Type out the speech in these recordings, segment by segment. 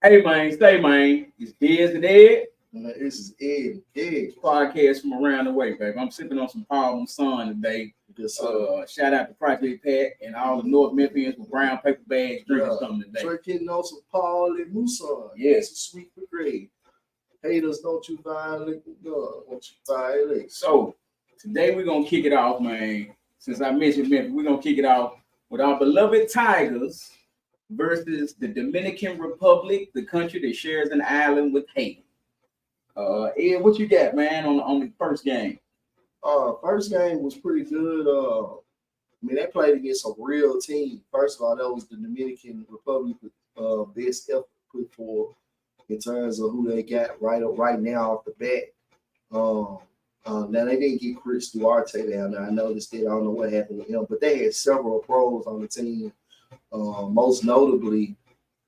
Hey man, stay man. It's Diz and Ed. This is Ed. Podcast from around the way, baby. I'm sipping on some Harlem Sun today. Good sir. Shout out to Project Pat and all the North Memphians with brown paper bags drinking something today. Drinking on some Paul and Muson. Yes. It's a sweet for grade. Haters, don't you violate God. Don't you violate. So today we're gonna kick it off, man. Since I mentioned Memphis, we're gonna kick it off with our beloved Tigers versus the Dominican Republic, the country that shares an island with Haiti. Ed, what you got, man, on the first game? First game was pretty good. They played against a real team. First of all, that was the Dominican Republic best effort put forward in terms of who they got right now off the bat. Now they didn't get Chris Duarte down there. I noticed that. I don't know what happened with him, but they had several pros on the team. Most notably,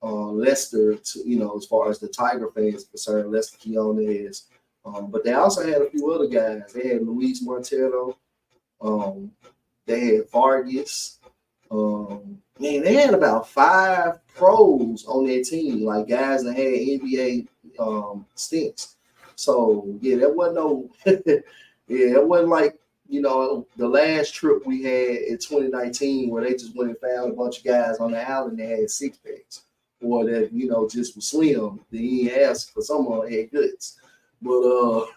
Lester, as far as the Tiger fans concerned, Lester Quinones. But they also had a few other guys. They had Luis Montero. They had Vargas. They had about 5 pros on their team, like guys that had NBA stints. So that wasn't no, it wasn't like the last trip we had in 2019 where they just went and found a bunch of guys on the island that had 6-packs or that just was slim. They asked for someone that had goods. But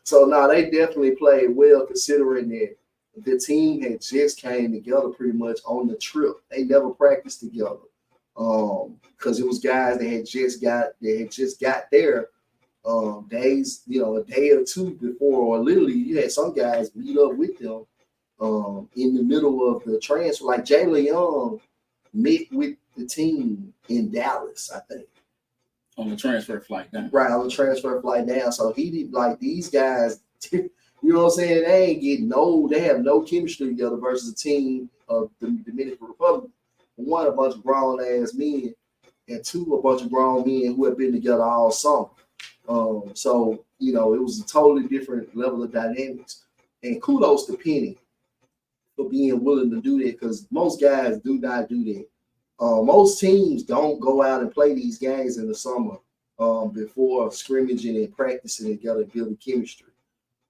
so now they definitely played well considering that the team had just came together pretty much on the trip. They never practiced together because it was guys that had just got there days, a day or two before, or literally you had some guys meet up with them in the middle of the transfer. Like Jalen Young met with the team in Dallas, I think. On the transfer flight down. Right, on the transfer flight down. So he did, like, these guys, you know what I'm saying? They have no chemistry together versus a team of the Dominican Republic. One, a bunch of grown ass men, and two, a bunch of grown men who have been together all summer. So it was a totally different level of dynamics. And kudos to Penny for being willing to do that, because most guys do not do that. Most teams don't go out and play these games in the summer before scrimmaging and practicing together, building chemistry.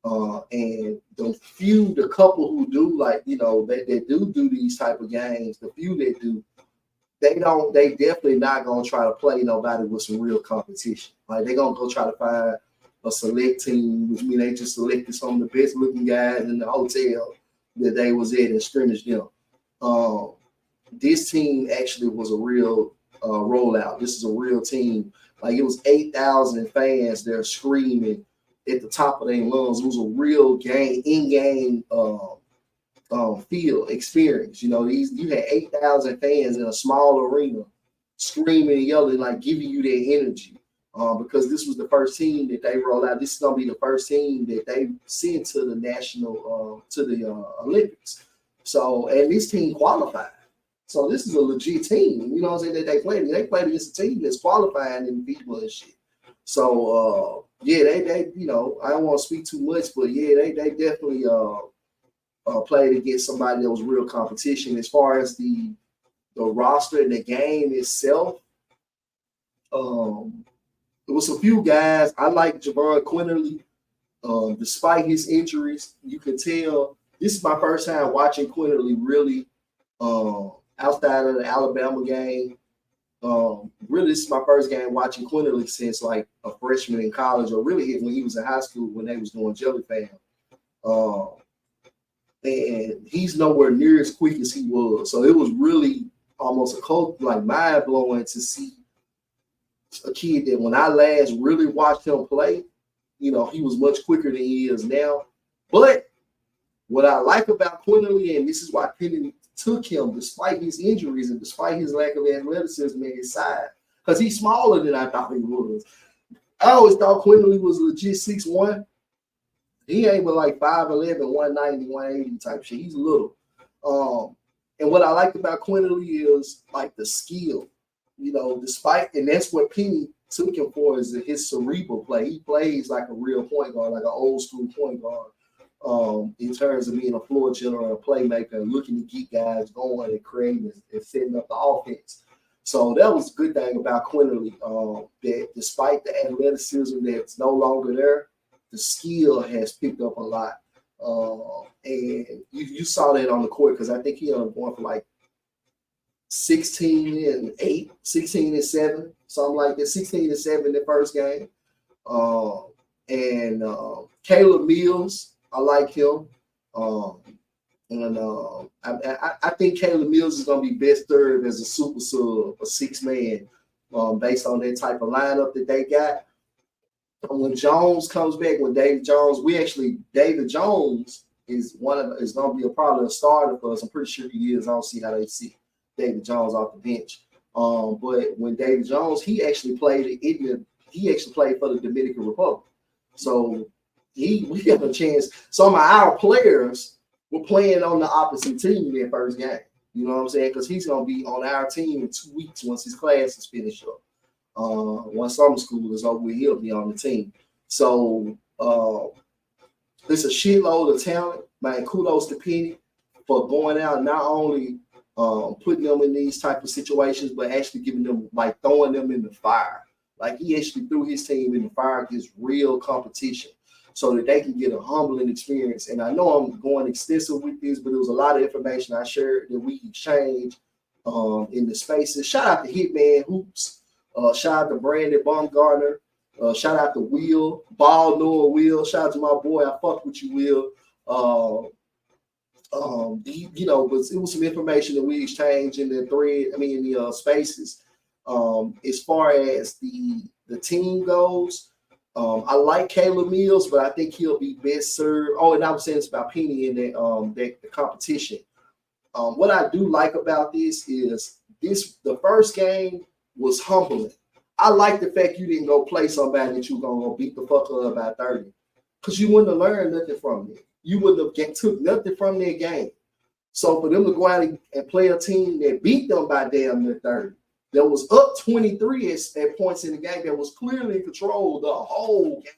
And the couple who do, like, they do these type of games, the few that do, they definitely not gonna try to play nobody with some real competition. Like, they're gonna go try to find a select team, which means they just selected some of the best looking guys in the hotel that they was at and scrimmaged them. This team actually was a real rollout. This is a real team. Like, it was 8,000 fans there screaming at the top of their lungs. It was a real in-game field experience. You had 8,000 fans in a small arena screaming and yelling, like, giving you their energy. Because this was the first team that they rolled out. This is gonna be the first team that they sent to the national to the Olympics. So, and this team qualified. So this is a legit team, you know what I'm saying, that they played. They played against a team that's qualifying in FIBA and shit. So they I don't want to speak too much, but they definitely played against somebody that was real competition. As far as the roster and the game itself, there was a few guys. I like Javon Quinterly. Despite his injuries, you can tell this is my first time watching Quinterly really outside of the Alabama game. Really, this is my first game watching Quinterly since like a freshman in college, or really when he was in high school when they was doing Jelly Fam. And he's nowhere near as quick as he was. So it was really almost mind blowing to see a kid that when I last really watched him play, he was much quicker than he is now. But what I like about Quinterly, and this is why Penny took him despite his injuries and despite his lack of athleticism at his side, because he's smaller than I thought he was. I always thought Quinterly was legit 6'1". He ain't but like 5'11", 190, 180 type shit. He's little. And what I liked about Quinterly is like the skill, despite, and that's what Penny took him for, is his cerebral play. He plays like a real point guard, like an old school point guard. In terms of being a floor general and a playmaker and looking to keep guys going and creating and setting up the offense. So that was a good thing about Quinterly, that despite the athleticism that's no longer there, the skill has picked up a lot. And you saw that on the court because I think he ended up going for like 16-8, 16-7, something like that, 16-7 in the first game. And Caleb Mills, I like him. And I think Caleb Mills is going to be best served as a super sub, a 6-man, based on that type of lineup that they got. And when Jones comes back, when David Jones, David Jones is going to be probably a starter for us. I'm pretty sure he is. I don't see how they see David Jones off the bench. But when David Jones, he actually played for the Dominican Republic. So we have a chance. Some of our players were playing on the opposite team in that first game. You know what I'm saying? Because he's going to be on our team in 2 weeks once his class is finished up. Once summer school is over, he'll be on the team. So it's a shitload of talent. Man, kudos to Penny for going out, not only putting them in these type of situations, but actually giving them, like, throwing them in the fire. Like, he actually threw his team in the fire against real competition so that they can get a humbling experience. And I know I'm going extensive with this, but it was a lot of information I shared that we exchanged in the spaces. Shout out to Hitman Hoops. Shout out to Brandon Baumgartner. Shout out to Will. Ball Noah Will. Shout out to my boy. I fuck with you, Will. But it was some information that we exchanged in the spaces. As far as the team goes, I like Caleb Mills, but I think he'll be best served. Oh, and I was saying this about Penny in the competition. What I do like about this is the first game was humbling. I like the fact you didn't go play somebody that you were gonna go beat the fuck up by 30, because you wouldn't have learned nothing from it. You wouldn't have took nothing from their game. So for them to go out and play a team that beat them by damn near 30, that was up 23 at points in the game, that was clearly in control the whole game.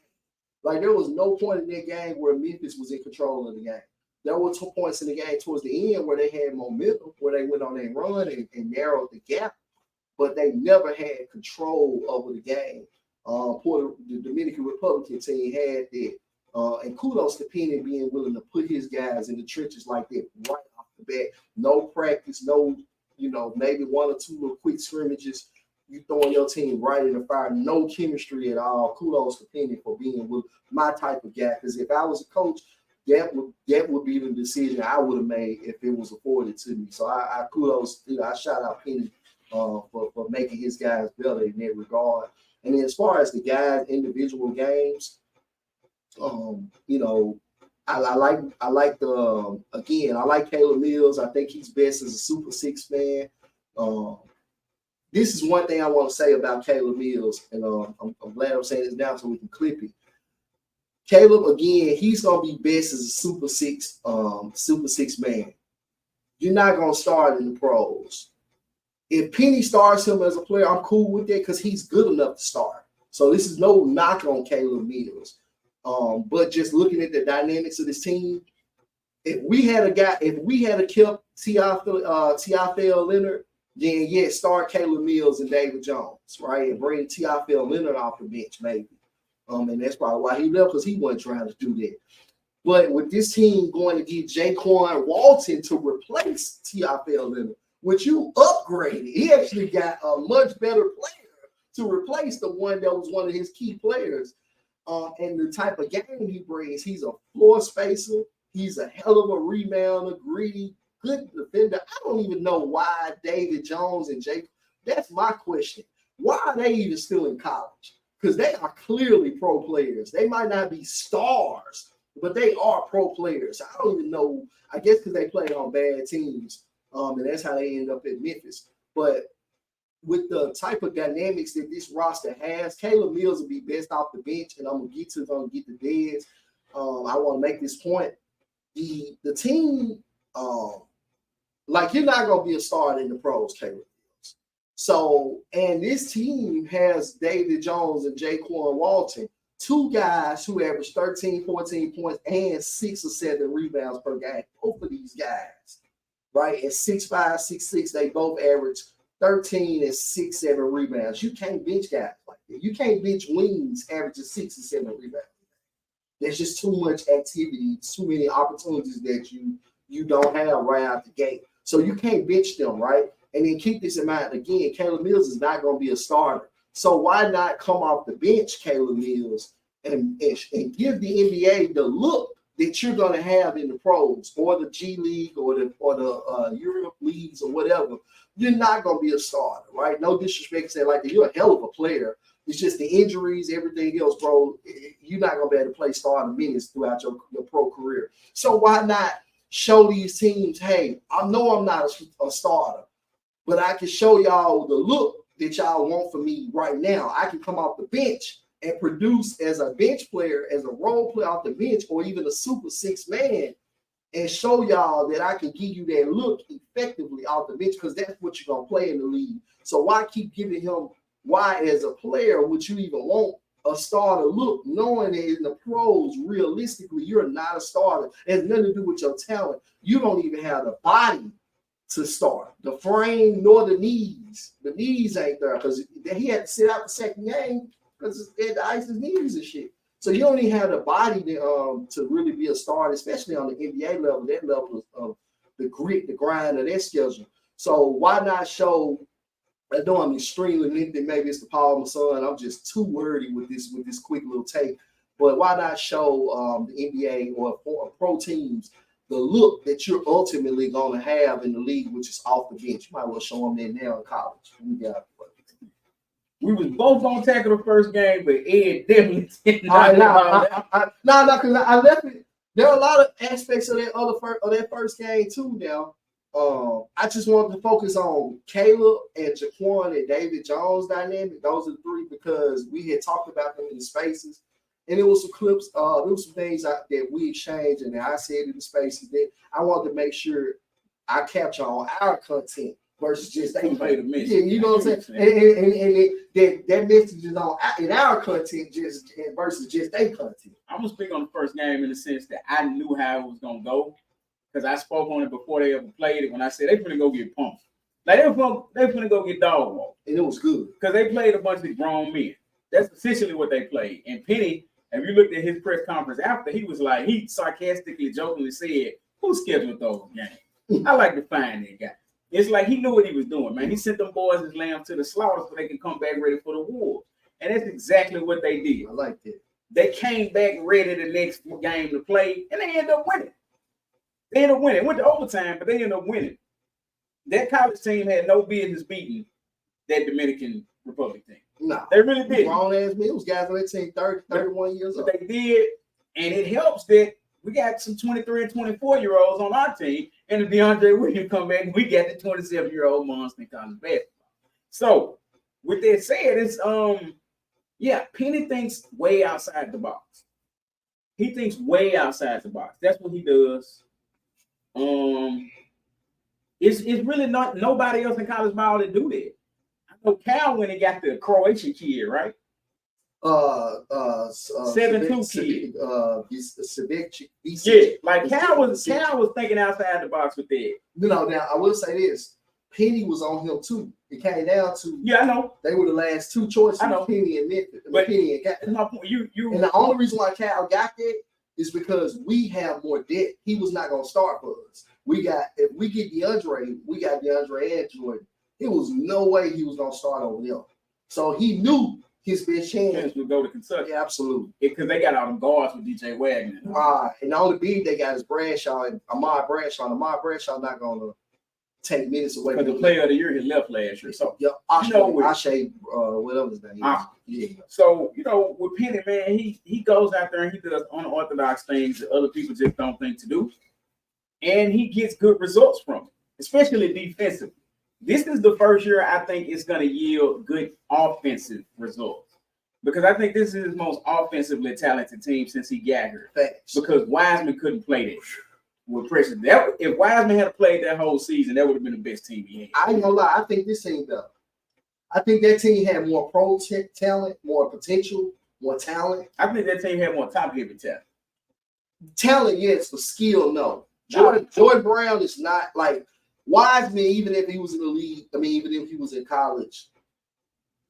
Like, there was no point in that game where Memphis was in control of the game. There were 2 points in the game towards the end where they had momentum, where they went on a run and narrowed the gap, but they never had control over the game. The Dominican Republican team had that. And kudos to Penny being willing to put his guys in the trenches like that right off the bat. No practice, no, maybe 1 or 2 little quick scrimmages. You throwing your team right in the fire, no chemistry at all. Kudos to Penny for being with my type of guy. Because if I was a coach, that would be the decision I would have made if it was afforded to me. So I kudos, I shout out Penny for making his guys better in that regard. And then as far as the guys' individual games, I like Caleb Mills. I think he's best as a super 6 man. This is one thing I want to say about Caleb Mills, and I'm glad I'm saying this now so we can clip it. Caleb, again, he's gonna be best as a super six man. You're not gonna start in the pros. If Penny starts him as a player, I'm cool with that because he's good enough to start. So this is no knock on Caleb Mills. But just looking at the dynamics of this team, if we had kept T.I.F.L. Leonard, then yes, start Caleb Mills and David Jones, right? And bring T.I.F.L. Leonard off the bench, maybe. And that's probably why he left, because he wasn't trying to do that. But with this team going to get Jaquan Walton to replace T.I.F.L. Leonard, which you upgraded, he actually got a much better player to replace the one that was one of his key players. And the type of game he brings, he's a floor spacer. He's a hell of a rebounder, greedy, good defender. I don't even know why David Jones and Jake. That's my question. Why are they even still in college? Because they are clearly pro players. They might not be stars, but they are pro players. I don't even know. I guess because they played on bad teams, and that's how they end up at Memphis. But with the type of dynamics that this roster has, Caleb Mills will be best off the bench, and I'm gonna get the Dez. I want to make this point. The team, you're not gonna be a starter in the pros, Caleb Mills. So, and this team has David Jones and Jaquan Walton, 2 guys who average 13, 14 points and 6 or 7 rebounds per game. Both of these guys, right, at 6'5", 6'6", they both average 13 and 6, 7 rebounds. You can't bench guys like that. You can't bench wings averaging 6 and 7 rebounds. There's just too much activity, too many opportunities that you don't have right out the gate. So you can't bench them, right? And then keep this in mind. Again, Caleb Mills is not going to be a starter. So why not come off the bench, Caleb Mills, and give the NBA the look that you're going to have in the pros or the G League or the Europe leagues or whatever? You're not going to be a starter, right? No disrespect, say like you're a hell of a player. It's just the injuries, everything else, bro. You're not going to be able to play starting minutes throughout your pro career. So why not show these teams, hey, I know I'm not a starter, but I can show y'all the look that y'all want from me right now. I can come off the bench and produce as a bench player, as a role player off the bench, or even a super 6 man, and show y'all that I can give you that look effectively off the bench, because that's what you're going to play in the league. So why keep giving him, why as a player would you even want a starter look, knowing that in the pros, realistically, you're not a starter. It has nothing to do with your talent. You don't even have the body to start, the frame nor the knees. The knees ain't there because he had to sit out the second game because he had to ice his knees and shit. So you don't even have the body to really be a starter, especially on the NBA level, that level of the grit, the grind of their schedule. So why not show? I know I'm extremely lengthy. Maybe it's the Paul Masson. I'm just too wordy with this quick little take. But why not show the NBA or pro teams the look that you're ultimately going to have in the league, which is off the bench? You might well show them that now in college. We was both gonna tackle the first game, but Ed definitely did not. No, because I left it. There are a lot of aspects of that first game too. Now, I just wanted to focus on Caleb and Jaquan and David Jones dynamic. Those are the three because we had talked about them in the spaces, and it was some clips. There was some things that we exchanged, and I said in the spaces that I wanted to make sure I capture on our content versus just they play the message. Yeah, you know what I'm saying? And that message is on in our content just versus just their content. I'm gonna speak on the first game in the sense that I knew how it was gonna go because I spoke on it before they ever played it. When I said they finna go get pumped, like they finna go get dog walked, and it was good because they played a bunch of grown men. That's essentially what they played. And Penny, if you looked at his press conference after, he was like, he sarcastically, jokingly said, "Who scheduled those games? I like to find that guy." It's like he knew what he was doing, man. He sent them boys as lambs to the slaughter so they can come back ready for the war. And that's exactly what they did. I like that. They came back ready the next game to play, and they ended up winning. Went to overtime, but they ended up winning. That college team had no business beating that Dominican Republic team. No. They really did. Grown-ass men, those guys on that team 30, 31 years old. They did, and it helps that we got some 23 and 24-year-olds on our team, and if DeAndre Williams come back, we got the 27-year-old monster in college basketball. So, with that said, it's Penny thinks way outside the box. He thinks way outside the box. That's what he does. It's really not nobody else in college ball that do that. I know Cal when he got the Croatian kid, right? 7'2" kid. Yeah, like Cal was thinking outside the box with that. Now I will say this: Penny was on him too. It came down to I know they were the last two choices. I know Penny and Memphis, but Penny and Cal. My point. And the only reason why Cal got that is because we have more depth. He was not gonna start for us. If we get DeAndre, we got DeAndre and Jordan. It was no way he was gonna start over them. So he knew his best chance would go to Kentucky. Yeah, absolutely. Because they got all them guards with DJ Wagner. And the only big they got is Bradshaw and Ahmad Bradshaw. Ahmad Bradshaw not gonna take minutes away from the player of the year he left last year. So Ashe, whatever his name is. Yeah. So with Penny, man, he goes out there and he does unorthodox things that other people just don't think to do. And he gets good results from it, especially defensively. This is the first year I think it's going to yield good offensive results because I think this is his most offensively talented team since he got here. Thanks. Because Wiseman couldn't play that with pressure. If Wiseman had played that whole season, that would have been the best team he had. I ain't gonna lie. I think this team better. I think that team had more pro talent, more potential, more talent. I think that team had more top-heavy talent. Talent, yes, but skill, no. Jordan Brown is not like Wiseman, even if he was in the league, I mean, even if he was in college,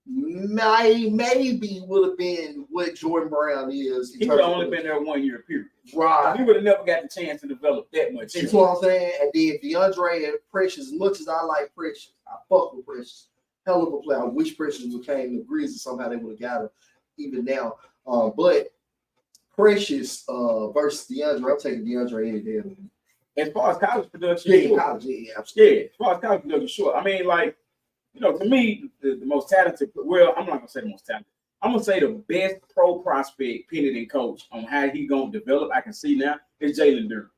maybe would have been what Jordan Brown is. He would have only been there 1 year period. Right. He would have never got the chance to develop that much. That's what I'm saying. And then DeAndre and Precious, as much as I like Precious, I fuck with Precious. Hell of a player. I wish Precious became the Grizzlies. Somehow they would have got him even now. But Precious versus DeAndre, I'm taking DeAndre any day. As far as college production, Yeah, college, yeah, absolutely. Yeah, as far as college production, sure. I mean, like, you know, to me, the most talented, well, I'm not going to say the most talented. I'm going to say the best pro prospect, Pennington coach, on how he going to develop, I can see now, is Jalen Durham.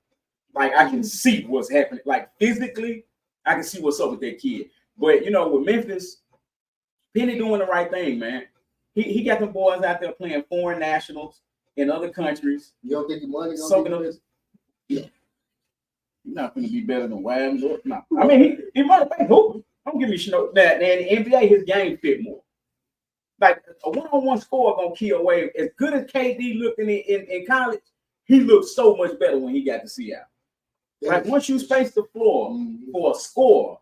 Like, I can see what's happening. Like, physically, I can see what's up with that kid. But, you know, with Memphis, Penny doing the right thing, man. He got them boys out there playing foreign nationals in other countries. You don't think the money soaking up his, yeah. He's not going to be better than Williams. No. I mean, he might have been hooping. Don't give me snow. That in the NBA, his game fit more. Like a one-on-one score gonna kill Wave. As good as KD looked in college, he looked so much better when he got to Seattle. Like once you space the floor for a score,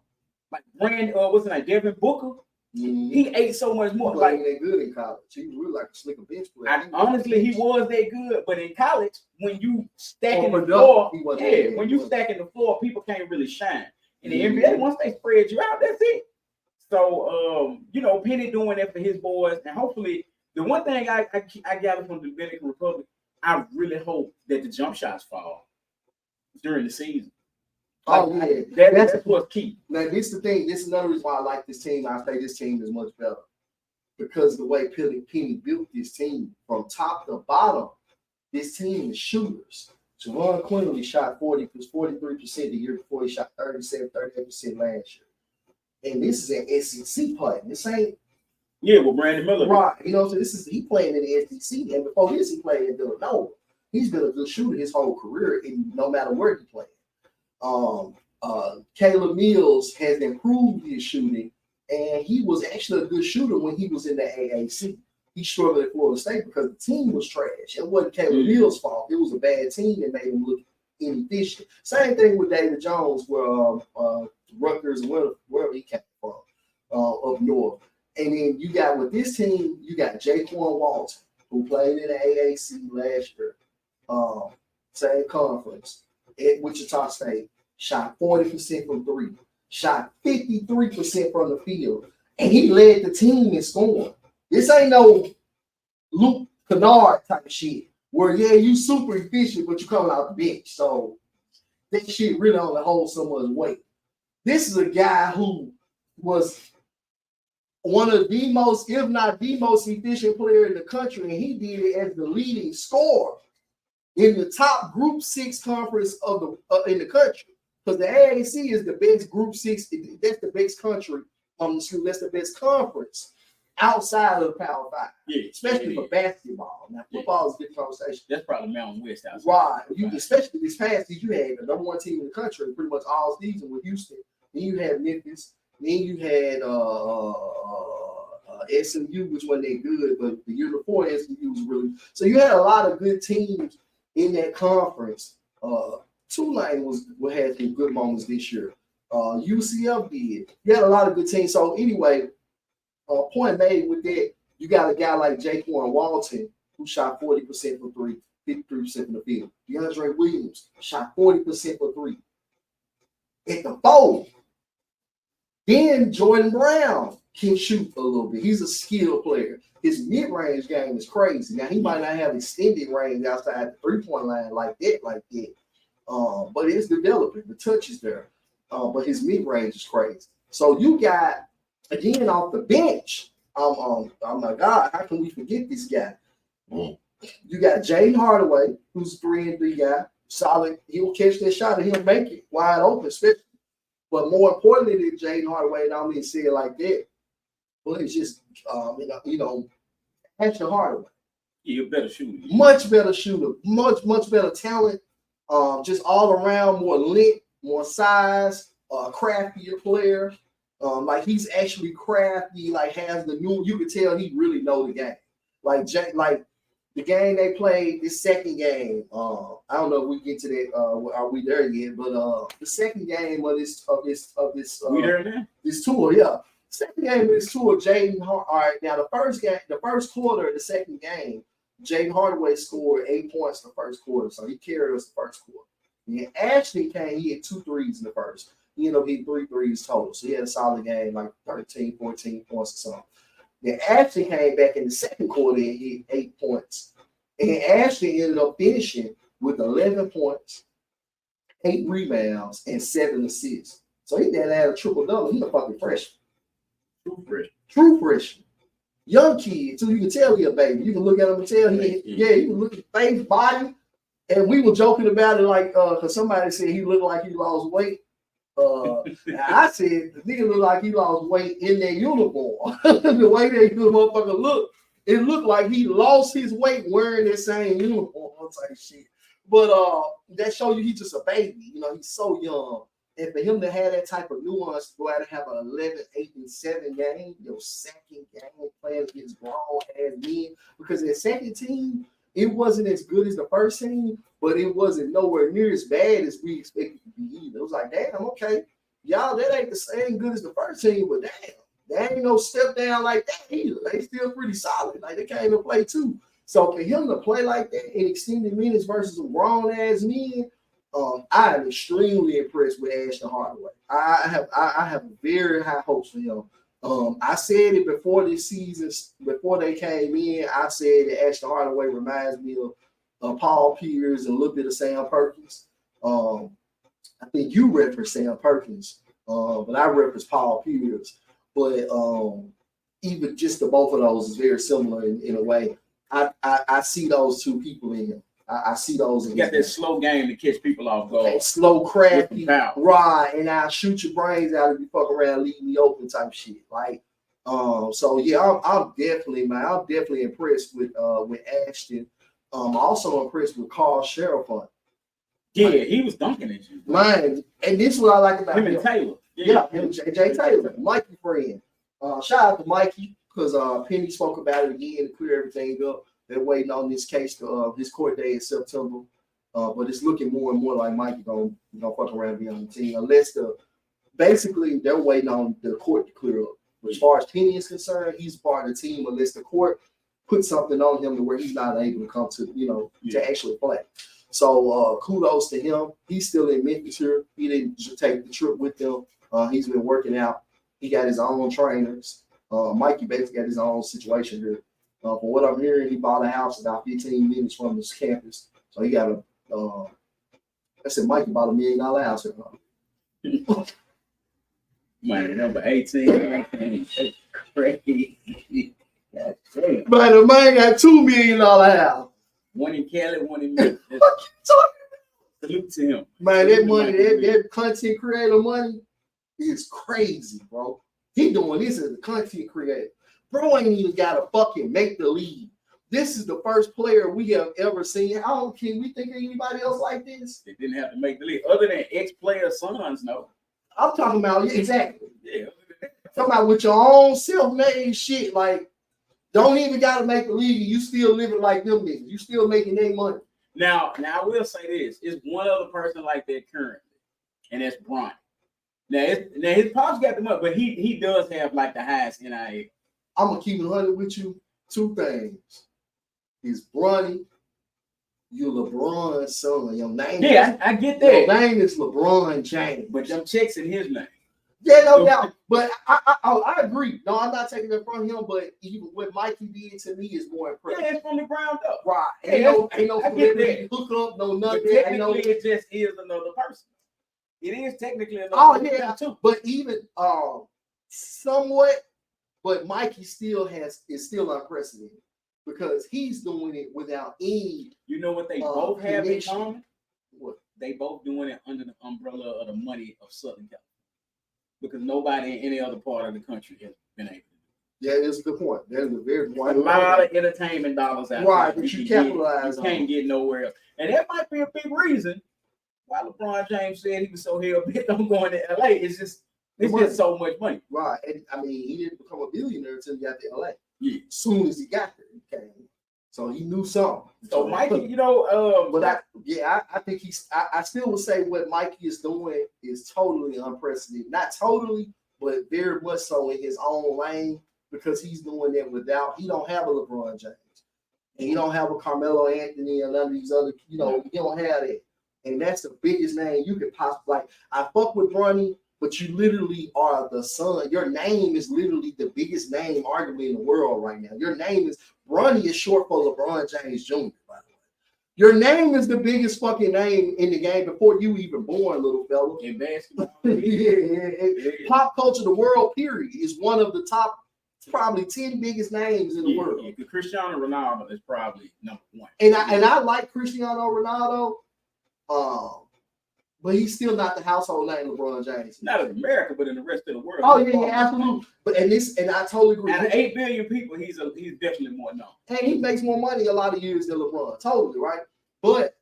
like what's his name, Devin Booker, he ate so much more. Like that good in college. He was really like a slicker bench player. Honestly, he was that good, but in college, when you stacking the floor, when you stacking the floor, people can't really shine. In the NBA, once they spread you out, that's it. So, you know, Penny doing that for his boys, and hopefully, the one thing I gather from the Dominican Republic, I really hope that the jump shots fall during the season. Like, that's what's key. Now, this is the thing. This is another reason why I like this team. I say this team is much better because the way Penny built this team from top to bottom, this team is shooters. Javon Quinley shot 43% the year before. He shot 38% last year. And this is an SEC play. This ain't with Brandon Miller. Right. You know, so he playing in the SEC. And before this, he played in Villanova. He's been a good shooter his whole career, and no matter where he played. Caleb Mills has improved his shooting, and he was actually a good shooter when he was in the AAC. He struggled at Florida State because the team was trash. It wasn't Caleb Mills' fault. It was a bad team that made him look inefficient. Same thing with David Jones, where Rutgers, wherever he came from, up north. And then you got with this team, you got Jaquan Walton, who played in the AAC last year, same conference at Wichita State, shot 40% from three, shot 53% from the field, and he led the team in scoring. This ain't no Luke Kennard type shit where, you super efficient, but you coming out the bench. So that shit really only holds so much weight. This is a guy who was one of the most, if not the most efficient player in the country, and he did it as the leading scorer in the top Group 6 conference of in the country. Because the AAC is the best Group 6. That's the best country. That's the best conference outside of the Power 5. Especially for basketball. Now, football is a good conversation. That's probably Mountain West outside. Right. Especially this past season, you had the number one team in the country pretty much all season with Houston. Then you had Memphis. Then you had SMU, which wasn't that good, but the year before SMU was really. So you had a lot of good teams in that conference. Tulane had some good moments this year. UCF did. You had a lot of good teams. So anyway, point made with that, you got a guy like Jaquan Walton who shot 40% for three, 53% from the field. DeAndre Williams shot 40% for three. At the four, then Jordan Brown can shoot a little bit. He's a skilled player. His mid-range game is crazy. Now, he might not have extended range outside the three-point line like that. But it's developing. The touch is there. But his mid-range is crazy. So you got, again, off the bench, oh my God, how can we forget this guy? You got Jaden Hardaway, who's 3-and-D guy, solid. He'll catch that shot and he'll make it wide open, especially. But more importantly than Jaden Hardaway, and I don't mean to say it like that, but it's just, Ashton Hardaway. Yeah, better shooter. Much better shooter. Much better talent. Just all around, more lit, more size, craftier player. Like he's actually crafty. Like has the new. You can tell he really know the game. Like The game they played, this second game, I don't know if we get to that. Are we there yet? But the second game of this We there now? this tour, yeah. Second game of this tour, Jaden. All right, now the first quarter of the second game, Jaden Hardaway scored 8 points in the first quarter, so he carried us the first quarter. And Ashley came, he had 2 threes in the first. He ended up hitting 3 threes total, so he had a solid game, like 13, 14 points or something. Then Ashley came back in the second quarter and hit 8 points. And Ashley ended up finishing with 11 points, 8 rebounds, and 7 assists. So he didn't have a triple-double. He's a fucking freshman. True freshman. Young kid, too. You can tell he a baby. You can look at him and tell you can look at face, body. And we were joking about it like, because somebody said he looked like he lost weight. I said the nigga looked like he lost weight in that uniform. The way that motherfucker looked, it looked like he lost his weight wearing that same uniform type shit. But that shows you he's just a baby. You know, he's so young. And for him to have that type of nuance, to go out and have an 11, 8, and 7 game, your second game playing against grown-ass men, because that second team, it wasn't as good as the first team, but it wasn't nowhere near as bad as we expected to be either. It was like, damn, okay, y'all, that ain't the same good as the first team, but damn, there ain't no step down like that either. They still pretty solid. Like, they came to play too. So for him to play like that in extended minutes versus grown-ass men, I am extremely impressed with Ashton Hardaway. I have very high hopes for him. I said it before this season, before they came in. I said that Ashton Hardaway reminds me of Paul Pierce and a little bit of Sam Perkins. I think you referenced Sam Perkins, but I referenced Paul Pierce. But even just the both of those is very similar in a way. I see those two people in him. I see those. You got that slow game to catch people off guard. Slow, crafty, right, and I'll shoot your brains out if you fuck around, leave me open type shit. Like, so yeah, I'm definitely impressed with Ashton. I'm also impressed with Carl Sherifant. Yeah, he was dunking at you. Man, and this is what I like about him. And Taylor. Yeah, him and Jay Taylor, Mikey friend. Shout out to Mikey, because Penny spoke about it again to clear everything up. They're waiting on this case to his court day in September, but it's looking more and more like Mikey gonna fuck around and be on the team, unless basically they're waiting on the court to clear up. But as far as Penny is concerned, he's part of the team unless the court puts something on him to where he's not able to come to to actually play. So kudos to him. He's still in Memphis here. He didn't take the trip with them. He's been working out. He got his own trainers. Mikey basically got his own situation here. From what I'm hearing, he bought a house about 15 minutes from his campus. So he got I said Mikey bought $1 million house here. Man, number 18. That's crazy. But the man got $2 million house. One in Cali, one in Memphis. Salute to him. Man, that money, that content creator money is crazy, bro. He doing this as a content creator. Bro ain't even got to fucking make the league. This is the first player we have ever seen. Can we think of anybody else like this? They didn't have to make the league. Other than ex-player sons, no. I'm talking about, exactly. Yeah. Talking about with your own self-made shit. Like, don't even got to make the league. You still living like them niggas. You still making their money. Now I will say this. It's one other person like that currently, and that's Bron. Now his pops got the money, but he does have like the highest NIL. I'm gonna keep it 100 with you. 2 things. He's Bronny. You're LeBron's son. Your name. Yeah, I get that. Your name is LeBron James. But them checks in his name. Yeah, no doubt. But I agree. No, I'm not taking it from him. But even what Mikey did to me is more impressive. Yeah, it's from the ground up. Right. Ain't no celebrity hook up, no nothing. But technically, it just is another person. It is technically another person too. But even somewhat. But Mikey is still unprecedented because he's doing it without any. You know what they both have in common? What? They both doing it under the umbrella of the money of Southern California. Because nobody in any other part of the country has been able to do it. Yeah, that's a good point. That's a very good point. A lot of entertainment dollars out right, there. Right, but you capitalize on. You can't get nowhere else. And that might be a big reason why LeBron James said he was so hell-bent on going to LA. It's just so much money. Right. And I mean, he didn't become a billionaire until he got to LA. Yeah. As soon as he got there, he came. So he knew something. So Mikey, but I think I still would say what Mikey is doing is totally unprecedented. Not totally, but very much so in his own lane, because he's doing it without, he don't have a LeBron James. And he don't have a Carmelo Anthony and none of these other, he don't have that. And that's the biggest name you could possibly, like, I fuck with Bronny, but you literally are the son. Your name is literally the biggest name arguably in the world right now. Your name is, Bronny is short for LeBron James Jr., by the way. Your name is the biggest fucking name in the game before you even born, little fella. In basketball. Pop culture, the world, period, is one of the top probably 10 biggest names in the world. Yeah, Cristiano Ronaldo is probably number one. And I like Cristiano Ronaldo, but he's still not the household name LeBron James. Not in America, but in the rest of the world. Oh yeah, absolutely. But and I totally agree. Out of 8 billion people, he's definitely more known. And he makes more money a lot of years than LeBron. Totally, right? But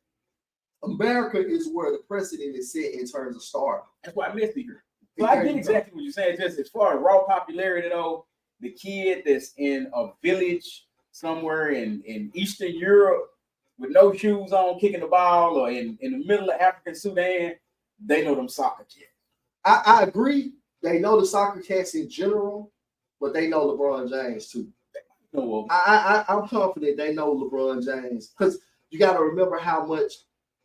America is where the precedent is set in terms of stardom. That's why I missed it here. So I get exactly what you're saying. Just as far as raw popularity, though, the kid that's in a village somewhere in Eastern Europe with no shoes on, kicking the ball, or in the middle of African Sudan, they know them soccer kids. I agree. They know the soccer cats in general, but they know LeBron James too. I'm confident they know LeBron James, because you got to remember how much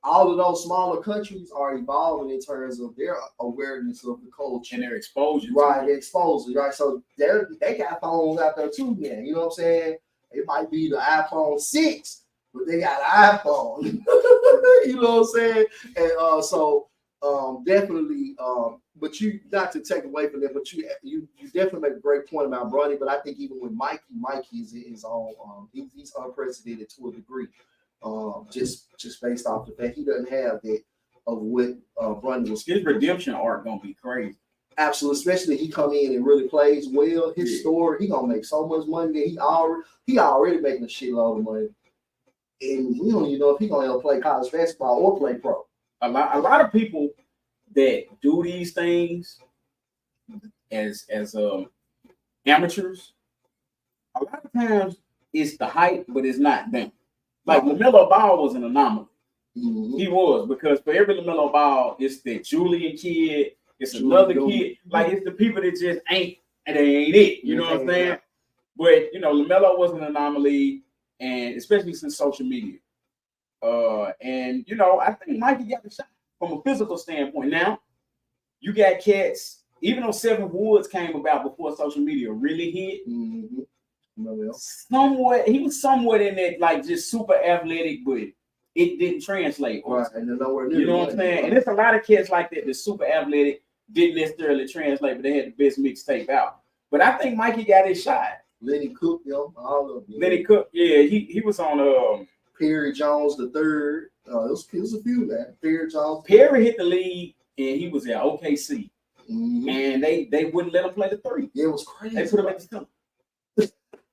all of those smaller countries are evolving in terms of their awareness of the culture and their exposure. Right, their exposure, right? So they got phones out there too, man. You know what I'm saying? It might be the iPhone 6, but they got an iPhone. You know what I'm saying? And definitely, but you, not to take away from that, but you definitely make a great point about Bronny. But I think even with Mikey is his own. He's unprecedented to a degree. Just based off the fact he doesn't have that of what Bronny was. His redemption arc gonna be crazy. Absolutely, especially he come in and really plays well. His story, he gonna make so much money that he already making a shitload of money, and we don't even know if he gonna ever play college basketball or play pro. A lot of people that do these things as amateurs, a lot of times it's the hype, but it's not them. Like LaMelo Ball was an anomaly. Mm-hmm. He was, because for every LaMelo Ball, it's the Julian kid, it's another kid. Like, it's the people that just ain't, and they ain't it. You know what I'm saying? But LaMelo was an anomaly, and especially since social media. And I think Mikey got the shot from a physical standpoint. Now, you got cats, even though Seven Woods came about before social media really hit. Mm-hmm. He was somewhat in that, like, just super athletic, but it didn't translate. Right, and then nowhere near. You know what I'm saying? And there's a lot of kids like that. The super athletic didn't necessarily translate, but they had the best mixtape out. But I think Mikey got his shot. Lenny Cook, all of them. Lenny Cook, yeah, he was on Perry Jones the third. It was a few, man. Perry Jones. Perry hit the league, and he was at OKC, mm-hmm. and they wouldn't let him play the three. Yeah, it was crazy. They put him at the center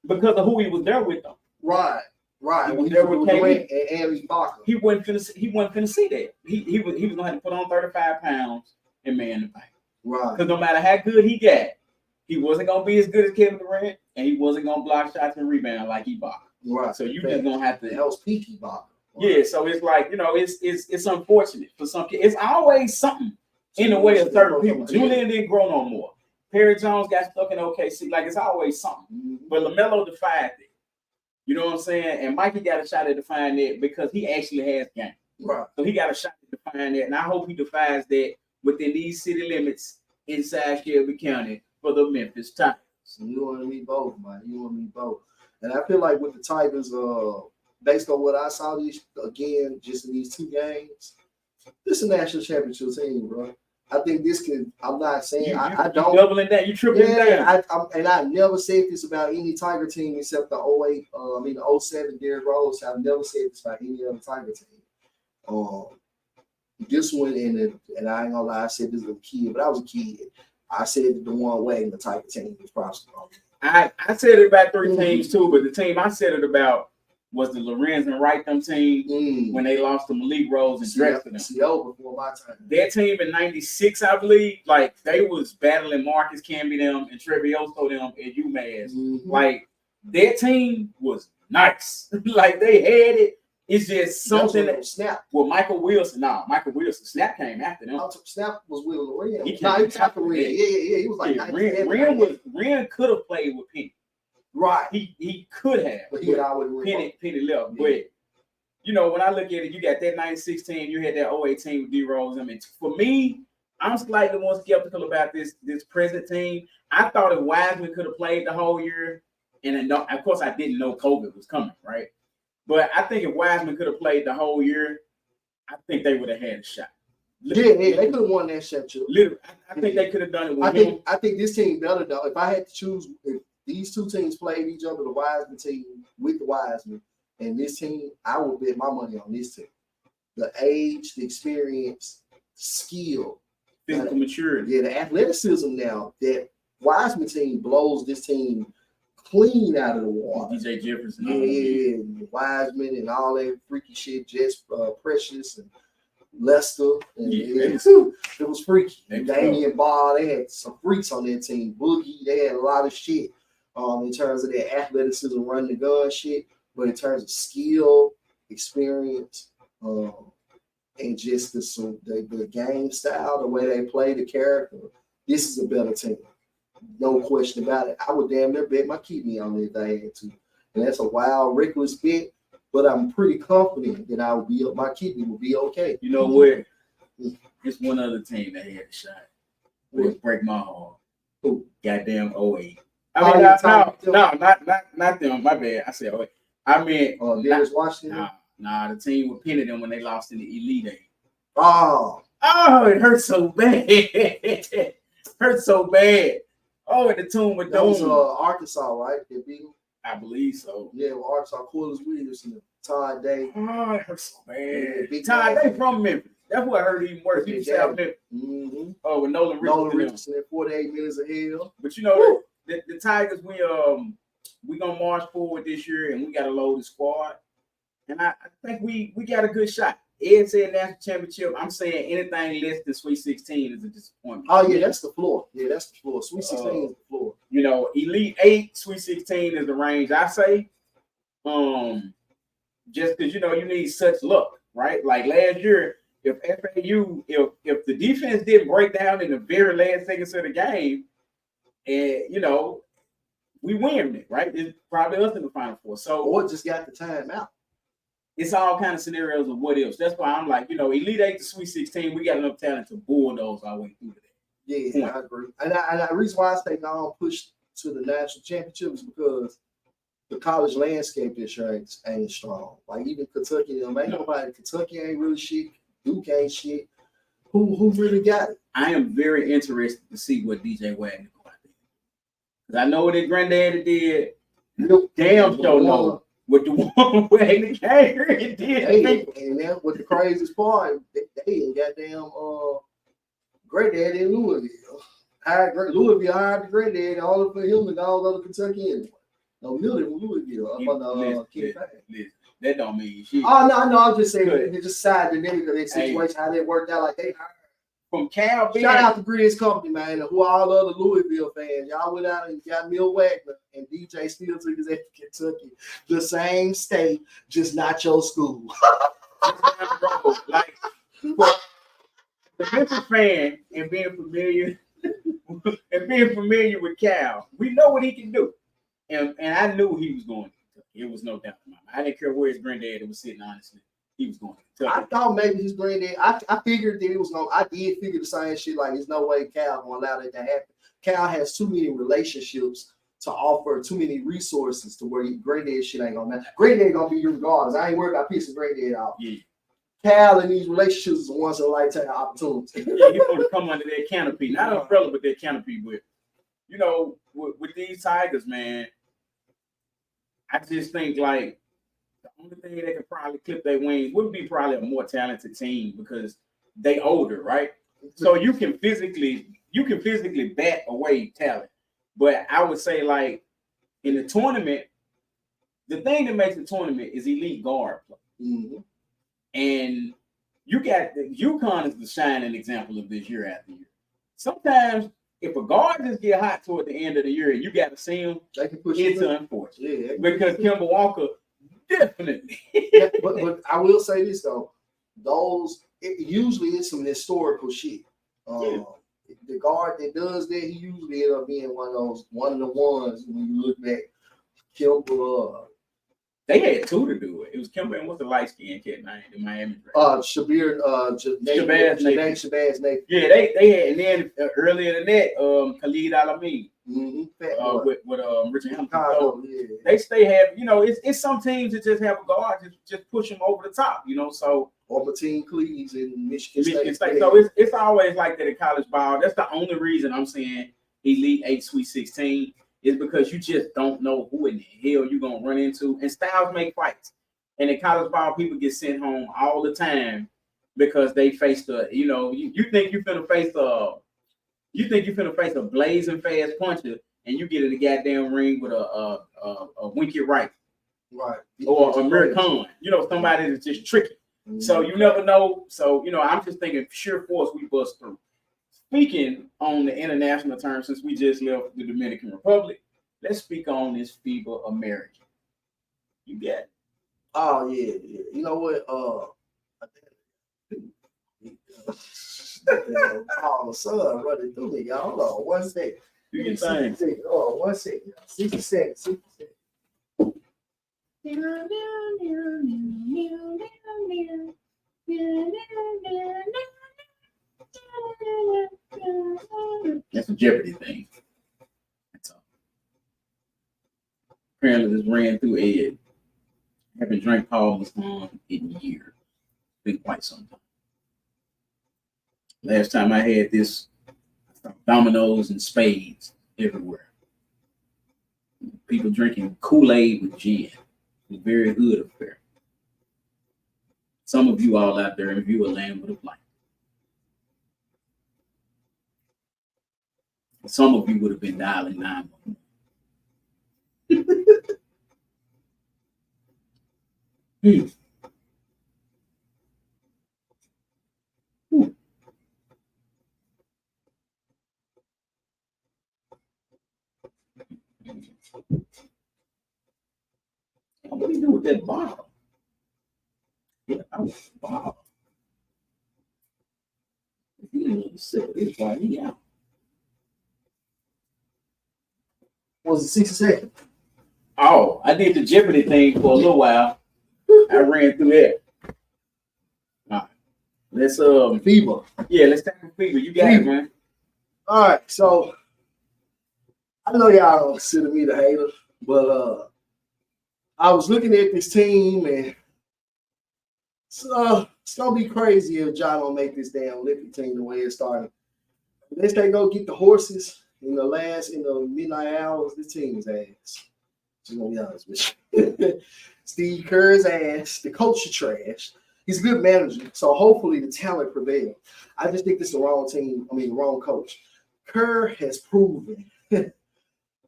because of who he was there with them. Right. He was there with KD and Andy Barker. He wasn't finna see that. He was gonna have to put on 35 pounds and man the paint. Right. Because no matter how good he got, he wasn't gonna be as good as Kevin Durant, and he wasn't gonna block shots and rebound like he Barker. Right. So you just gonna have to. That was peaky Barker. Right. Yeah. So it's like, it's unfortunate for some kids. It's always something in the way of certain people. Julian didn't grow no more. Perry Jones got stuck in OKC. Like, it's always something. Mm-hmm. But LaMelo defied it. You know what I'm saying? And Mikey got a shot at defying that because he actually has game. Right. So he got a shot at defying that. And I hope he defies that within these city limits inside Shelby County for the Memphis Tigers. You want me both, man. You want me both. And I feel like with the Tigers, based on what I saw just in these two games, this is a national championship team, bro. I think this could. I'm not saying I don't. Doubling that, you tripling down. I never said this about any Tiger team except the 08. The 07 Derrick Rose. I've never said this about any other Tiger team. This one and I ain't gonna lie, I said this as a kid, but I was a kid. I said it the one way in the Tiger team was probably. I said it about 3 teams too, but the team I said it about was the Lorenz and Wright team when they lost to Malik Rose and drafted them. CO before my time. Their team in '96, I believe, like, they was battling Marcus Camby them and Trevioso them at UMass. Mm-hmm. Like, their team was nice. Like they had it. It's just something that snap. Well, Michael Wilson, snap came after them. Snap was with Ren. He after Ren. Yeah. He was like Ren could have played with Penny. Right. He could have. But he had already Penny left. Yeah. But you know, when I look at it, you got that 96 team, you had that 08 team with D-Rose. I mean, for me, I'm slightly more skeptical about this present team. I thought if Wiseman could have played the whole year, and of course I didn't know COVID was coming, right? But I think if Wiseman could have played the whole year, I think they would have had a shot. They could have won that shot too. Literally, I think they could have done it with him. I think this team better though. If I had to choose, if these two teams played each other, the Wiseman team with the Wiseman and this team, I would bet my money on this team. The age, the experience, skill, physical maturity. Yeah, the athleticism now. That Wiseman team blows this team clean out of the water. DJ Jefferson. Yeah, Wiseman and all that freaky shit. Just Precious and Lester. And it was freaky. Damian Ball, they had some freaks on their team. Boogie, they had a lot of shit in terms of their athleticism, running the gun shit. But in terms of skill, experience, and just the game style, the way they play, the character, this is a better team. No question about it. I would damn near bet my kidney on it if I had to. And that's a wild, reckless bet, but I'm pretty confident that my kidney will be okay. You know what? It's one other team that had a shot. Would break my heart. Who? Goddamn 08. I mean, not them. My bad. I said 08. I mean, Dennis Washington. Nah, the team would pin them when they lost in the Elite Eight. Oh, it hurts so bad. Hurts so bad. Oh, at the tune with that was Arkansas, right? They beat them. I believe so. Yeah, well, Arkansas, Corliss Williams and Todd Day. Oh, it hurts so bad. Todd Day from Memphis. That's what I heard even worse. He was South Memphis. Mm-hmm. Oh, with Nolan Richardson at 48 minutes of hell. But you know, the Tigers, we gonna march forward this year, and we got a loaded squad. And I think we got a good shot. Ed said national championship. I'm saying anything less than Sweet 16 is a disappointment. Oh yeah, that's the floor. Yeah, that's the floor. Sweet 16 is the floor. You know, Elite 8, Sweet 16 is the range. I say, just because you need such luck, right? Like last year, if FAU, if the defense didn't break down in the very last seconds of the game, and we win it, right? It's probably us in the Final Four. So or just got the time out. It's all kind of scenarios of what else. That's why I'm like, Elite 8 to Sweet 16, we got enough talent to bulldoze our way through that. Yeah, I agree. And the reason why I say don't push to the national championship is because the college landscape this year ain't strong. Like even Kentucky, Kentucky ain't really shit. Duke ain't shit. Who really got it? I am very interested to see what DJ Wagner go out there. Because I know what his granddaddy did. Damn sure know what the one Wagner came here and did. And then what the craziest part, they ain't goddamn granddaddy in Louisville. Louisville hired the granddaddy all for him and all other Kentucky anyway. No, Miller in Louisville up on King Fahd. That don't mean shit. Oh no, I'm just saying it's just sad to them because that situation how that worked out. Like they hired from Cal. Shout out to Grizz Company, man, and who all the other Louisville fans. Y'all went out and got Mill Wagner and DJ still took his at Kentucky. The same state, just not your school. Like the Memphis fan and being familiar with Cal, we know what he can do. And I knew he was going to Kentucky. It was no doubt in my mind. I didn't care where his granddad was sitting, honestly. He was going to Kentucky. I thought maybe his granddad, I figured that it was going to, I did figure the same shit, like there's no way Cal going to allow that to happen. Cal has too many relationships to offer, too many resources to where your granddad shit ain't going to matter. Granddad going to be your regardless. I ain't worried about pissing granddad out. Yeah. Cal and these relationships is once in a lifetime opportunity. Yeah, he's going to come under that canopy. Not umbrella, but that canopy. But, with these Tigers, man, I just think, like, the only thing that could probably clip their wings would be probably a more talented team because they older, right? So you can physically bat away talent. But I would say, like, in the tournament, the thing that makes the tournament is elite guard play. Mm-hmm. And you got UConn is the shining example of this year after year. Sometimes if a guard just get hot toward the end of the year and you got to see him, they can push it's unfortunate. Yeah, because Kemba Walker Definitely. Yeah, but I will say this though, usually it's some historical shit. The guard that does that, he usually end up being one of the ones when you look back. Kimber, they had two to do it. It was Kimber and what's the light skinned kid name? The Miami. Shabazz Napier. Yeah, they had, and then earlier than that, Khalid Al-Amin. With Richard Hampton. So they stay have, it's some teams that just have a guard just push them over the top, so or Martine Cleaves in Michigan State. So it's always like that in college ball. That's the only reason I'm saying Elite 8, Sweet 16 is because you just don't know who in the hell you're gonna run into. And styles make fights. And in college ball, people get sent home all the time because they face you think you're finna face a blazing fast puncher, and you get in the goddamn ring with a Winky Wright, right, or a American, somebody that's just tricky. Mm-hmm. So you never know. So I'm just thinking sheer force we bust through. Speaking on the international term, since we just left the Dominican Republic, let's speak on this FIBA American. You got it. Oh yeah. You know what? Son running through me, y'all. Hold on, 1 second. You can say. Oh, 1 second. 60 seconds. 60 seconds. That's a Jeopardy thing. That's all. Apparently, this ran through Ed. I haven't drank Paul's in years. It's been quite some time. Last time I had this, dominoes and spades everywhere. People drinking Kool-Aid with gin. It's very hood affair. Some of you all out there, if you a land would have liked. Some of you would have been dialing 911. What do you do with that bottle? Yeah, I was bottle. He didn't sip it, why he out. Was it 60 seconds? Oh, I did the Jeopardy thing for a little while. I ran through that. All right. Let's FIBA. Yeah, let's tackle FIBA. You got it, man. All right, so I know y'all don't consider me the hater, but I was looking at this team, and it's gonna be crazy if y'all don't make this damn Olympic team the way it started. Unless they go get the horses in the midnight hours, this team is ass. Just gonna be honest with you. Steve Kerr's ass. The coach is trash. He's a good manager, so hopefully the talent prevails. I just think this is the wrong team. The wrong coach. Kerr has proven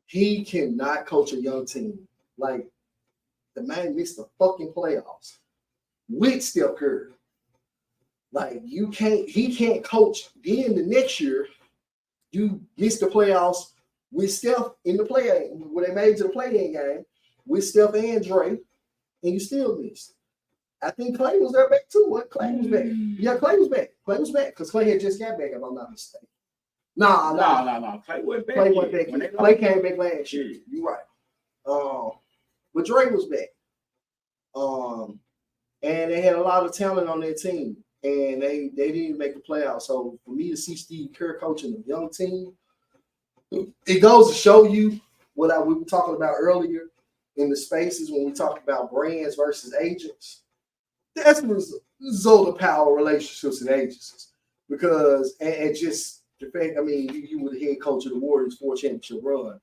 he cannot coach a young team. Like, the man missed the fucking playoffs with Steph Curry. Like, he can't coach. Then the next year, you missed the playoffs with Steph in the play when they made it to the play-in game with Steph and Dre, and you still missed. I think Clay was there back too. What? Clay was back. Yeah, Clay was back. Clay was back because Clay had just got back, if I'm not mistaken. No. Clay went back. Clay came back last year. You're right. But Dre was back. And they had a lot of talent on their team, and they didn't make the playoffs. So for me to see Steve Kerr coaching a young team, it goes to show you what we were talking about earlier in the spaces when we talked about brands versus agents. That's the result of power relationships and agencies. Because, and just the fact, you were the head coach of the Warriors 4 championship run.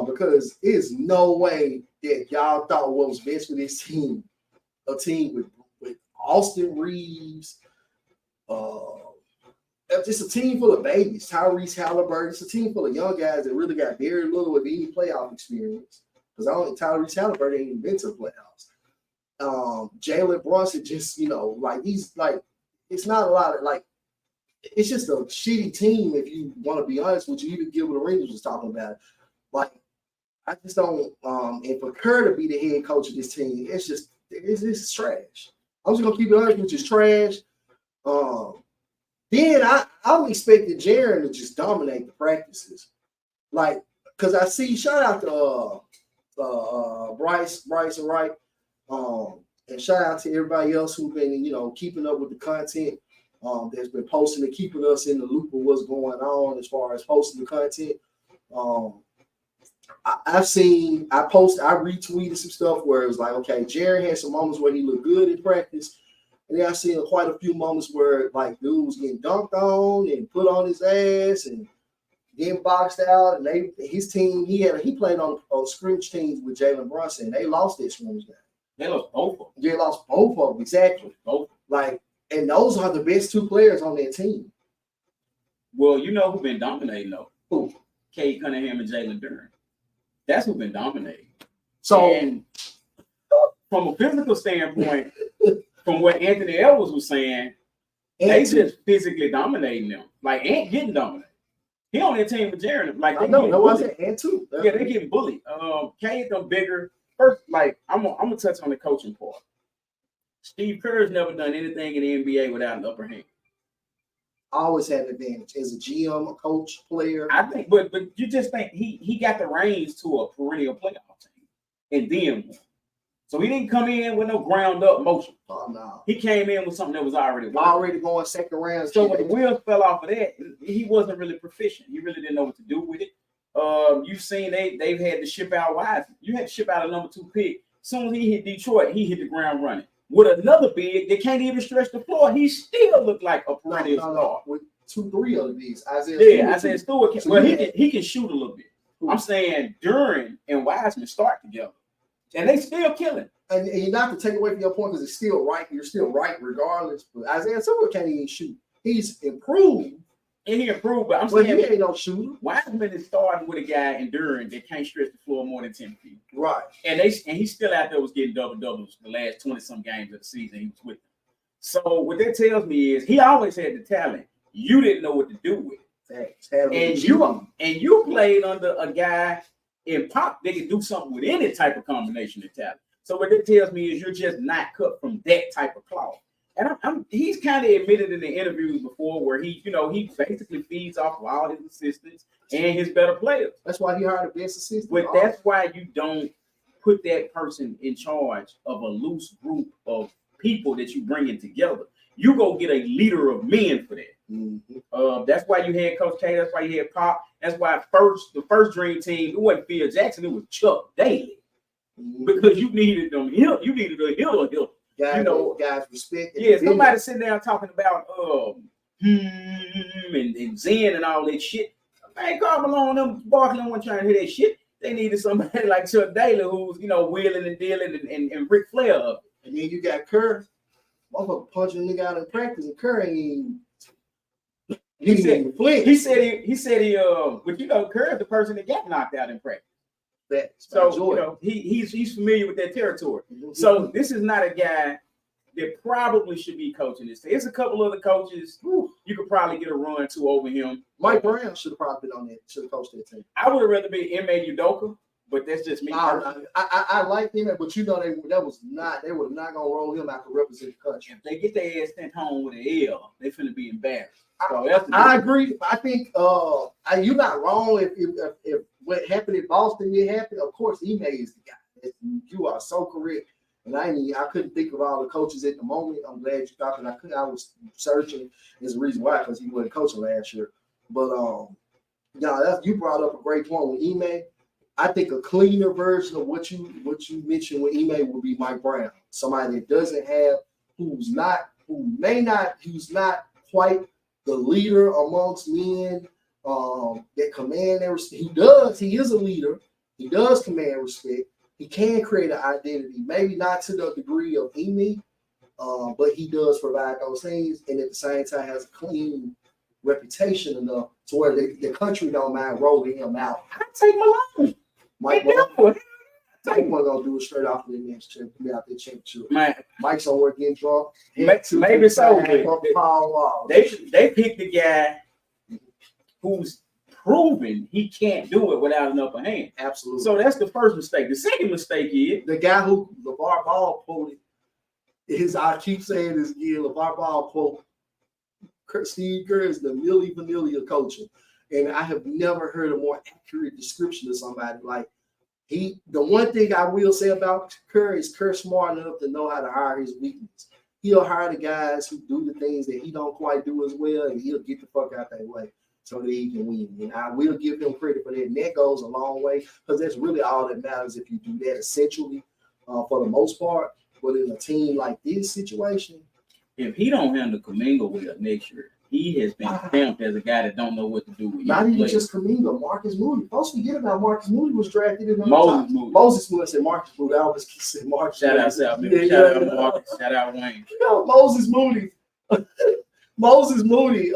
Because there's no way that y'all thought what was best for this team, a team with Austin Reeves, just a team full of babies, Tyrese Halliburton. It's a team full of young guys that really got very little of any playoff experience. Because Tyrese Halliburton ain't even been to the playoffs. Jalen Brunson just, it's not a lot of, it's just a shitty team if you want to be honest with you. Even Gilbert Arenas was talking about it. Like, I just don't. And for Kerr to be the head coach of this team, it's trash. I'm just gonna keep it honest, which is trash. Then I'm expecting Jaren to just dominate the practices, like because I see shout out to Bryce and Wright, and shout out to everybody else who's been keeping up with the content. That's been posting and keeping us in the loop of what's going on as far as posting the content. I retweeted some stuff where it was like, okay, Jaren had some moments where he looked good in practice. And then I seen quite a few moments where like dude was getting dunked on and put on his ass and getting boxed out. And his team, he played on scrimmage teams with Jalen Brunson. They lost their scrimmage game. They lost both of them. They lost both of them, exactly. Both. Like, and those are the best two players on their team. Well, you know who's been dominating though? Who? Cade Cunningham and Jalen Duren. That's who's been dominating. So, and from a physical standpoint, from what Anthony Edwards was saying, they just physically dominating them. Like Ant getting dominated. He on that team with Jaren. Like I know. No, I said Ant too. Yeah, they getting bullied. Cade them bigger. First, like I'm gonna touch on the coaching part. Steve Kerr's never done anything in the NBA without an upper hand. Always had an advantage as a GM, a coach, player. I think, but you just think he got the reins to a perennial playoff team and then won. So he didn't come in with no ground up motion. Oh no. He came in with something that was already going second round. So when the wheels fell off of that, he wasn't really proficient. He really didn't know what to do with it. You've seen they've had to ship out Wiseman. You had to ship out a number 2 pick. As soon as he hit Detroit, he hit the ground running. With another big, they can't even stretch the floor. He still looked like a perennial star. With 2-3 other bigs, Isaiah Stewart. So well, he can shoot a little bit. I'm saying Duren and Wiseman start together, and they still killing. And you're not to take away from your point because it's still right. You're still right regardless. But Isaiah Stewart can't even shoot. He's improved. And he improved, but I'm saying he ain't no shooter. Wiseman is starting with a guy in Duren that can't stretch the floor more than 10 feet. Right. And he's still out there was getting double-doubles the last 20-some games of the season he was with them. So what that tells me is he always had the talent. You didn't know what to do with it. And you played under a guy in Pop that could do something with any type of combination of talent. So what that tells me is you're just not cut from that type of cloth. And he's kind of admitted in the interviews before where he basically feeds off of all his assistants and his better players. That's why he hired a best assistant. But that's why you don't put that person in charge of a loose group of people that you bring in together. You go get a leader of men for that. Mm-hmm. That's why you had Coach K. That's why you had Pop. That's why the first dream team, it wasn't Phil Jackson, it was Chuck Daly. Mm-hmm. Because you needed them. You needed a hitter. Guys respect. Yeah, somebody sitting there talking about and Zen and all that shit. Man, Karl Malone, them Barkley weren't trying to hear that shit. They needed somebody like Chuck Daly who's wheeling and dealing and Ric Flair up. And then you got Kerr, motherfucker punching a nigga out in practice, and Kerr ain't he said but Kerr is the person that got knocked out in practice. So he's familiar with that territory. Mm-hmm. So this is not a guy that probably should be coaching this. There's a couple other coaches you could probably get a run to over him. Mike Brown should have probably been on that. Should have coached that team. I would have rather be Ime Udoka, but that's just me. I like him, but they were not gonna roll him out to represent the country. If they get their ass sent home with an L, they finna be embarrassed. I agree. I think you're not wrong if what happened in Boston did happen. Of course, Ime is the guy. You are so correct. And I couldn't think of all the coaches at the moment. I'm glad you thought that I was searching. There's a reason why, because he wasn't coaching last year. But you brought up a great point with Ime. I think a cleaner version of what you mentioned with Ime would be Mike Brown. Somebody that doesn't have, who's not quite the leader amongst men that command their respect. He is a leader. He does command respect. He can create an identity, maybe not to the degree of Ime, but he does provide those things, and at the same time has a clean reputation enough to where the country don't mind rolling him out. I take Malone. Mike Malone. Mike wasn't gonna do it straight off the next trip. Be out there championship. Mike's on work getting drunk. Maybe so. They picked the guy who's proven he can't do it without an upper hand. Absolutely. So that's the first mistake. The second mistake is the guy who LeVar Ball quoted is, I keep saying this again, LeVar Ball quote, Steve Kerr is the Milli Vanilli of coaching. And I have never heard a more accurate description of somebody. Like, the one thing I will say about Kerr is Kerr smart enough to know how to hire his weakness. He'll hire the guys who do the things that he don't quite do as well, and he'll get the fuck out that way so that he can win. And I will give him credit for that. And that goes a long way, because that's really all that matters if you do that essentially for the most part. But in a team like this situation, if he don't handle Kuminga well next year, he has been stamped as a guy that don't know what to do with. Not even just Kuminga, Marcus Moody. Folks forget about Marcus Moody was drafted in the Moses Moody. Moses Moody. I said Marcus Moody. I always keep saying Marcus. Shout out South Memphis. Shout out Marcus. Shout out Wayne. Moses Moody. Moses Moody.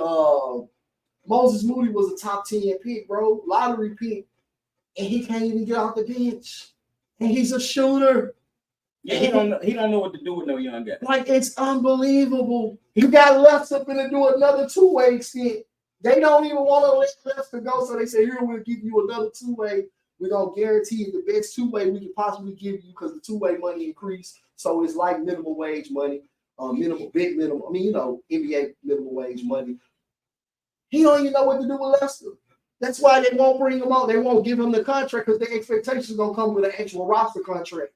Moses Moody was a top 10 pick, bro. Lottery pick. And he can't even get off the bench. And he's a shooter. Yeah, he don't know what to do with no young guy. Like, it's unbelievable. He got Lester to do another two-way extent. They don't even want to let Lester go, so they say, here, we'll give you another two-way. We're going to guarantee the best two-way we can possibly give you, because the two-way money increased. So it's like minimum wage money, big minimum. I mean, you know, NBA minimum wage money. He don't even know what to do with Lester. That's why they won't bring him on. They won't give him the contract, because the expectations going to come with an actual roster contract.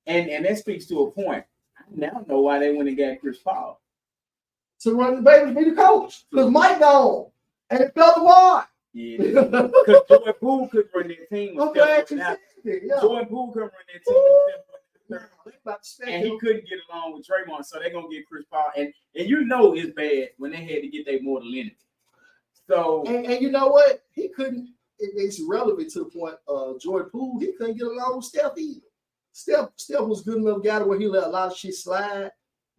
And that speaks to a point. I now know why they went and got Chris Paul. To run the baby, be the coach. Because Mike gone. And it felt wide. Yeah. Because Jordan Poole could run their team. Yeah. Jordan Poole could run their team. And he couldn't get along with Draymond. So they're going to get Chris Paul. And you know it's bad when they had to get their mortality. So. And you know what? He couldn't. It's relevant to the point Jordan Poole, he couldn't get along with Steph either. Steph was good enough guy where he let a lot of shit slide,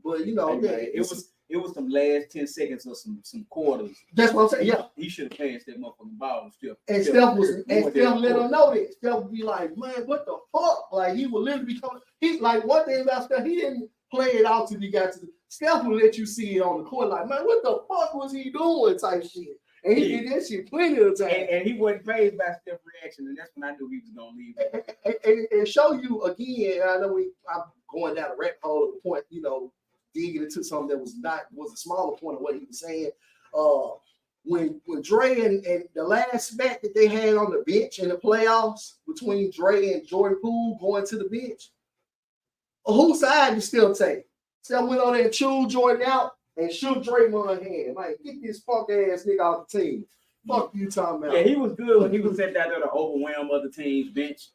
but you know, it was some last 10 seconds or some quarters. That's what I'm saying. Yeah, he should have passed that motherfucking ball. Steph Steph let him know that. Steph would be like, man, what the fuck? Like, he would literally be coming. He like, one thing about Steph, he didn't play it out till he got to the. Steph would let you see it on the court, like, man, what the fuck was he doing? Type shit. And he did that shit plenty of times. And he wasn't phased by Steph's reaction, and that's when I knew he was going to leave. And show you again, and I know I'm going down a rabbit hole at the point, you know, digging into something that was a smaller point of what he was saying. When Dre and the last spat that they had on the bench in the playoffs between Dre and Jordan Poole going to the bench, whose side you still take? Still went on there and chewed Jordan out and shook Draymond's hand. Like, get this punk ass nigga off the team. Fuck you talking about. Yeah, he was good when he was sent out there to overwhelm other teams' bench.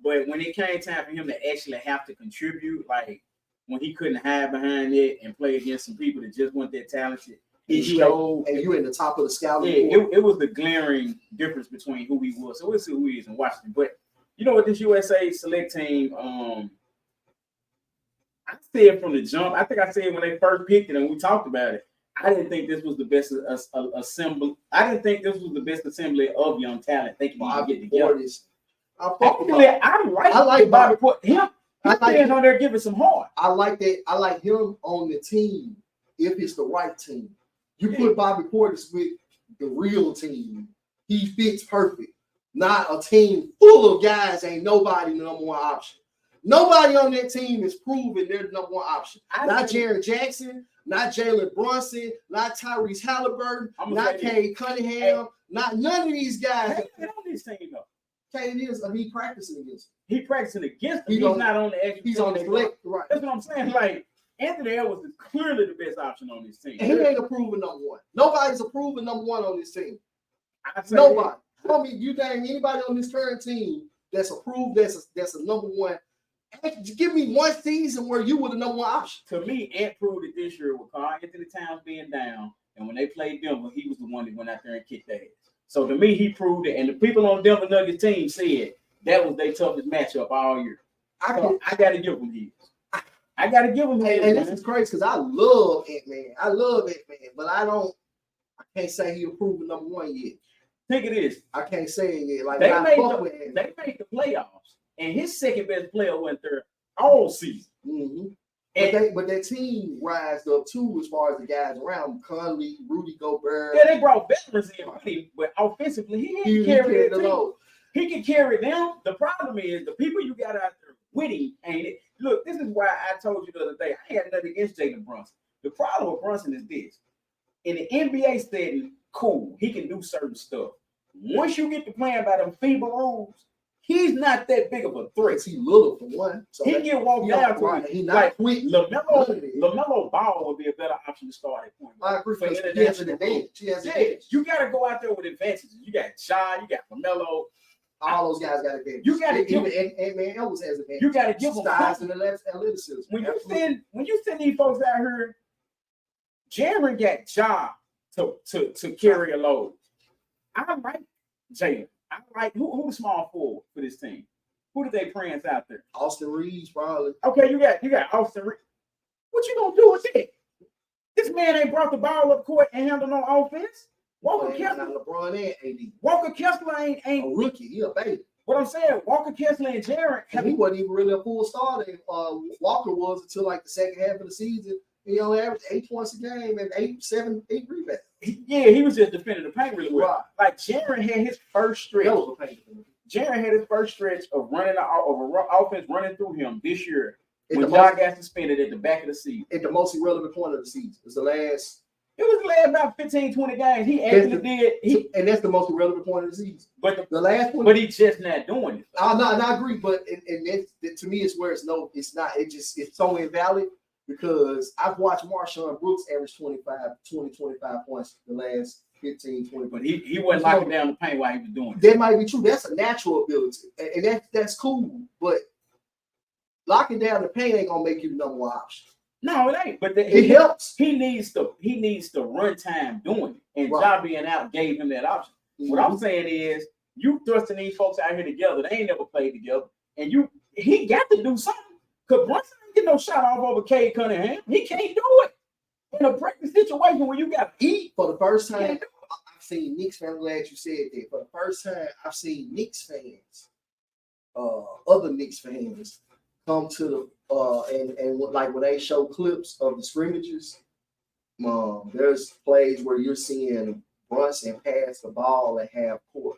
But when it came time for him to actually have to contribute, like when he couldn't hide behind it and play against some people that just weren't that talented, he showed. And you in the top of the scouting. Yeah, it was the glaring difference between who he was. So we'll see who he is in Washington. But you know what, this USA select team, I said from the jump, I think I said when they first picked it and we talked about it, I didn't think this was the best assembly. I didn't think this was the best assembly of young talent. They can get together. I like Bobby Portis. Him on there giving some heart. I like that. I like him on the team if it's the right team. You put Bobby Portis with the real team, he fits perfect. Not a team full of guys, ain't nobody the number one option. Nobody on that team is proven they're the number one option. Not Jaren Jackson, not Jalen Brunson, not Tyrese Halliburton, not Cade Cunningham, not none of these guys. He's on this team though. Cade is, he practicing against him. He practicing against him. He's not on the actual. He's on the select, right? That's what I'm saying. Like, Anthony Edwards is clearly the best option on this team. And he ain't a proven number one. Nobody's a proven number one on this team. Nobody. I mean, you name anybody on this current team that's approved, that's a number one. Give me one season where you were the number one option. To me, Ant proved it this year with Karl Anthony Towns being down, and when they played Denver, he was the one that went out there and kicked their ass. So to me, he proved it, and the people on Denver Nuggets team said that was their toughest matchup all year. I got to give them his. I got to give them his. And this is crazy because I love Ant-Man. I love Ant-Man, but I can't say he approved the number one yet. Think it is. I can't say it yet. Like, they made the playoffs. And his second best player went there all season. Mm-hmm. But that team rised up too as far as the guys around Conley, Rudy Gobert. Yeah, they brought veterans in with him, but offensively, he carried the load. He can carry them. The problem is the people you got out there with him, ain't it? Look, this is why I told you the other day, I had nothing against Jalen Brunson. The problem with Brunson is this. In the NBA setting, cool, he can do certain stuff. Once you get to playing by them FIBA rules, he's not that big of a threat. He little for one. So he get walked down to it. He not like quick. LaMelo Ball would be a better option to start at point. I agree. He has an advantage. You got to go out there with advantages. You got Sean, you got LaMelo. All those guys got advantage. You got to give Ant-Man Elvis has advantage. You got to give them size and athleticism. When you send these folks out here, Jaren got job to carry a load. I like Jalen. I like who the small forward for this team. Who did they prance out there? Austin Reeves, probably. Okay, you got Austin Reeves. What you gonna do with that? This man ain't brought the ball up court and handle no offense. Walker Kessler, LeBron and AD. Walker Kessler ain't a rookie. He a baby. What I'm saying, Walker Kessler and Jaren. He wasn't even really a full starter. Walker was until like the second half of the season. He only averaged 8 points a game and 8 rebounds. Yeah, he was just defending the paint really well. Right. Like Jaren had his first stretch. Jaren had his first stretch of running offense running through him this year when John got suspended at the back of the season. At the most irrelevant point of the season. It was the last. It was the last about 15, 20 games. He actually did. And that's the most irrelevant point of the season. But the last one. But he's just not doing it. I agree. But and that, to me, it's where it's not. It's so invalid because I've watched Marshawn Brooks average 25 points the last 15, 20. But he wasn't locking down the paint while he was doing it. That might be true. That's a natural ability. And that's cool. But locking down the paint ain't gonna make you the number one option. No, it ain't. But it helps. He needs the run time doing it, and Ja being out gave him that option. Mm-hmm. What I'm saying is, you thrusting these folks out here together. They ain't never played together, and he got to do something. Cause Brunson ain't get no shot off over Cade Cunningham. He can't do it in a practice situation where you got to eat. For the first time, I've seen Knicks fans. I'm glad you said that. For the first time, I've seen Knicks fans, other Knicks fans, come to the and like when they show clips of the scrimmages, there's plays where you're seeing Brunson pass the ball at half court.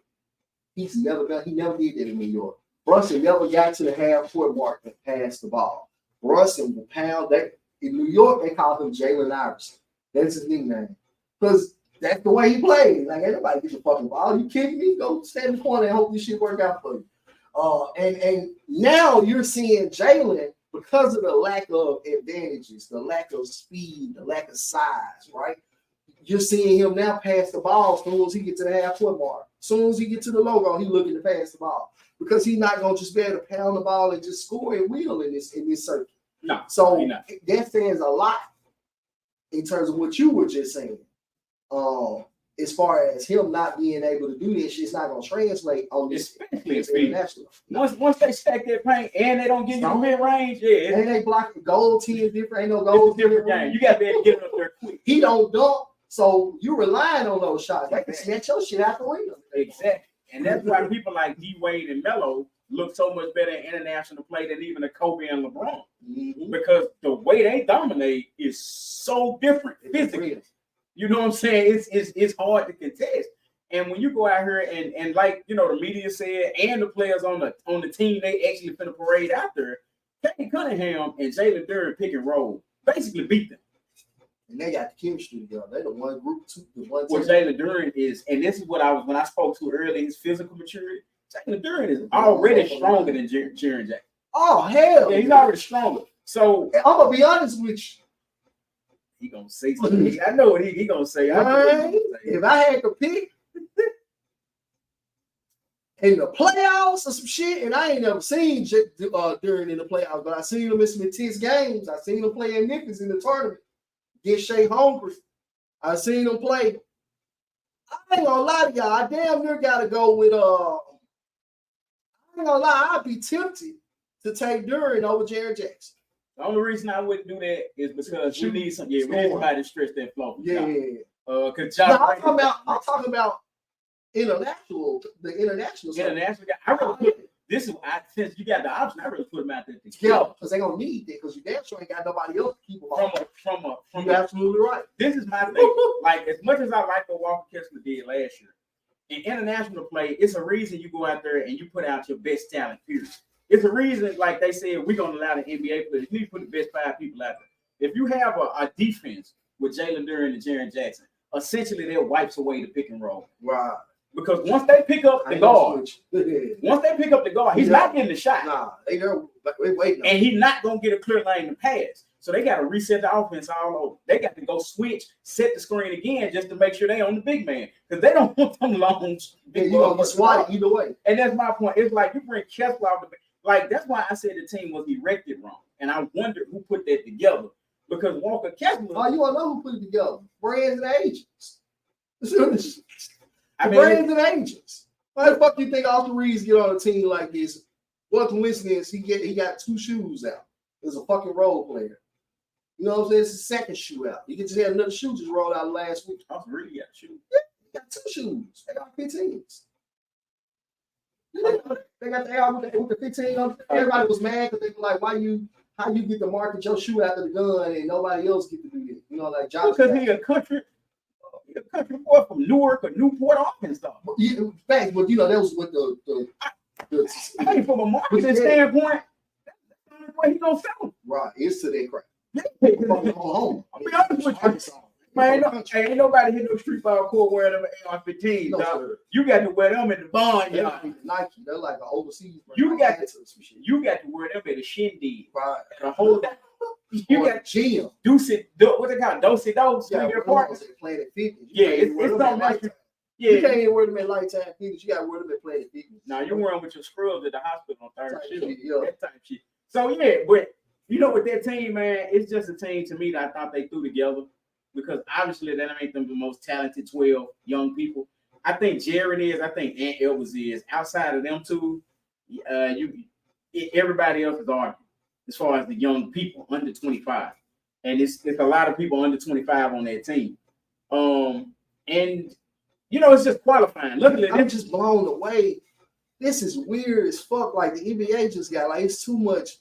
He never did that in New York. Brunson never got to the half court mark and passed the ball. Brunson will pound that. In New York, they call him Jalen Iverson. That's his nickname. Because that's the way he plays. Like, everybody gets the fucking ball. You kidding me? Go stand in the corner and hope this shit work out for you. And now you're seeing Jalen, because of the lack of advantages, the lack of speed, the lack of size, right? You're seeing him now pass the ball as soon as he gets to the half-court mark. As soon as he gets to the logo, he's looking to pass the ball. Because he's not going to just be able to pound the ball and just score and wheel in this circuit. No, so that says a lot in terms of what you were just saying. As far as him not being able to do this, it's not going to translate on this, especially international. Once they stack their paint and they don't get you mid range, and they block the goal team different. Ain't no goal. It's a different game. You got to be able to get them up there quick. He don't dunk, so you're relying on those shots. They can snatch your shit out the window. Exactly, and that's why people like D Wade and Melo look so much better in international play than even a Kobe and LeBron, because the way they dominate is so different physically. You know what I'm saying? It's hard to contest. And when you go out here and like, you know, the media said, and the players on the team, they actually finna parade out there, Cade Cunningham and Jalen Duren pick and roll basically beat them. And they got the chemistry together. They the one group, the one team. What Jalen Duren is, and this is what when I spoke to earlier, his physical maturity, Jalen Duren is already stronger than Jaren Jackson. Oh, hell. Yeah, he's already stronger. So I'm going to be honest with you. He gonna say something. I know what he gonna say. If I had to pick in the playoffs or some shit, and I ain't never seen Duren in the playoffs, but I seen him in some intense games. I seen him play in Memphis in the tournament. Get Shea Hungry. I seen him play. I ain't gonna lie to y'all. I damn near gotta go with I ain't gonna lie. I'd be tempted to take Duren over Jaren Jackson. The only reason I wouldn't do that is because we need some. Yeah, we need somebody to stretch that floor. Yeah. Because I'm talking about international. The international guy. this is since you got the option, I really put them out there together because they gonna need that because you damn sure ain't got nobody else to keep them on. You're absolutely right. This is my thing. Like as much as I like what Walker Kessler did last year, in international play, it's a reason you go out there and you put out your best talent. Period. It's a reason, like they said, we're gonna allow the NBA players. You need to put the best 5 people out there. If you have a defense with Jalen Duren and Jaren Jackson, essentially that wipes away the pick and roll. Right. Because once they pick up the guard, he's not getting the shot. Nah, they're waiting. And he's not gonna get a clear lane to pass. So they got to reset the offense all over. They got to go switch, set the screen again just to make sure they on the big man because they don't want them long. You're gonna get swatted either way. And that's my point. It's like you bring Kessler off the bench. Like that's why I said the team was erected wrong, and I wondered who put that together because Walker Kessler. Oh, you want to know who put it together? Brands and agents. Brands and agents. Why the fuck do you think Austin Reeves get on a team like this? What coincidence? He got 2 shoes out. There's a fucking role player. You know what I'm saying? It's the second shoe out. You can just have another shoe just rolled out last week. Austin Reeves got shoes. Yeah, they got 2 shoes. They got 15s. They got the album with the 15 on. Everybody was mad because they were like, how you get to market your shoe after the gun and nobody else get to do it? You know, like Josh. Because he's a country boy from Newark or Newport, Arkansas. Yeah, thanks, but you know, that was with the I mean, from a marketing standpoint, that's the only way he's gonna sell them. Right, it's to their crap. I'll be honest with you. Man, ain't nobody hit no street ball court wearing them AR-15s. No, you got to wear them in the barn. Yeah, Nike. They're like an overseas. You got to wear them at a shindig. Right. And a whole that. You got gym. Deuce, what they call dose. Yeah, Planet Fitness. Yeah, it's something like that. Yeah, you can't even wear them at Lifetime Fitness. You got to wear them at Planet Fitness. Now you're wearing with your scrubs at the hospital on third shift. Yeah. That type shit. So yeah, but you know, with that team, man, it's just a team to me that I thought they threw together. Because obviously that make them the most talented 12 young people. I think Jared is. I think Ant Edwards is. Outside of them two, everybody else is arguing as far as the young people under 25, and it's a lot of people under 25 on that team. And you know it's just qualifying. Look at it. I'm just blown away. This is weird as fuck. Like the NBA just got it's too much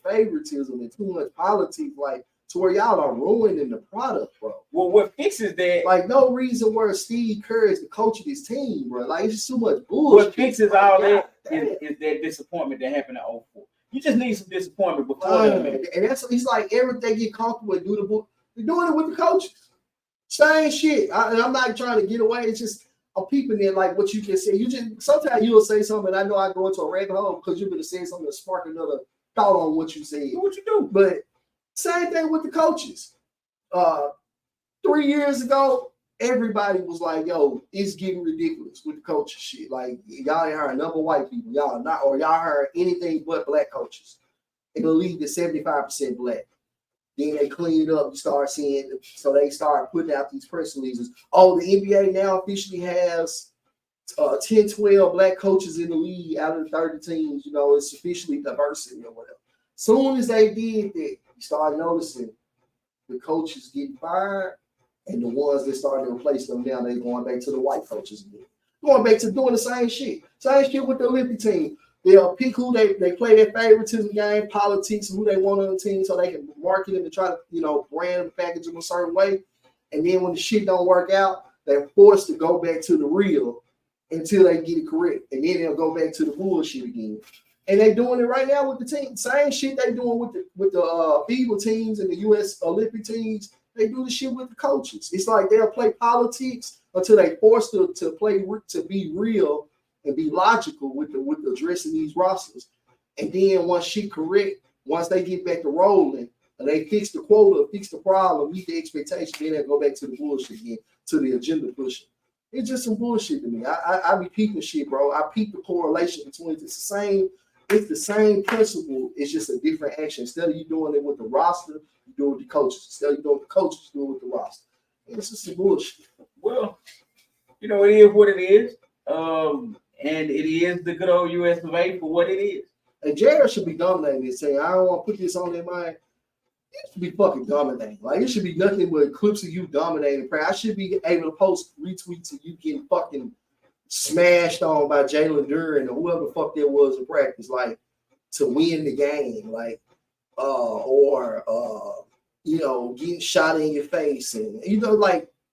favoritism and too much politics. Like. To where y'all are ruining the product, bro. Well, what fixes that? Like, no reason where Steve Kerr is the coach of this team, bro. Like, it's just too much bullshit. What fixes all that is that disappointment that happened in 2004. You just need some disappointment before that. And it's like they get comfortable and do the book. They're doing it with the coaches. Same shit. I'm not trying to get away. It's just I'm peeping in like what you can say. Sometimes you'll say something, and I know I go into a rabbit hole because you're gonna say something to spark another thought on what you said. Do what you do. But same thing with the coaches. 3 years ago, everybody was like, yo, it's getting ridiculous with the coaches shit. Like, y'all ain't hiring number white people. Y'all not, or y'all hiring anything but black coaches. In the league is 75% black. Then they clean it up. You start seeing, so they start putting out these press releases. Oh, the NBA now officially has 10, 12 black coaches in the league out of the 30 teams. You know, it's officially diversity or whatever. Soon as they did that, you start noticing the coaches getting fired, and the ones that started to replace them now, they're going back to the white coaches again. Going back to doing the same shit. Same shit with the Olympic team. They'll pick who they play their favoritism game, politics, who they want on the team so they can market them and try to, brand and package them a certain way. And then when the shit don't work out, they're forced to go back to the real until they get it correct. And then they'll go back to the bullshit again. And they're doing it right now with the team. Same shit they doing with the FIBA teams and the US Olympic teams. They do the shit with the coaches. It's like they'll play politics until they forced to play to be real and be logical with addressing these rosters. And then once shit correct, once they get back to rolling, and they fix the quota, fix the problem, meet the expectation, then they go back to the bullshit again, to the agenda pushing. It's just some bullshit to me. I be peeping shit, bro. I peep the correlation between it's the same principle. It's just a different action. Instead of you doing it with the roster, you do it with the coaches. Instead of you doing it with the coaches, you do it with the roster. It's just some bullshit. Well, it is what it is. And it is the good old US of A for what it is. And Jared should be dominating this thing. I don't want to put this on their mind. It should be fucking dominating. Like, it should be nothing but clips of you dominating. I should be able to post retweets of you getting fucking smashed on by Jalen Duren or whoever the fuck that was in practice, like to win the game, like getting shot in your face, and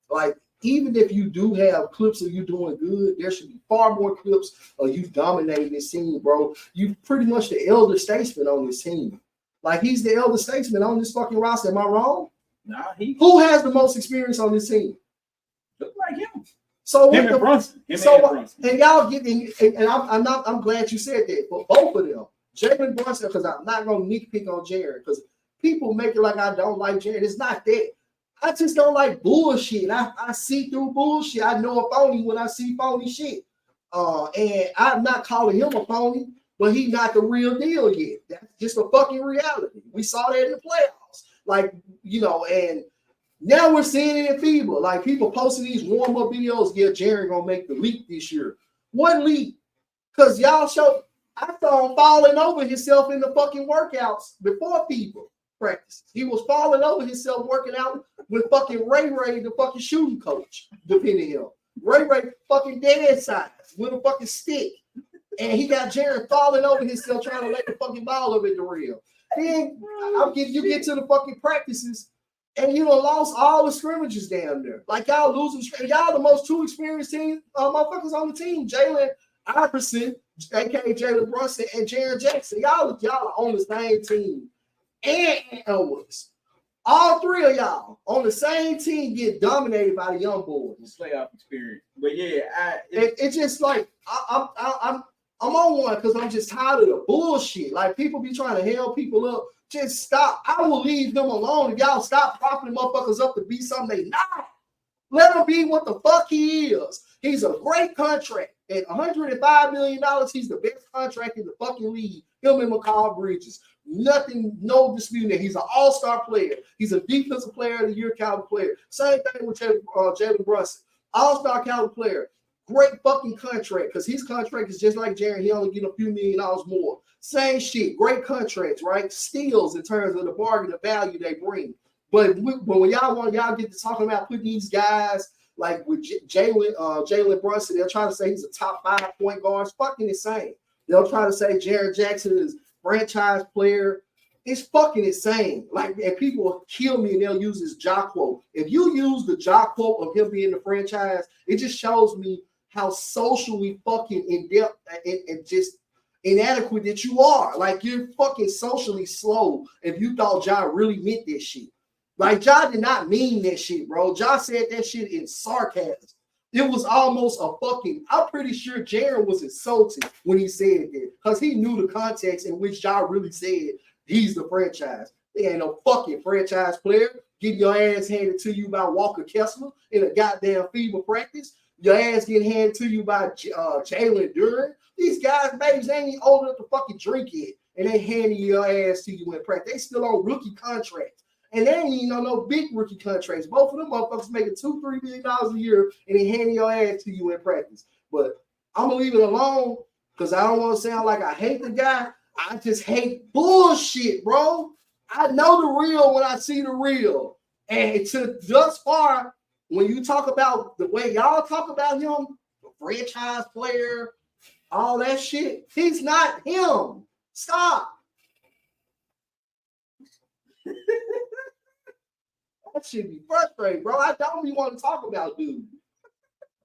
like even if you do have clips of you doing good, there should be far more clips of you dominating this team, bro. You pretty much the elder statesman on this team. Like he's the elder statesman on this fucking roster. Am I wrong? Nah, who has the most experience on this team? Look like him. So him and Brunson. And y'all getting, and I'm glad you said that, but both of them, Jalen Brunson, because I'm not gonna nitpick on Jared, because people make it like I don't like Jared. It's not that. I just don't like bullshit. I see through bullshit. I know a phony when I see phony shit. And I'm not calling him a phony, but he's not the real deal yet. That's just a fucking reality. We saw that in the playoffs. Like, and now we're seeing it in FIBA. Like people posting these warm-up videos, yeah, Jared gonna make the leap this year. What leap? Because y'all I saw him falling over himself in the fucking workouts before FIBA practice. He was falling over himself working out with fucking Ray, the fucking shooting coach, depending him. Ray fucking dead size with a fucking stick. And he got Jared falling over himself trying to lay the fucking ball over in the rim. Then you get to the fucking practices and you lost all the scrimmages down there. Like y'all losing, y'all the most two experienced team motherfuckers on the team. Jalen Iverson, aka Jalen Brunson, and Jaren Jackson. Y'all are on the same team. And Edwards. All three of y'all on the same team get dominated by the young boys. Playoff experience. But yeah, it's just like I'm on one because I'm just tired of the bullshit. Like people be trying to held people up. Just stop. I will leave them alone if y'all stop propping motherfuckers up to be something they not. Let him be what the fuck he is. He's a great contract. At $105 million, he's the best contract in the fucking league. Him and McCall Bridges. Nothing, no dispute that he's an all-star player. He's a defensive player of the year caliber player. Same thing with Jalen Brunson. All-star caliber player. Great fucking contract because his contract is just like Jaren. He only get a few $1 million more. Same shit. Great contracts, right? Steals in terms of the bargain, the value they bring. But when y'all get to talking about putting these guys like with Jalen Brunson, they'll try to say he's a top 5 point guard. It's fucking insane. They'll try to say Jaren Jackson is franchise player. It's fucking insane. Like, and people will kill me and they'll use this Ja quote. If you use the Ja quote of him being the franchise, it just shows me how socially fucking in-depth and just inadequate that you are. Like, you're fucking socially slow if you thought Ja really meant this shit. Like, Ja did not mean that shit, bro. Ja said that shit in sarcasm. It was almost a fucking, I'm pretty sure Jaren was insulted when he said that because he knew the context in which Ja really said he's the franchise. There ain't no fucking franchise player getting your ass handed to you by Walker Kessler in a goddamn FIBA practice. Your ass getting handed to you by Jalen Duren. These guys, babies, they ain't old enough to fucking drink it, and they handing your ass to you in practice. They still on rookie contracts. And they ain't even on no big rookie contracts. Both of them motherfuckers making $2-3 million a year and they handing your ass to you in practice. But I'm gonna leave it alone because I don't want to sound like I hate the guy. I just hate bullshit, bro. I know the real when I see the real. And thus far, when you talk about the way y'all talk about him, the franchise player, all that shit, he's not him. Stop. That should be frustrating, bro. I don't even want to talk about dude.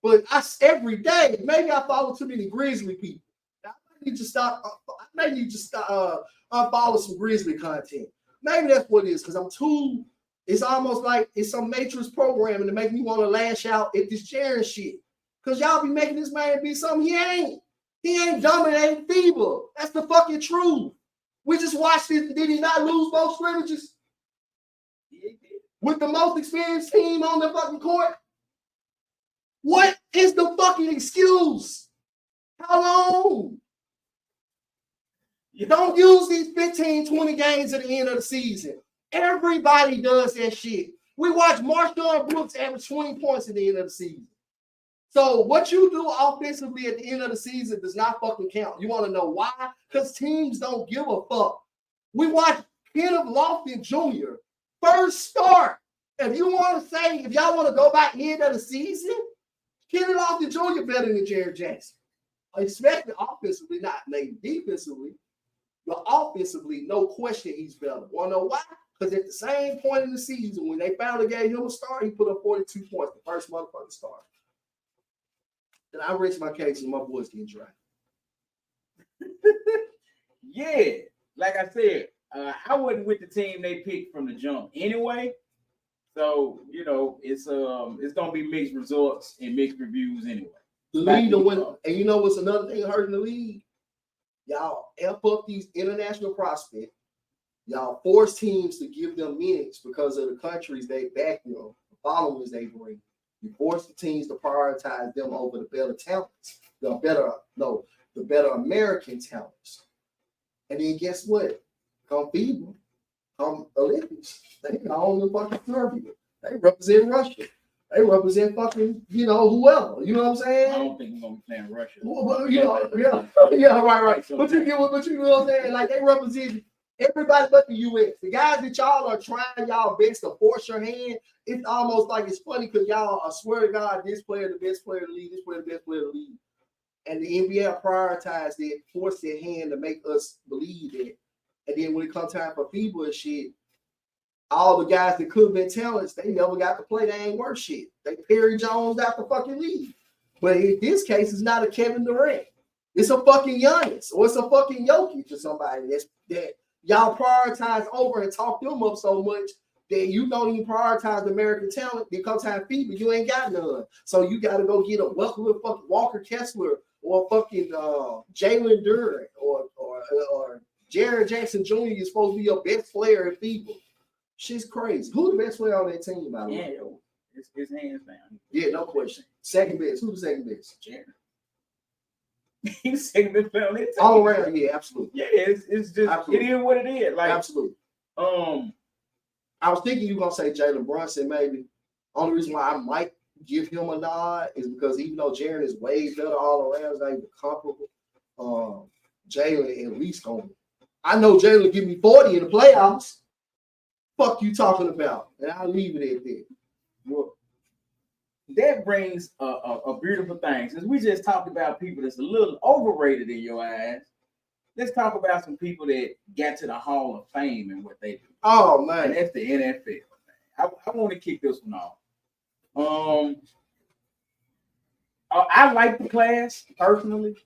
But every day, maybe I follow too many Grizzly people. I may need to stop. Unfollow some Grizzly content. Maybe that's what it is, because I'm too. It's almost like it's some Matrix programming to make me want to lash out at this Jaren shit. Because y'all be making this man be something he ain't. He ain't dominating FIBA. That's the fucking truth. We just watched it. Did he not lose both scrimmages? With the most experienced team on the fucking court? What is the fucking excuse? How long? You don't use these 15, 20 games at the end of the season. Everybody does that shit. We watch Marshawn Brooks average 20 points at the end of the season. So what you do offensively at the end of the season does not fucking count. You want to know why? Because teams don't give a fuck. We watch Kenneth Lofton Jr. First start. If you want to say, if y'all want to go back end of the season, Kenny Lofton Jr. better than Jared Jackson, especially offensively, not maybe defensively, but offensively, no question he's better. Want to know why? Because at the same point in the season, when they finally gave him a start, he put up 42 points, the first motherfucking start. And I rest my case and my boys getting dry. Yeah, like I said, I wasn't with the team they picked from the jump anyway. So it's gonna be mixed results and mixed reviews anyway. The league to win, and you know what's another thing hurting the league? Y'all amp up these international prospects. Y'all force teams to give them minutes because of the countries they back them, the followers they bring. You force the teams to prioritize them over the better talents, the better American talents. And then guess what? Come FIBA, come Olympics. They own the fucking Serbia. They represent Russia. They represent fucking, whoever. You know what I'm saying? I don't think we're gonna be playing Russia. Well, right. But you know what I'm saying? Like they represent everybody but the US. The guys that y'all are trying y'all best to force your hand, it's almost like it's funny because y'all, I swear to God, this player the best player in the league, this player the best player in the league. And the NBA prioritized it, forced their hand to make us believe that. And then when it comes time for FIBA and shit, all the guys that could have been talents, they never got to play. They ain't worth shit. They Perry Jones out the fucking league. But in this case, it's not a Kevin Durant. It's a fucking Giannis or it's a fucking Jokic or somebody that y'all prioritize over and talk them up so much that you don't even prioritize the American talent. Then come time FIBA, you ain't got none. So you got to go get a welcome with fucking Walker Kessler or fucking Jalen Duren or Jared Jackson Jr. is supposed to be your best player in FIBA. Shit's crazy. Who the best player on that team, by the way? Yeah, it's hands down. Yeah, no question. Second best. Who the second best? Jared. He's second best player on that team. All around, yeah, absolutely. Yeah, it's just absolutely. It is what it is. Like absolutely. I was thinking you were gonna say Jalen Brunson, maybe. Only reason why I might give him a nod is because even though Jaren is way better all around, it's not even comparable. Jalen at least going. I know Jalen give me 40 in the playoffs. Fuck you talking about, and I'll leave it at that. Well, that brings a beautiful thing. Since we just talked about people that's a little overrated in your eyes, let's talk about some people that got to the Hall of Fame and what they do. Oh man, and that's the NFL. Man. I want to kick this one off. I like the class personally.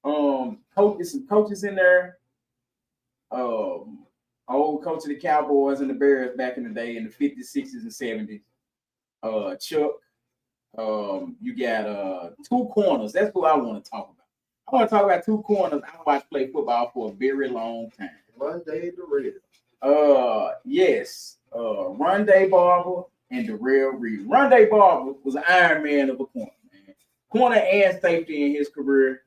Some coaches in there. Old coach of the Cowboys and the Bears back in the day in the 50s, 60s, and 70s. Chuck. You got two corners. That's what I want to talk about. I want to talk about two corners I watched play football for a very long time. Rondé Darrell. Yes. Rondé Barber and Darrell Reed. Rondé Barber was an Iron Man of a corner, man. Corner and safety in his career.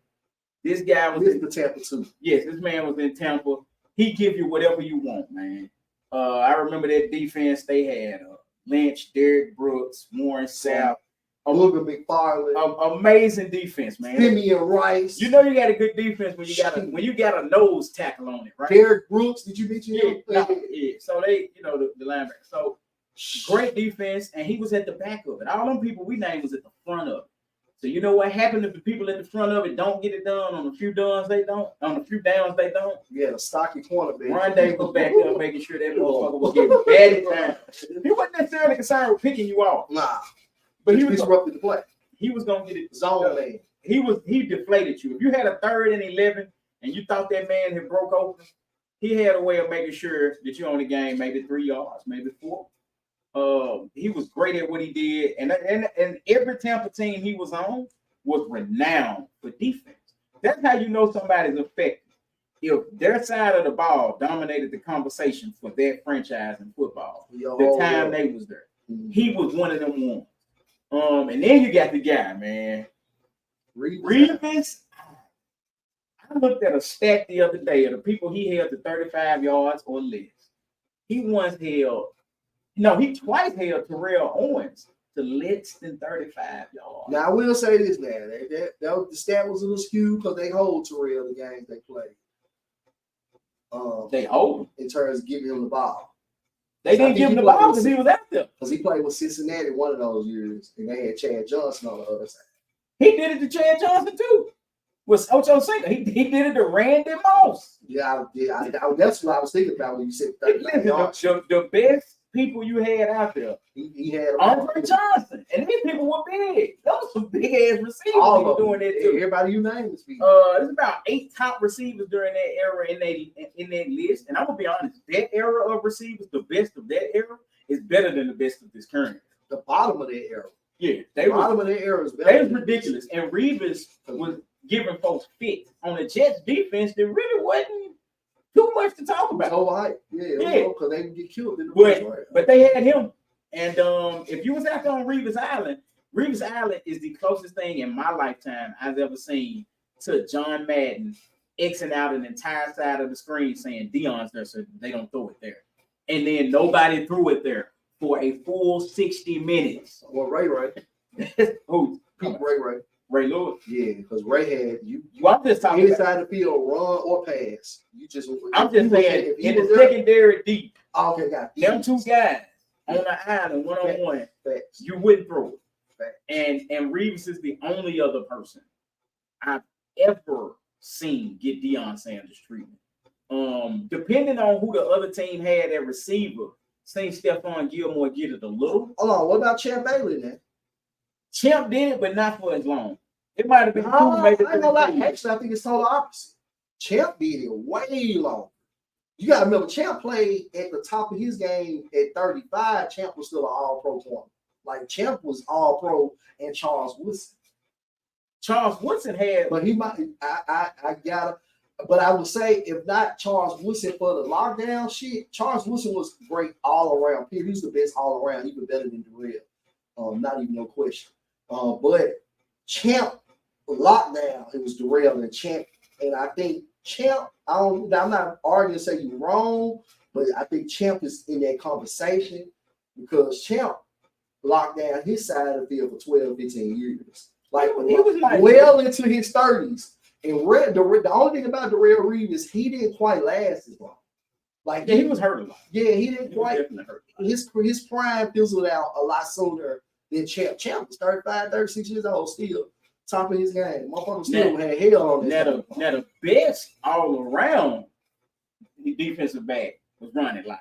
This guy was in Tampa too. Yes, this man was in Tampa. He give you whatever you want, man. I remember that defense they had. Lynch, Derrick Brooks, Warren Sapp. Logan McFarland. Amazing defense, man. Simeon Rice. You know you got a good defense when you got a nose tackle on it, right? Derrick Brooks, did you mention him? Yeah. So they, the linebacker. So great defense, and he was at the back of it. All them people we named was at the front of it. So you know what happened if the people at the front of it don't get it done on a few downs they don't? Yeah, the stocky cornerback. Rondé was back there making sure that motherfucker was getting batted down. He wasn't necessarily concerned with picking you off. Nah. But he was disrupted the play. He was gonna get it zone man. He deflated you. If you had a 3rd and 11 and you thought that man had broke open, he had a way of making sure that you only gained maybe 3 yards, maybe 4. He was great at what he did, and every Tampa team he was on was renowned for defense. That's how you know somebody's effective. If their side of the ball dominated the conversation for that franchise in football, the time they was there, he was one of them ones. And then you got the guy, man, Revis. I looked at a stat the other day of the people he held to 35 yards or less. He twice held Terrell Owens to less than 35 yards. Now, I will say this, man. The stat was a little skewed because they hold Terrell the games they play. They hold him. In terms of giving him the ball. They didn't give him the ball because he was out there. Because he played with Cincinnati one of those years, and they had Chad Johnson on the other side. He did it to Chad Johnson too. Was Ocho Cinco. He did it to Randy Moss. Yeah, that's what I was thinking about when you said 39 yards. The best people you had out there. He had Andre Johnson, and these people were big. Those were some big ass receivers all doing that too. Everybody you name is big. There's about 8 top receivers during that era in that list. And I'm gonna be honest, that era of receivers, the best of that era, is better than the best of this current. The bottom of that era. Yeah, bottom of that era is better. They was ridiculous. And Revis was giving folks fit on the Jets defense. There really wasn't too much to talk about. Because they can get killed in the but they had him. And if you was out there on Revis Island is the closest thing in my lifetime I've ever seen to John Madden Xing out an entire side of the screen saying Deion's there, so they don't throw it there. And then nobody threw it there for a full 60 minutes. Well, Ray. Who? Ray Lewis. Yeah, because Ray had you I'm just talking inside the field, run or pass. I'm just saying in the secondary deep. Okay, got them 2 guys on the island one-on-one, you wouldn't throw it. And Revis is the only other person I've ever seen get Deion Sanders treatment. Depending on who the other team had at receiver, seen Stephon Gilmore get it a little. Hold on, what about Champ Bailey then? Champ did it, but not for as long. It might have been maybe. Actually, I think it's total opposite. Champ did it way long. You got to remember, Champ played at the top of his game at 35. Champ was still an all-pro corner. Like, Champ was all-pro and Charles Woodson. Charles Woodson had... But he might... I gotta... But I would say, if not Charles Woodson for the lockdown shit, Charles Woodson was great all around. He was the best all around, even better than Darrell. Not even no question. But Champ lockdown, it was Darrell and Champ. And I think Champ, I'm not arguing to say you're wrong, but I think Champ is in that conversation because Champ locked down his side of the field for 12, 15 years. Like, he was like well into his 30s. And the only thing about Darrell Reed is he didn't quite last as long. Like, he was hurt a lot. Yeah, he didn't quite. His prime fizzled out a lot sooner than Champ. Champ was 35, 36 years old, still top of his game. Motherfucker still had hell on his Now the best all around defensive back was Ronnie Lott.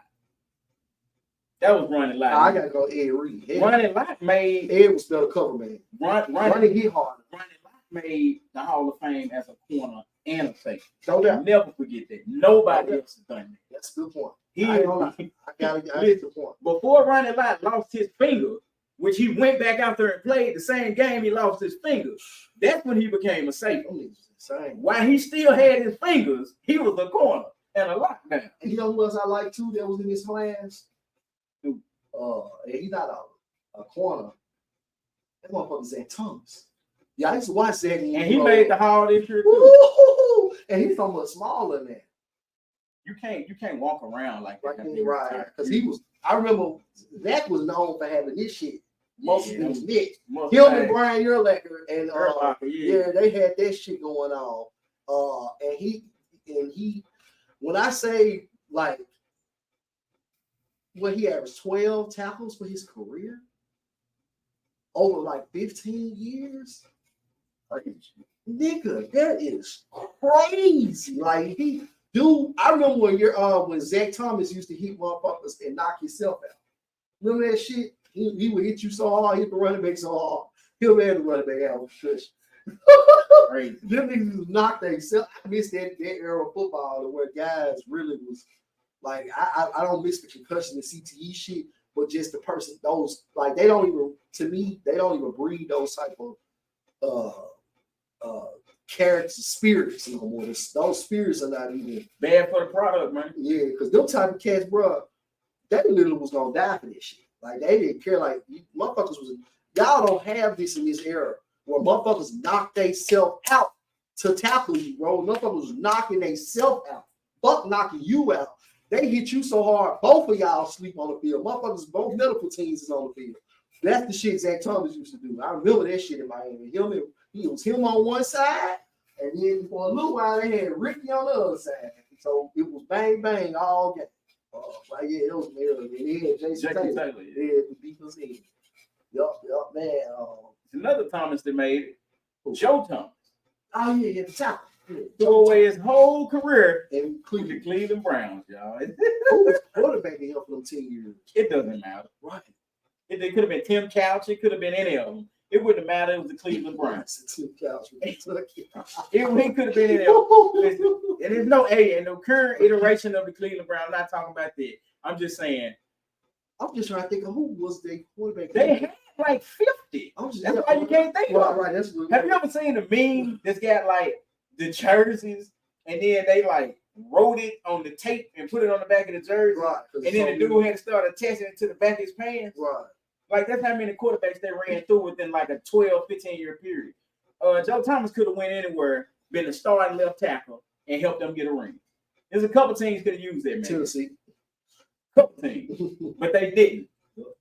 That was Ronnie Lott. I gotta go Ed Reed. Ronnie Lott made Ed was still a cover man. Ronnie hit hard. Ronnie Lott made the Hall of Fame as a corner and a safety. So never forget that. Nobody else has done that. That's a good point. I gotta get the point. Before Ronnie Lott lost his finger, which he went back out there and played the same game, he lost his fingers. That's when he became a safety. While he still had his fingers, he was a corner and a lockdown. And you know who else I like too that was in his class? He's not a corner. That motherfucker Zach Thomas. Yeah, I used to watch Zach. And he made the Hall this year too. And he's so much smaller than that. You can't walk around like that. Right. Because he was, I remember Zach was known for having this shit. Most of it was Nick. Him and Brian Urlacher and they had that shit going on. And he when I say like what he averaged 12 tackles for his career over like 15 years. Like, nigga, that is crazy. Like I remember when Zach Thomas used to hit motherfuckers and knock himself out. Remember that shit? He would hit you so hard, hit the running back so hard. He'll have the running back out with push. Them niggas knocked themselves. I miss that era of football where guys really was like, I don't miss the concussion and CTE shit, but just the person, those, like, they don't even breed those type of characters, spirits no more. Those spirits are not even bad for the product, man. Yeah, because them type of cats, bro, they literally was gonna die for this shit. Like, they didn't care. Like, y'all don't have this in this era where motherfuckers knock themselves out to tackle you, bro. Motherfuckers was knocking themselves out. Fuck knocking you out. They hit you so hard, both of y'all sleep on the field. Motherfuckers, both medical teams is on the field. That's the shit Zach Thomas used to do. I remember that shit in Miami. It was him on one side, and then for a little while they had Ricky on the other side. So it was bang bang all game. Like, yeah, it was Maryland. And they had Jason Taylor. Yeah, the defense head. Yup, man. Another Thomas that made it. Joe Thomas. Oh yeah, the top. Threw away his whole career And with the Cleveland Browns, y'all. who was quarterbacking him for them 10 years? It doesn't matter. Right. It could have been Tim Couch. It could have been any of them. It wouldn't matter. It was the Cleveland Browns. Tim Couch. It could have been any of them. And there's no in the current iteration of the Cleveland Browns. I'm not talking about that. I'm just saying. I'm just trying to think of who was the quarterback. They had like 50. That's why you can't think of it. Right, that's good. Have you ever seen a meme that's got like the jerseys and then they like wrote it on the tape and put it on the back of the jersey? Right. And then the dude had to start attaching it to the back of his pants. Right. Like that's how many quarterbacks they ran through within like a 12, 15-year period. Joe Thomas could have went anywhere, been a starting left tackle, and helped them get a ring. There's a couple teams could have used that, man. Tennessee. Couple teams, but they didn't.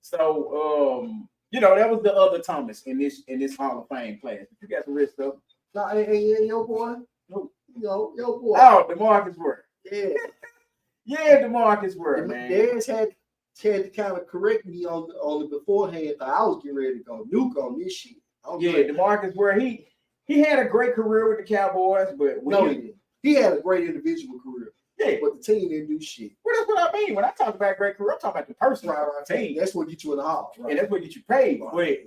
So that was the other Thomas in this Hall of Fame class. You got the rest of them. No, and your boy. Who? Your boy. Oh, DeMarcus Ware. Yeah. Yeah, DeMarcus Ware, man. Dez had to kind of correct me on the beforehand. I was getting ready to go nuke on this shit. DeMarcus Ware, he had a great career with the Cowboys, but he didn't. He had a great individual career. Yeah, but the team didn't do shit. Well, that's what I mean. When I talk about great career, I'm talking about the person right. team. That's what get you in the hall, right? And that's what get you paid. Right.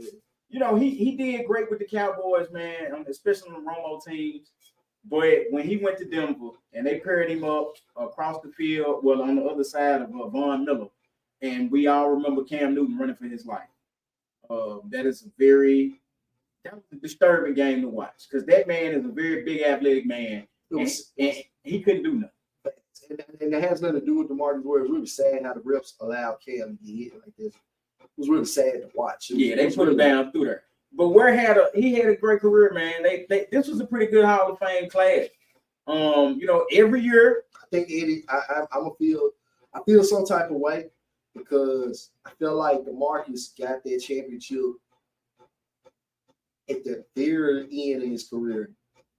But he did great with the Cowboys, man, especially on the Romo teams. But when he went to Denver and they paired him up across the field, well, on the other side of Von Miller, and we all remember Cam Newton running for his life. That was a disturbing game to watch because that man is a very big athletic man, and he couldn't do nothing. And it has nothing to do with DeMarcus Ware. It's really sad how the refs allowed Cam to get hit like this. It was really sad to watch. They put him down through there. But Ware had a great career, man. This was a pretty good Hall of Fame class. Every year. I think Eddie, I feel some type of way because I feel like DeMarcus got that championship at the very end of his career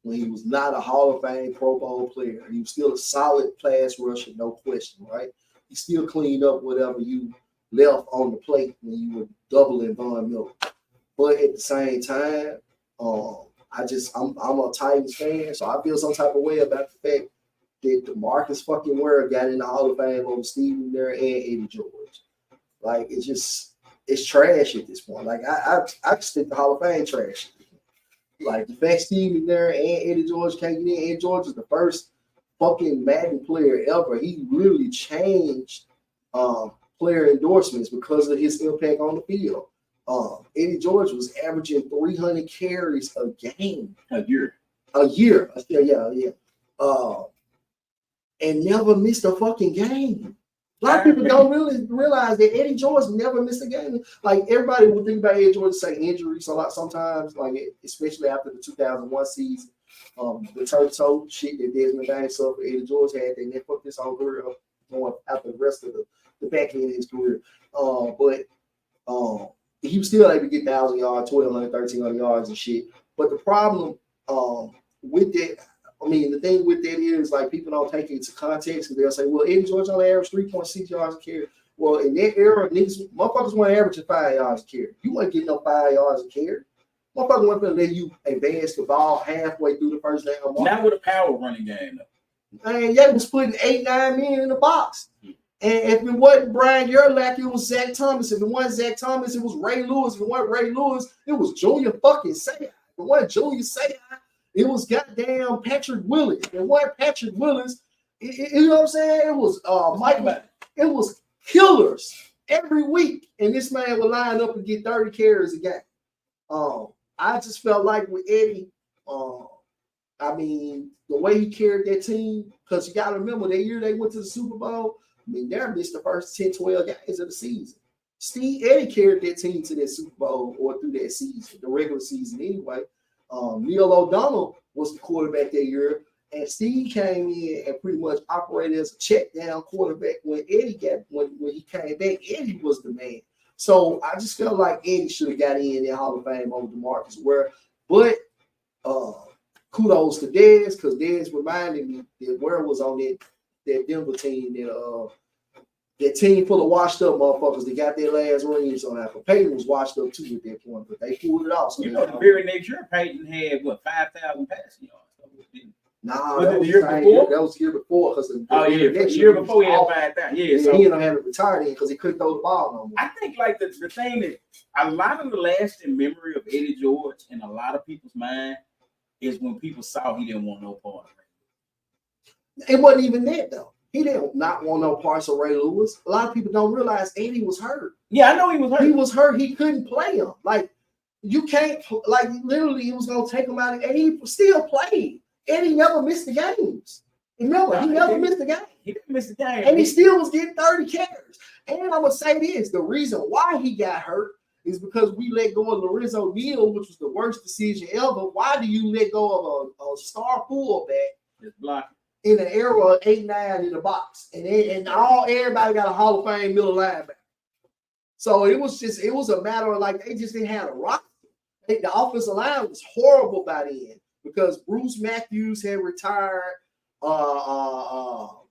when he was not a Hall of Fame Pro Bowl player. He was still a solid pass rusher, no question, right? He still cleaned up whatever you left on the plate when you were doubling Von Miller. But at the same time, I'm a Titans fan, so I feel some type of way about the fact that DeMarcus fucking Ware got in the Hall of Fame over Steve McNair and Eddie George. Like it's trash at this point. Like I just think the Hall of Fame trash. Like the fact Steve McNair and Eddie George can't get in. Eddie George is the first fucking Madden player ever. He really changed player endorsements because of his impact on the field. Eddie George was averaging 300 carries a game. A year. Yeah. And never missed a fucking game. A lot of people don't really realize that Eddie George never missed a game. Like everybody would think about Eddie George and say injuries a lot sometimes, like especially after the 2001 season. The turf toe shit that Desmond Bain suffered, Eddie George had, and they fucked this whole career up going after the rest of the back end of his career. But he was still able to get 1,000 yards, 1,200, 1,300 yards and shit. But the problem with that, the thing with that is like people don't take it into context and they'll say, well, Eddie George only averaged 3.6 yards a carry. Well, in that era, motherfuckers weren't averaging 5 yards a carry. You weren't getting no 5 yards a carry. Motherfuckers weren't going to let you advance the ball halfway through the first down. Not with a power running game, though. Man, they was putting 8-9 men in the box. And if it wasn't Brian Urlacher, it was Zach Thomas. If it wasn't Zach Thomas, it was Ray Lewis. If it wasn't Ray Lewis, it was Junior fucking Seau. If it wasn't Junior Seau, it was goddamn Patrick Willis. If it wasn't Patrick Willis, you know what I'm saying? It was Michael. It was killers every week. And this man would line up and get 30 carries a game. I just felt like with Eddie, the way he carried that team, because you got to remember that year they went to the Super Bowl, they missed the first 10, 12 games of the season. Eddie carried that team to that Super Bowl or through that season, the regular season anyway. Neil O'Donnell was the quarterback that year, and Steve came in and pretty much operated as a check down quarterback when he came back. Eddie was the man. So I just felt like Eddie should have got in that Hall of Fame over DeMarcus Ware. But kudos to Dez, because Dez reminded me that Ware was on that Denver team that That team full of washed up motherfuckers that got their last rings on that. Peyton was washed up too at that point, but they pulled it off. So the very next year, Peyton had what 5,000 passing yards. Nah, was that it was the year before? That was the year before because the year before he had 5,000. Yeah, so he ended up having to retire then because he couldn't throw the ball no more. I think like the thing that a lot of the lasting memory of Eddie George in a lot of people's mind is when people saw he didn't want no part of it. It wasn't even that though. He didn't not want no parts of Ray Lewis. A lot of people don't realize Eddie was hurt. Yeah, I know he was hurt. He was hurt. He couldn't play him. Like you can't like literally. It was gonna take him out, and he still played. Eddie never missed the games. Remember, he never missed the game. He didn't miss the game, and he still was getting 30 carries. And I'm gonna say this: the reason why he got hurt is because we let go of Lorenzo Neal, which was the worst decision ever. Why do you let go of a star fullback? Just blocking. In an era of 8-9 in the box, and everybody got a Hall of Fame middle linebacker. So it was a matter of like they just didn't have a roster. The offensive line was horrible by then because Bruce Matthews had retired. All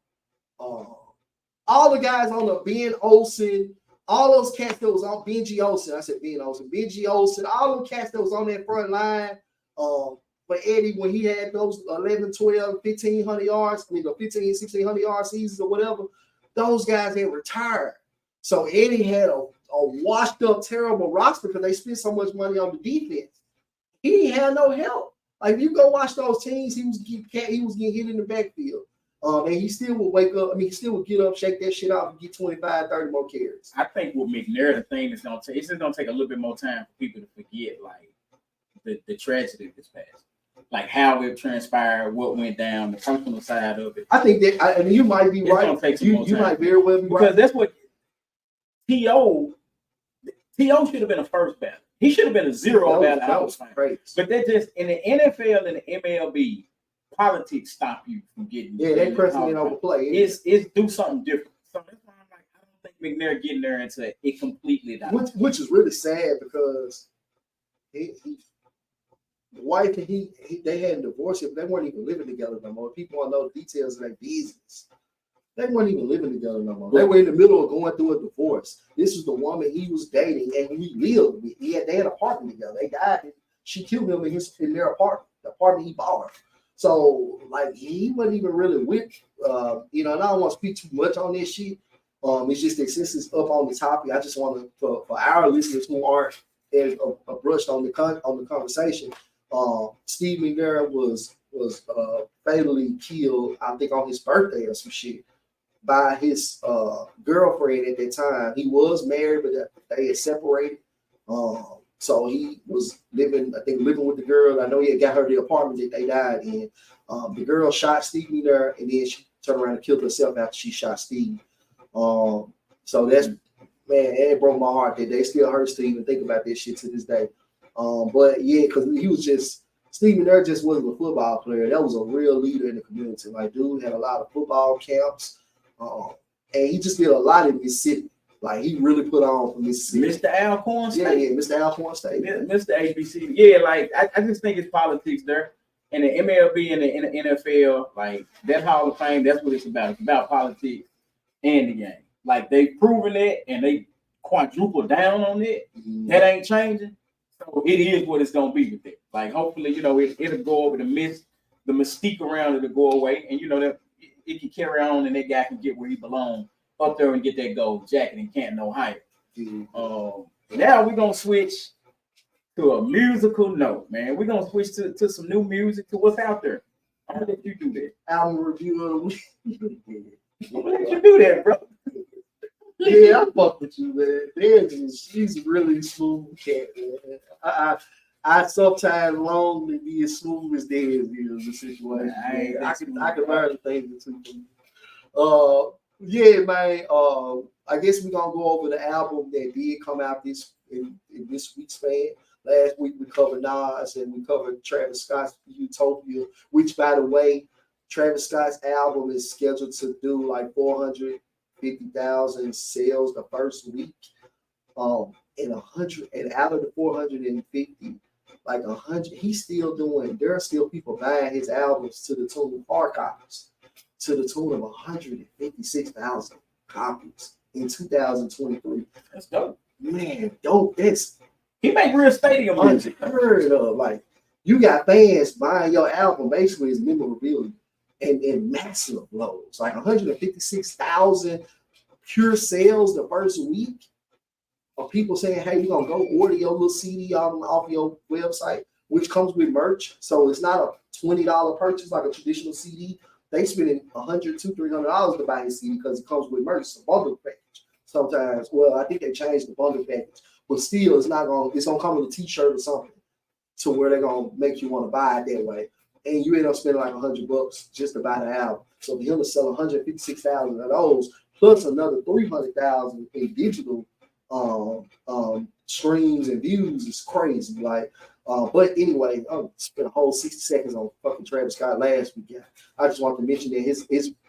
the guys on the Ben Olsen, all those cats that was on Benji Olsen. I said Ben Olsen, Benji Olsen, all those cats that was on that front line. For Eddie, when he had those 11, 12, 1,500 yards, 15, 1,600 yard seasons or whatever, those guys had retired. So Eddie had a washed up, terrible roster because they spent so much money on the defense. He had no help. Like, if you go watch those teams, he was getting hit in the backfield. And he still would wake up. I mean, he still would get up, shake that shit off, and get 25, 30 more carries. I think with McNair, the thing that's going to take, it's just going to take a little bit more time for people to forget, like, the tragedy of this past. Like how it transpired, what went down, the personal side of it. I think that I mean you might be right. You might very well be because right. That's what T.O. should have been a first ballot. He should have been a zero ballot. But that just in the NFL and the MLB, politics stop you from getting. Yeah, that precedent overplay. It's do something different. So that's why I'm like, I don't think McNair getting there into it completely. Which is really sad because the wife and they hadn't divorced him. They weren't even living together no more. People want to know the details of their business. They weren't even living together no more. They were in the middle of going through a divorce. This was the woman he was dating and we lived with. They had an apartment together. They died. And she killed him in their apartment, the apartment he bought her. So, like, he wasn't even really with, and I don't want to speak too much on this shit. It's just that since it's up on the topic, I just want to, for our listeners who aren't as brushed on the conversation, Steve McNair was fatally killed, I think, on his birthday or some shit by his girlfriend at that time. He was married, but they had separated. So he was living with the girl. I know he had got her the apartment that they died in. The girl shot Steve McNair, and then she turned around and killed herself after she shot Steve. So that's, man, it broke my heart that they still hurts to even think about this shit to this day. But yeah, because he was Steve McNair just wasn't a football player. That was a real leader in the community. Like, dude had a lot of football camps, and he just did a lot in Mississippi. Like, he really put on for Mississippi. Mr. Alcorn State. Yeah, Mr. Alcorn State. Mr. ABC. Yeah, like, I just think it's politics there. And the MLB and the NFL, like, that Hall of Fame, that's what it's about. It's about politics and the game. Like, they've proven it, and they quadruple down on it. Mm-hmm. That ain't changing. So it is what it's going to be with it. Like, hopefully, it'll go over the mystique around it will go away. And, that it can carry on, and that guy can get where he belongs. Up there and get that gold jacket in Canton, Ohio. Mm-hmm. Now we're gonna switch to a musical note, man. We're gonna switch to some new music, to what's out there. I'm gonna let you do that. Album review of the week. I'm gonna let you do that, bro. Yeah, I fuck with you, man. She's really smooth cat, man. I sometimes long to be as smooth as Dez is the situation. I can learn things too. Yeah, man. I guess we're gonna go over the album that did come out in this week's span. Last week we covered Nas and we covered Travis Scott's Utopia, which, by the way, Travis Scott's album is scheduled to do like 450,000 sales the first week. And out of the 450, like 100, he's still doing. There are still people buying his albums to the tune of hard copies, to the tune of 156,000 copies in 2023. That's dope. Man, dope. That's He make real stadium music. unheard of. Like, you got fans buying your album basically as memorabilia and massive loads, like 156,000 pure sales the first week of people saying, hey, we're going to go order your little CD off your website, which comes with merch. So it's not a $20 purchase like a traditional CD. They spending $100, $200, $300 to buy a CD because it comes with merch. It's a bundle package. Sometimes, well, I think they changed the bundle package, but still, it's gonna come with a T-shirt or something to where they're gonna make you want to buy it that way. And you end up spending like $100 just to buy the album. So for him to sell 156,000 of those, plus another 300,000 in digital streams and views is crazy. Like, but anyway, I spent a whole 60 seconds on fucking Travis Scott last weekend. I just want to mention that his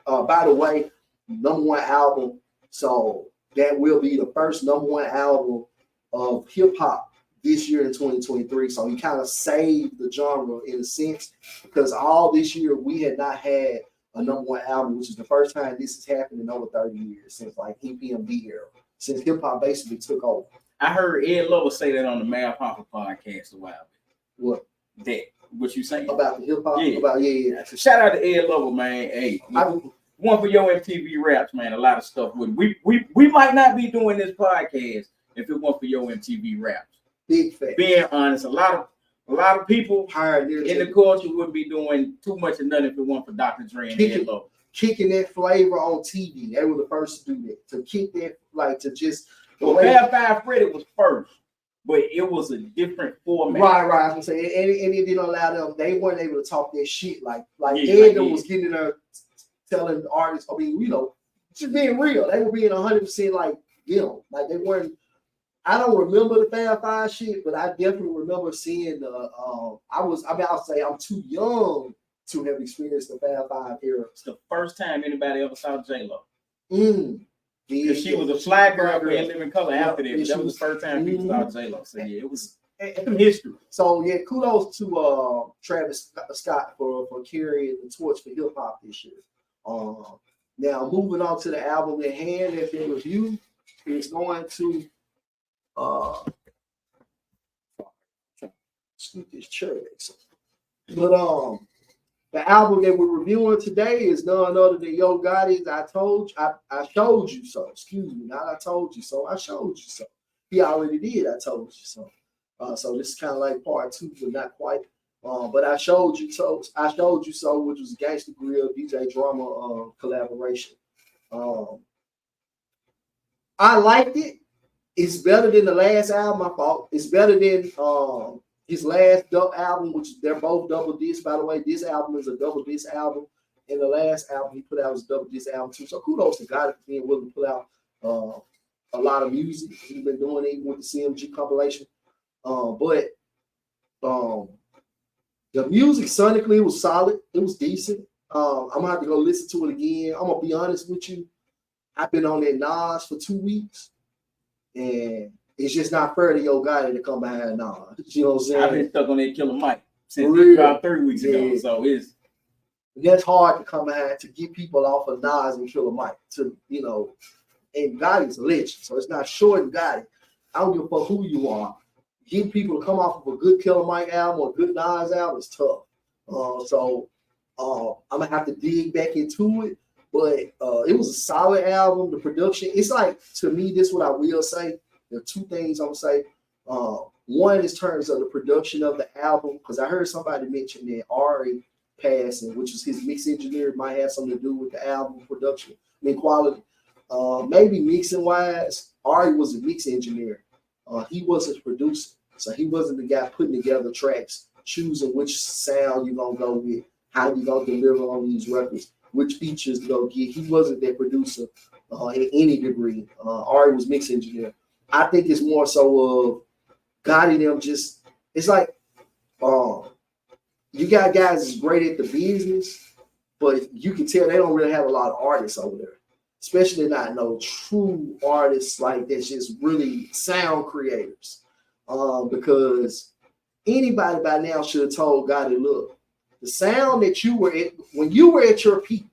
by the way, #1 album. So that will be the first #1 album of hip hop this year in 2023. So he kind of saved the genre in a sense, because all this year we had not had a #1 album, which is the first time this has happened in over 30 years since like EPMD era, since hip hop basically took over. I heard Ed Lover say that on the Mav Hopper podcast a while back. What? That what you saying About the hip hop? Yeah. About yeah. So shout out to Ed Lover, man. Hey, one for your MTV Raps, man. A lot of stuff would we might not be doing this podcast if it weren't for your MTV Raps. Big fact. Being honest, a lot of people hired in the culture wouldn't be doing too much of nothing if it weren't for Dr. Dre and Ed Lover. Kicking that flavor on TV. They were the first to do that. To kick that, like to just. Well, Fab Five Freddy was first, but it was a different format. Right. I was gonna say, and it didn't allow them. They weren't able to talk that shit like Yeah, Ed was getting there, telling the artists. I mean, just being real. They were being 100% like like they weren't. I don't remember the Fab Five shit, but I definitely remember seeing the. I'll say I'm too young to have experienced the Fab Five era. It's the first time anybody ever saw J-Lo. Because she was a fly girl for In Living Color after that. That was the first time people saw J-Lo. So yeah, it was some history. So yeah, kudos to Travis Scott for carrying the torch for hip hop this year. Now moving on to the album at hand that's in review, it's going to scoot this chair. But the album that we're reviewing today is none other than Yo Gotti's I Showed You So. Excuse me, not I Told You So, I Showed You So. He already did I Told You So. So this is kind of like part 2, but not quite. But I Showed You So, which was Gangsta Grill DJ Drama collaboration. I liked it. It's better than the last album, I thought. It's better than his last album, which they're both double disc. By the way, this album is a double disc album, and the last album he put out was a double disc album too. So kudos to God for being willing to put out a lot of music. He's been doing it with the CMG compilation. But the music sonically was solid. It was decent. I'm gonna have to go listen to it again. I'm gonna be honest with you. I've been on that Nas for 2 weeks, and it's just not fair to Yo Gotti to come behind Nas. You know what I'm saying? I've been stuck on that Killer Mike since he dropped 3 weeks ago. So that's hard to come behind to get people off of Nas and Killer Mike. And Gotti's a legend, so it's not short and Gotti. I don't give a fuck who you are. Getting people to come off of a good Killer Mike album or a good Nas album is tough. So I'm gonna have to dig back into it. But it was a solid album. The production, it's like, to me, this is what I will say. There are 2 things I'm gonna say. One is in terms of the production of the album, because I heard somebody mention that Ari passing, which is his mix engineer, might have something to do with the album production, quality. Maybe mixing wise, Ari was a mix engineer. He wasn't a producer, so he wasn't the guy putting together tracks, choosing which sound you're gonna go with, how you gonna deliver on these records, which features to go get. He wasn't that producer in any degree. Ari was mix engineer. I think it's more so of Gotti them just. It's like you got guys that's great at the business, but you can tell they don't really have a lot of artists over there, especially not no true artists like that's just really sound creators. Because anybody by now should have told Gotti, look, the sound that you were at when you were at your peak,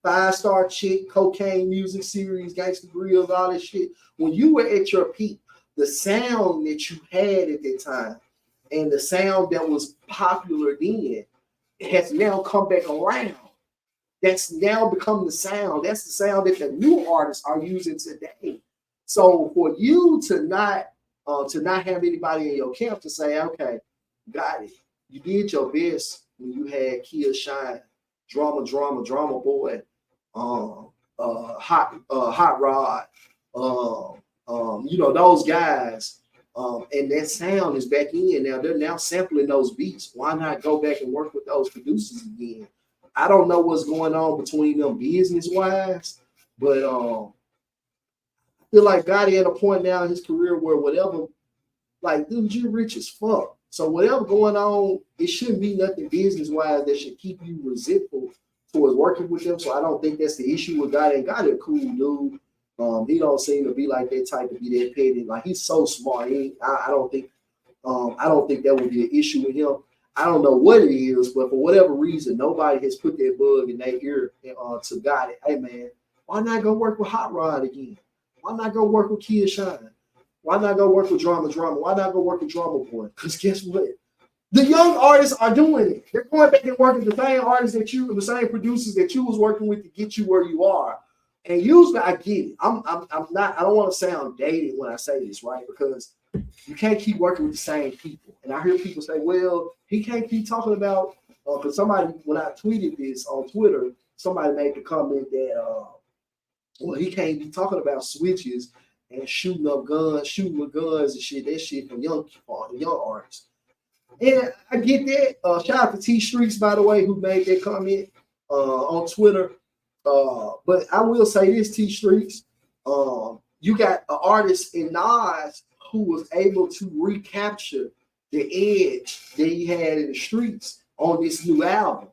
5-star chick, cocaine music series, gangster grills, all this shit. When you were at your peak, the sound that you had at that time and the sound that was popular then has now come back around. That's now become the sound. That's the sound that the new artists are using today. So for you to not have anybody in your camp to say, okay, got it. You did your best when you had Kia Shine, Drama Boy, Hot Rod, those guys. And that sound is back in now. They're now sampling those beats. Why not go back and work with those producers again? I don't know what's going on between them business-wise, but I feel like Gotti at a point now in his career where whatever, like, dude, you're rich as fuck. So whatever going on, it shouldn't be nothing business-wise that should keep you resentful towards working with them. So I don't think that's the issue with Gotti. And Gotti a cool dude. He don't seem to be like that type to be that petty. Like, he's so smart. I don't think that would be an issue with him. I don't know what it is, but for whatever reason, nobody has put that bug in their ear to Gotti. Hey man, why not go work with Hot Rod again? Why not go work with Kia Shine? Why not go work with Drama? Why not go work with Drama Boy? Because guess what? The young artists are doing it. They're going back and working with the same artists the same producers that you was working with to get you where you are. And usually I get it. I don't want to sound dated when I say this, right? Because you can't keep working with the same people. And I hear people say, well, he can't keep talking about, because somebody, when I tweeted this on Twitter, somebody made the comment that, well, he can't be talking about switches and shooting with guns and shit. That shit from young artists. And I get that. Shout out to T Streaks, by the way, who made that comment on Twitter. But I will say this, T Streaks. You got an artist in Nas who was able to recapture the edge that he had in the streets on this new album,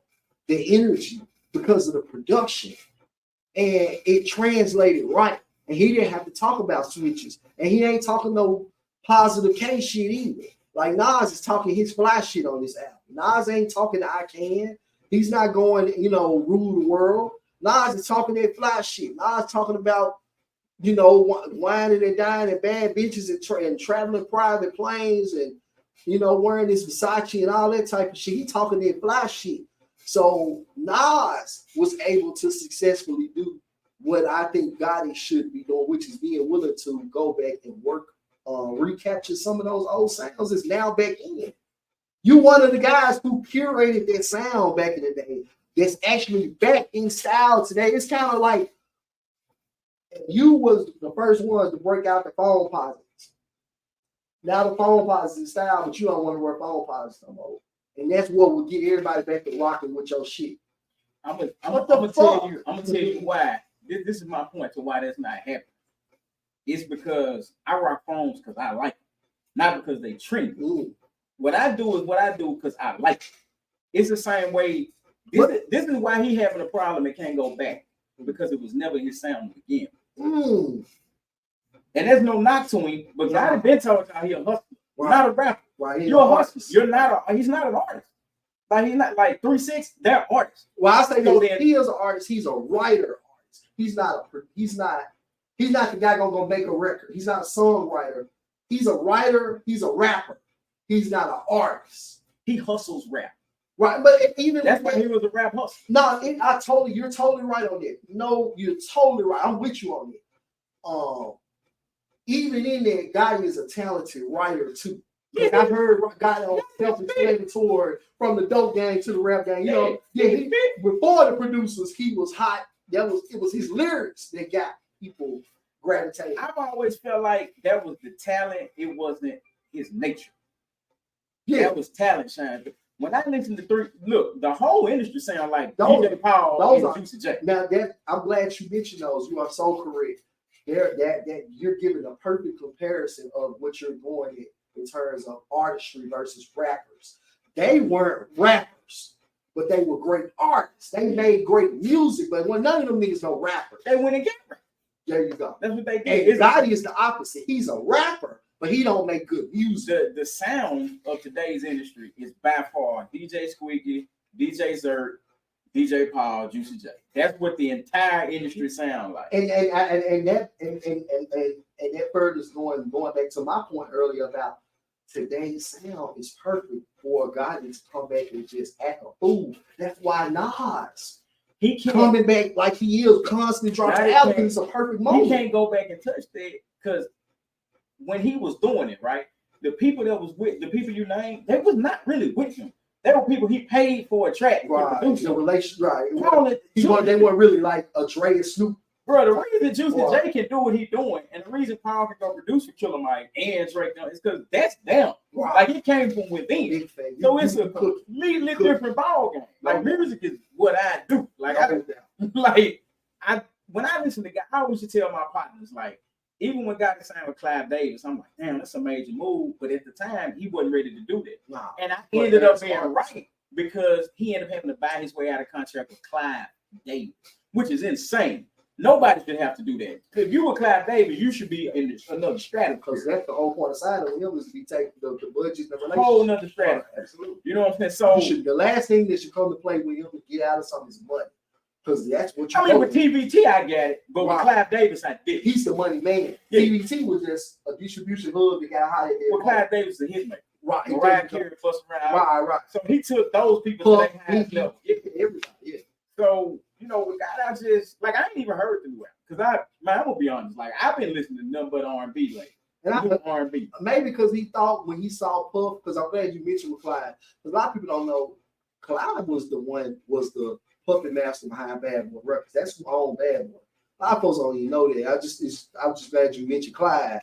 the energy, because of the production. And it translated right. And he didn't have to talk about switches. And he ain't talking no positive K shit either. Like, Nas is talking his fly shit on this album. Nas ain't talking I Can. He's not going, rule the world. Nas is talking that fly shit. Nas talking about, whining and dining and bad bitches and traveling private planes and, wearing this Versace and all that type of shit. He talking that fly shit. So Nas was able to successfully do what I think Gotti should be doing, which is being willing to go back and work, recapture some of those old sounds is now back in. You one of the guys who curated that sound back in the day that's actually back in style today. It's kind of like you was the first ones to break out the phone posits. Now the phone posits in style, but you don't want to wear phone posits no more. And that's what will get everybody back to rocking with your shit. I'm gonna tell you why. This is my point to why that's not happening. It's because I rock phones because I like them, not because they trend. What I do because I like it. It's the same way. This is why he having a problem and can't go back, because it was never his sound again. And there's no knock to him, but God been told y'all he a hustler, not a rapper. Right, you're a hustler. You're not. He's not an artist. Like, he's not like 3 6. They're artists. Well, I say he is an artist. He's a writer artist. He's not the guy gonna go make a record. He's not a songwriter. He's a writer. He's a rapper. He's not an artist. He hustles rap. Right, but even that's why he was a rap hustler. No, you're totally right on that. No, you're totally right. I'm with you on that. Even in that, Gotti is a talented writer too. Like, I heard Gotti on self-explanatory from the dope gang to the rap gang. Before the producers, he was hot. It was his lyrics that got people gravitating. I've always felt like that was the talent. It wasn't his nature. Yeah, that was talent, Shine. When I listen to the whole industry sound like DJ Paul and Juicy J. Now I'm glad you mentioned those. You are so correct. That you're giving a perfect comparison of what you're going in terms of artistry versus rappers. They weren't rappers, but they were great artists. They made great music, but when none of them niggas no rappers. They went and got rappers. There you go. That's what they did. And Gotti is the opposite. He's a rapper, but he don't make good music. The sound of today's industry is by far DJ Squeaky, DJ Zert, DJ Paul, Juicy J. That's what the entire industry sound like. And that further is going back to my point earlier about today's sound is perfect for a guy to come back and just act a fool. That's why Nas He can't coming back like he is, constantly dropping albums. It's a perfect moment. He can't go back and touch that because when he was doing it, right, the people that was with the people you named, they was not really with him. They were people he paid for a track. Right, the relation, right. They weren't really like a Dre and Snoop. Bro, the reason Juicy J can do what he's doing, and the reason Paul can go produce for Killer Mike and Drake is because that's them. Right. Like it came from within. So it's a completely different ball game. Like music is what I do. Like when I listen to guys, I always tell my partners, like, even when God signed with Clive Davis, I'm like, damn, that's a major move. But at the time, he wasn't ready to do that. Nah, and I ended up being right because he ended up having to buy his way out of contract with Clive Davis, which is insane. Nobody should have to do that. If you were Clive Davis, you should be in another stratosphere. Because that's the whole point of signing him is to be taking the budget and the relationship. Whole another stratosphere. Absolutely. You know what I'm saying? So the last thing that should come to play with him is get out of some of his money. Because that's what I mean, with TBT, I get it. But with Clive Davis, I did. He's the money man. Yeah. TBT was just a distribution hub that got hired there. Well, Clive Davis is a hitmaker. Right. Mariah Carey plus around. Right. So he took those people to their highest level. Everybody, yeah. So, you know, with God, I just, like, I ain't even heard the new album. Because I'm going to be honest, like, I've been listening to nothing but R&B lately. And R&B. Maybe because he thought when he saw Puff, because I'm glad you mentioned with Clive. Because a lot of people don't know, Clive was the puppet master behind Bad Boy Records. That's who owned Bad Boy. A lot of folks don't even know that. I'm just glad you mentioned Clive.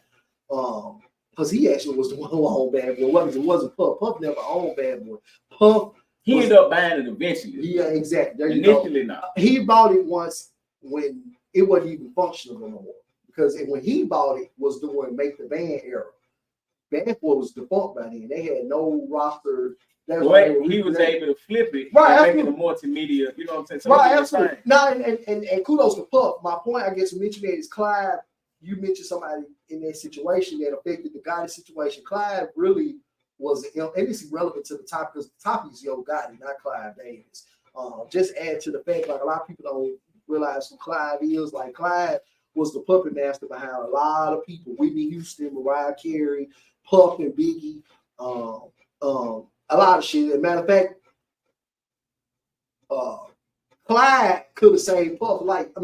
Because he actually was the one who owned Bad Boy. It wasn't Puff. Puff never owned Bad Boy. Puff. He ended up buying it eventually. Yeah, exactly. There you Initially, go. No. He bought it once when it wasn't even functional no more. Because when he bought it, was during Make the Band era. Bad Boy was defunct by then. They had no roster. But he was able to flip it, right? Make it a multimedia. You know what I'm saying? So right, absolutely. No, and kudos to Puff. My point, I guess, to mention that is Clive. You mentioned somebody in that situation that affected the Gotti situation. Clive really was, and it's relevant to the topic because the topic is Yo Gotti, not Clive Davis. Just add to the fact, like a lot of people don't realize who Clive is. Like Clive was the puppet master behind a lot of people: Whitney Houston, Mariah Carey, Puff, and Biggie. A lot of shit. As a matter of fact, Clyde could have saved Puff not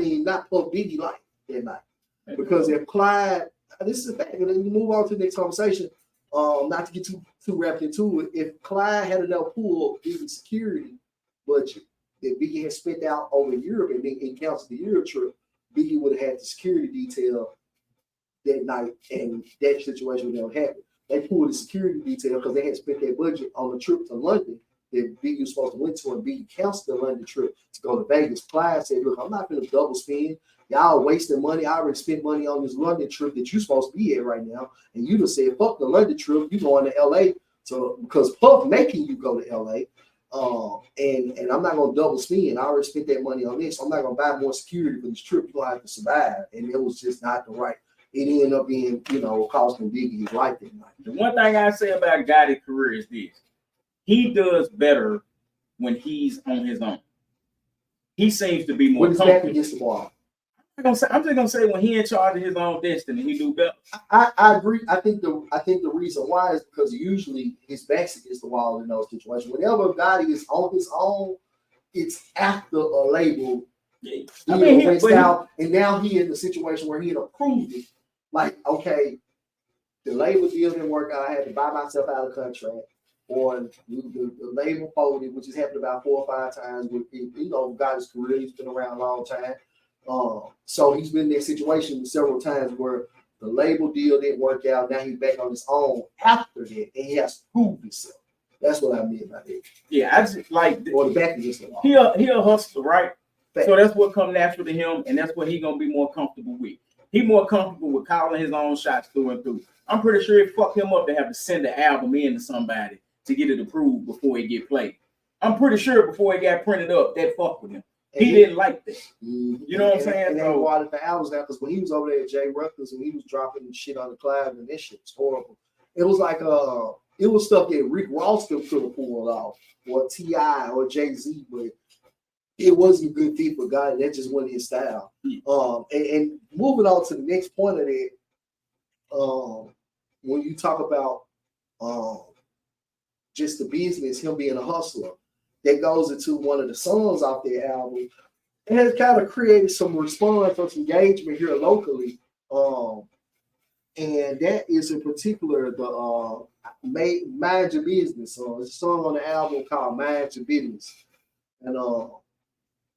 Puff, Biggie life that night. Because if Clyde, this is a fact, and then you move on to the next conversation, not to get too wrapped into it, if Clyde had enough pull Biggie security budget that Biggie had spent out over Europe and then it counts the Europe trip, Biggie would have had the security detail that night and that situation would never happen. They pulled the security detail because they had spent their budget on a trip to London that Biggie was supposed to went to, and Biggie canceled the London trip to go to Vegas. Clyde said, look, I'm not going to double spend. Y'all wasting money. I already spent money on this London trip that you're supposed to be at right now. And you just said, fuck the London trip. You going to LA because Puff making you go to LA. And I'm not going to double spend. I already spent that money on this. So I'm not going to buy more security for this trip. You're going to have to survive. And it was just not the right. It ended up being, costing Biggie his life that night. The one thing I say about Gotti's career is this. He does better when he's on his own. He seems to be more comfortable. Back against the wall. I'm just gonna say when he in charge of his own destiny, he do better. I agree. I think the reason why is because usually his back's against the wall in those situations. Whenever Gotti is on his own, it's after a label. Yeah. And now he in the situation where he had approved it. Like, okay, the label deal didn't work out. I had to buy myself out of contract. Or the label folded, which has happened about 4 or 5 times. With Gotti's career, he's been around a long time. So he's been in that situation several times where the label deal didn't work out. Now he's back on his own after that, and he has to prove himself. That's what I mean by that. Yeah, I just like or the back against the wall. He'll hustle, right? Fact. So that's what comes natural to him, and that's what he's gonna be more comfortable with. He's more comfortable with calling his own shots through and through. I'm pretty sure it fucked him up to have to send the album in to somebody to get it approved before it get played. I'm pretty sure before it got printed up, that fucked with him. He didn't like that. You know what I'm saying? And they wanted the albums now because when he was over there at Jay Rutgers and he was dropping shit on the Clive and that shit was horrible. It was like it was stuff that Rick Ross could have pulled off, or T.I. or Jay-Z, but it wasn't a good fit for God. That just wasn't his style. And moving on to the next point of that, when you talk about just the business, him being a hustler, that goes into one of the songs off their album. It has kind of created some response or some engagement here locally. And that is in particular the Mind Your Business song. It's a song on the album called Mind Your Business. And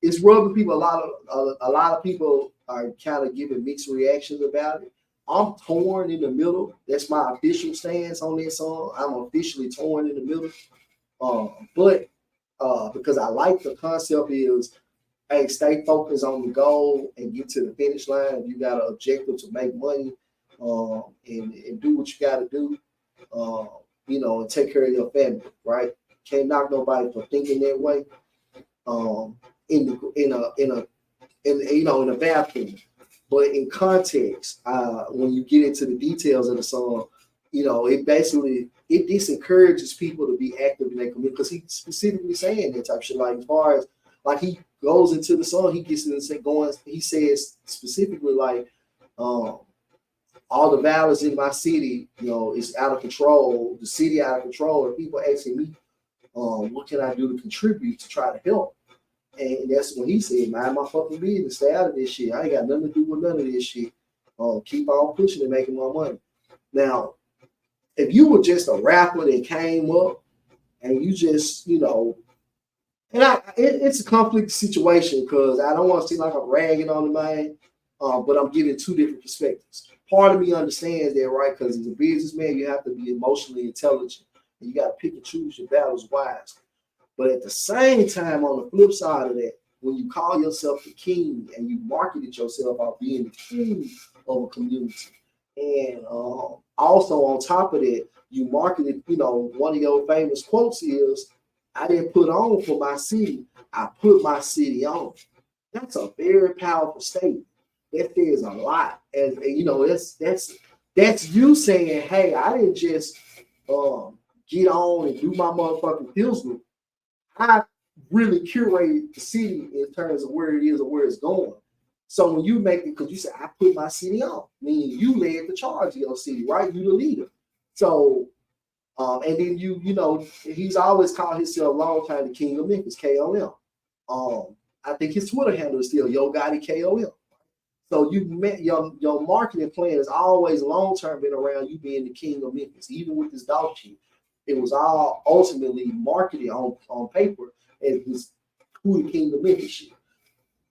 it's rubbing people. A lot of people are kind of giving mixed reactions about it. I'm torn in the middle. That's my official stance on this song. I'm officially torn in the middle. But because I like the concept is, hey, stay focused on the goal and get to the finish line. If you got an objective to make money, and do what you got to do, and take care of your family, right? Can't knock nobody for thinking that way. In a bathroom, but in context, when you get into the details of the song, it disencourages people to be active in their community because he's specifically saying that type of shit. Like as far as like he goes into the song, he gets into going. He says specifically like, all the violence in my city, is out of control. The city out of control, and people asking me, what can I do to contribute to try to help? And that's when he said, mind my fucking business, stay out of this shit. I ain't got nothing to do with none of this shit. Keep on pushing and making more money. Now, if you were just a rapper that came up and you just, it's a conflict situation because I don't want to seem like I'm ragging on the man, but I'm giving two different perspectives. Part of me understands that, right? Because as a businessman, you have to be emotionally intelligent and you got to pick and choose your battles wisely. But at the same time, on the flip side of that, when you call yourself the king and you marketed yourself out being the king of a community, and also on top of that, you marketed, one of your famous quotes is, I didn't put on for my city, I put my city on. That's a very powerful statement. That says a lot. And that's you saying, hey, I didn't just get on and do my motherfucking Pilsner. I really curated the city in terms of where it is or where it's going. So when you make it, because you say, I put my city on, meaning you led the charge of your city, right? You the leader. So, and then he's always called himself a long time the king of Memphis, KOM. I think his Twitter handle is still Yo Gotti KOM. So you met your marketing plan has always long term been around you being the king of Memphis, even with this dog shit. It was all ultimately marketed on paper as this who the king of Memphis shit.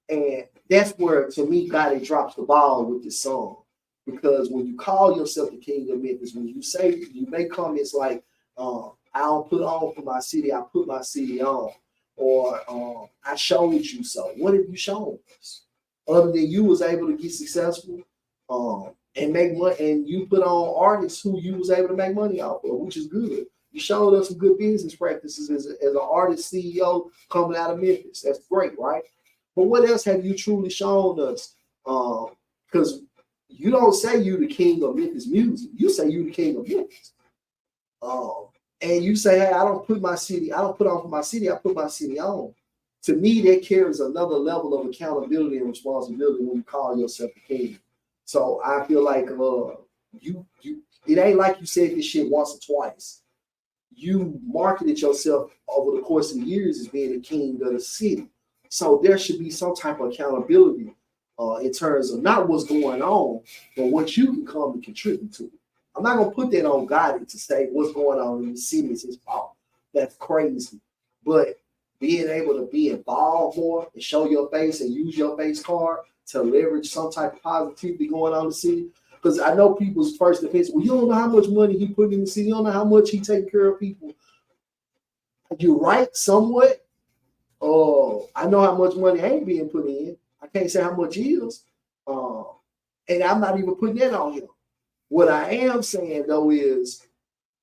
And that's where, to me, Gotti drops the ball with this song. Because when you call yourself the king of Memphis, when you say, you make comments like, I don't put on for my city, I put my city on. Or I showed you so. What have you shown us? Other than you was able to get successful and make money, and you put on artists who you was able to make money off of, which is good. You showed us some good business practices as an artist CEO coming out of Memphis. That's great, right? But what else have you truly shown us? Because you don't say you the king of Memphis music. You say you the king of Memphis. And you say, hey, I don't put on for my city, I put my city on. To me, that carries another level of accountability and responsibility when you call yourself a king. So I feel like it ain't like you said this shit once or twice. You marketed yourself over the course of years as being the king of the city. So there should be some type of accountability in terms of not what's going on, but what you can come and contribute to. I'm not going to put that on Gotti to say what's going on in the city is his fault. That's crazy. But being able to be involved more and show your face and use your face card to leverage some type of positivity going on in the city. Because I know people's first defense, well, you don't know how much money he put in the city. You don't know how much he take care of people. You're right somewhat. I know how much money ain't being put in. I can't say how much is. And I'm not even putting that on him. What I am saying, though, is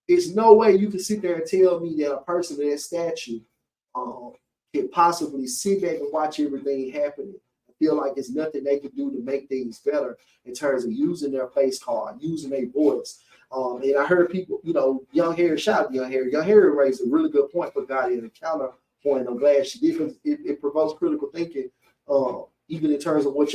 there's no way you can sit there and tell me that a person of that stature can possibly sit back and watch everything happening. I feel like there's nothing they can do to make things better in terms of using their face card, using their voice. And I heard people, Young Harry, shout out to Young Harry. Young Harry raised a really good point for Gotti in the counter point. I'm glad she did because it provokes critical thinking, even in terms of what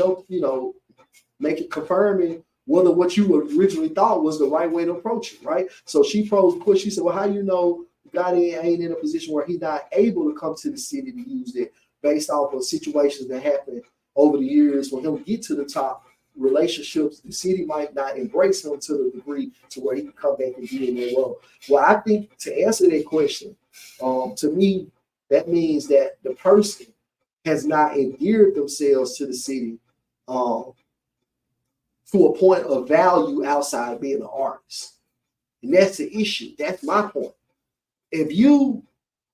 make it confirming whether what you originally thought was the right way to approach it, right? So she pushed. She said, "Well, how you know Gotti ain't in a position where he's not able to come to the city to use it based off of situations that happened over the years when he'll get to the top." Relationships, the city might not embrace him to the degree to where he can come back and be in their role. Well, I think to answer that question, to me, that means that the person has not endeared themselves to the city to a point of value outside of being an artist. And that's the issue. That's my point. If you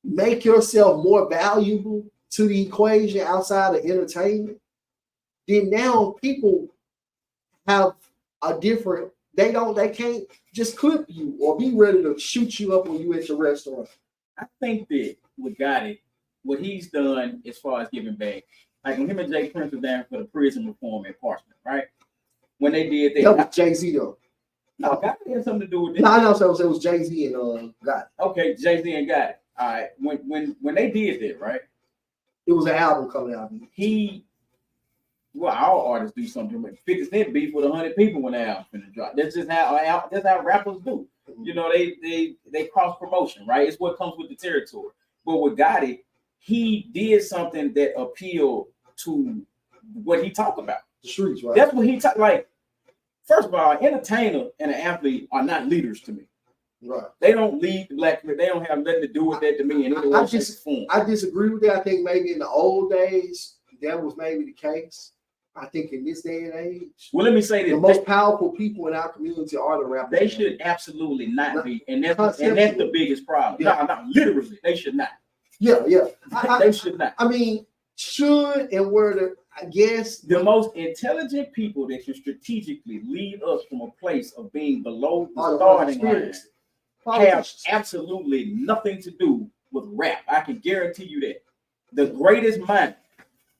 make yourself more valuable to the equation outside of entertainment, then now people have a different, they can't just clip you or be ready to shoot you up when you at your restaurant. I think that with Gotti, what he's done as far as giving back, like when him and Jay Prince were down for the prison reform at Parchment, right? When they did that, was Jay-Z though. No, Gotti had something to do with this. No, I know. So it was Jay-Z and Gotti. Okay, Jay-Z and Gotti. All right. When they did that, right? It was an album coming out. Well, all artists do something. 50 Cent beef with 100 people when the album's gonna drop. That's how rappers do. You know, they cross promotion, right? It's what comes with the territory. But with Gotti, he did something that appealed to what he talked about. The streets, right? That's what he talked like. First of all, an entertainer and an athlete are not leaders to me. Right. They don't lead the black community. They don't have nothing to do with that to me. I disagree with that. I think maybe in the old days that was maybe the case. I think in this day and age, well, let me say this: the most powerful people in our community are the rappers. They should absolutely not be, and that's the biggest problem. Yeah. No, literally, they should not. Yeah. They should not. I mean, should and were I guess the most intelligent people that can strategically lead us from a place of being below the starting line have absolutely nothing to do with rap. I can guarantee you that. The greatest mind.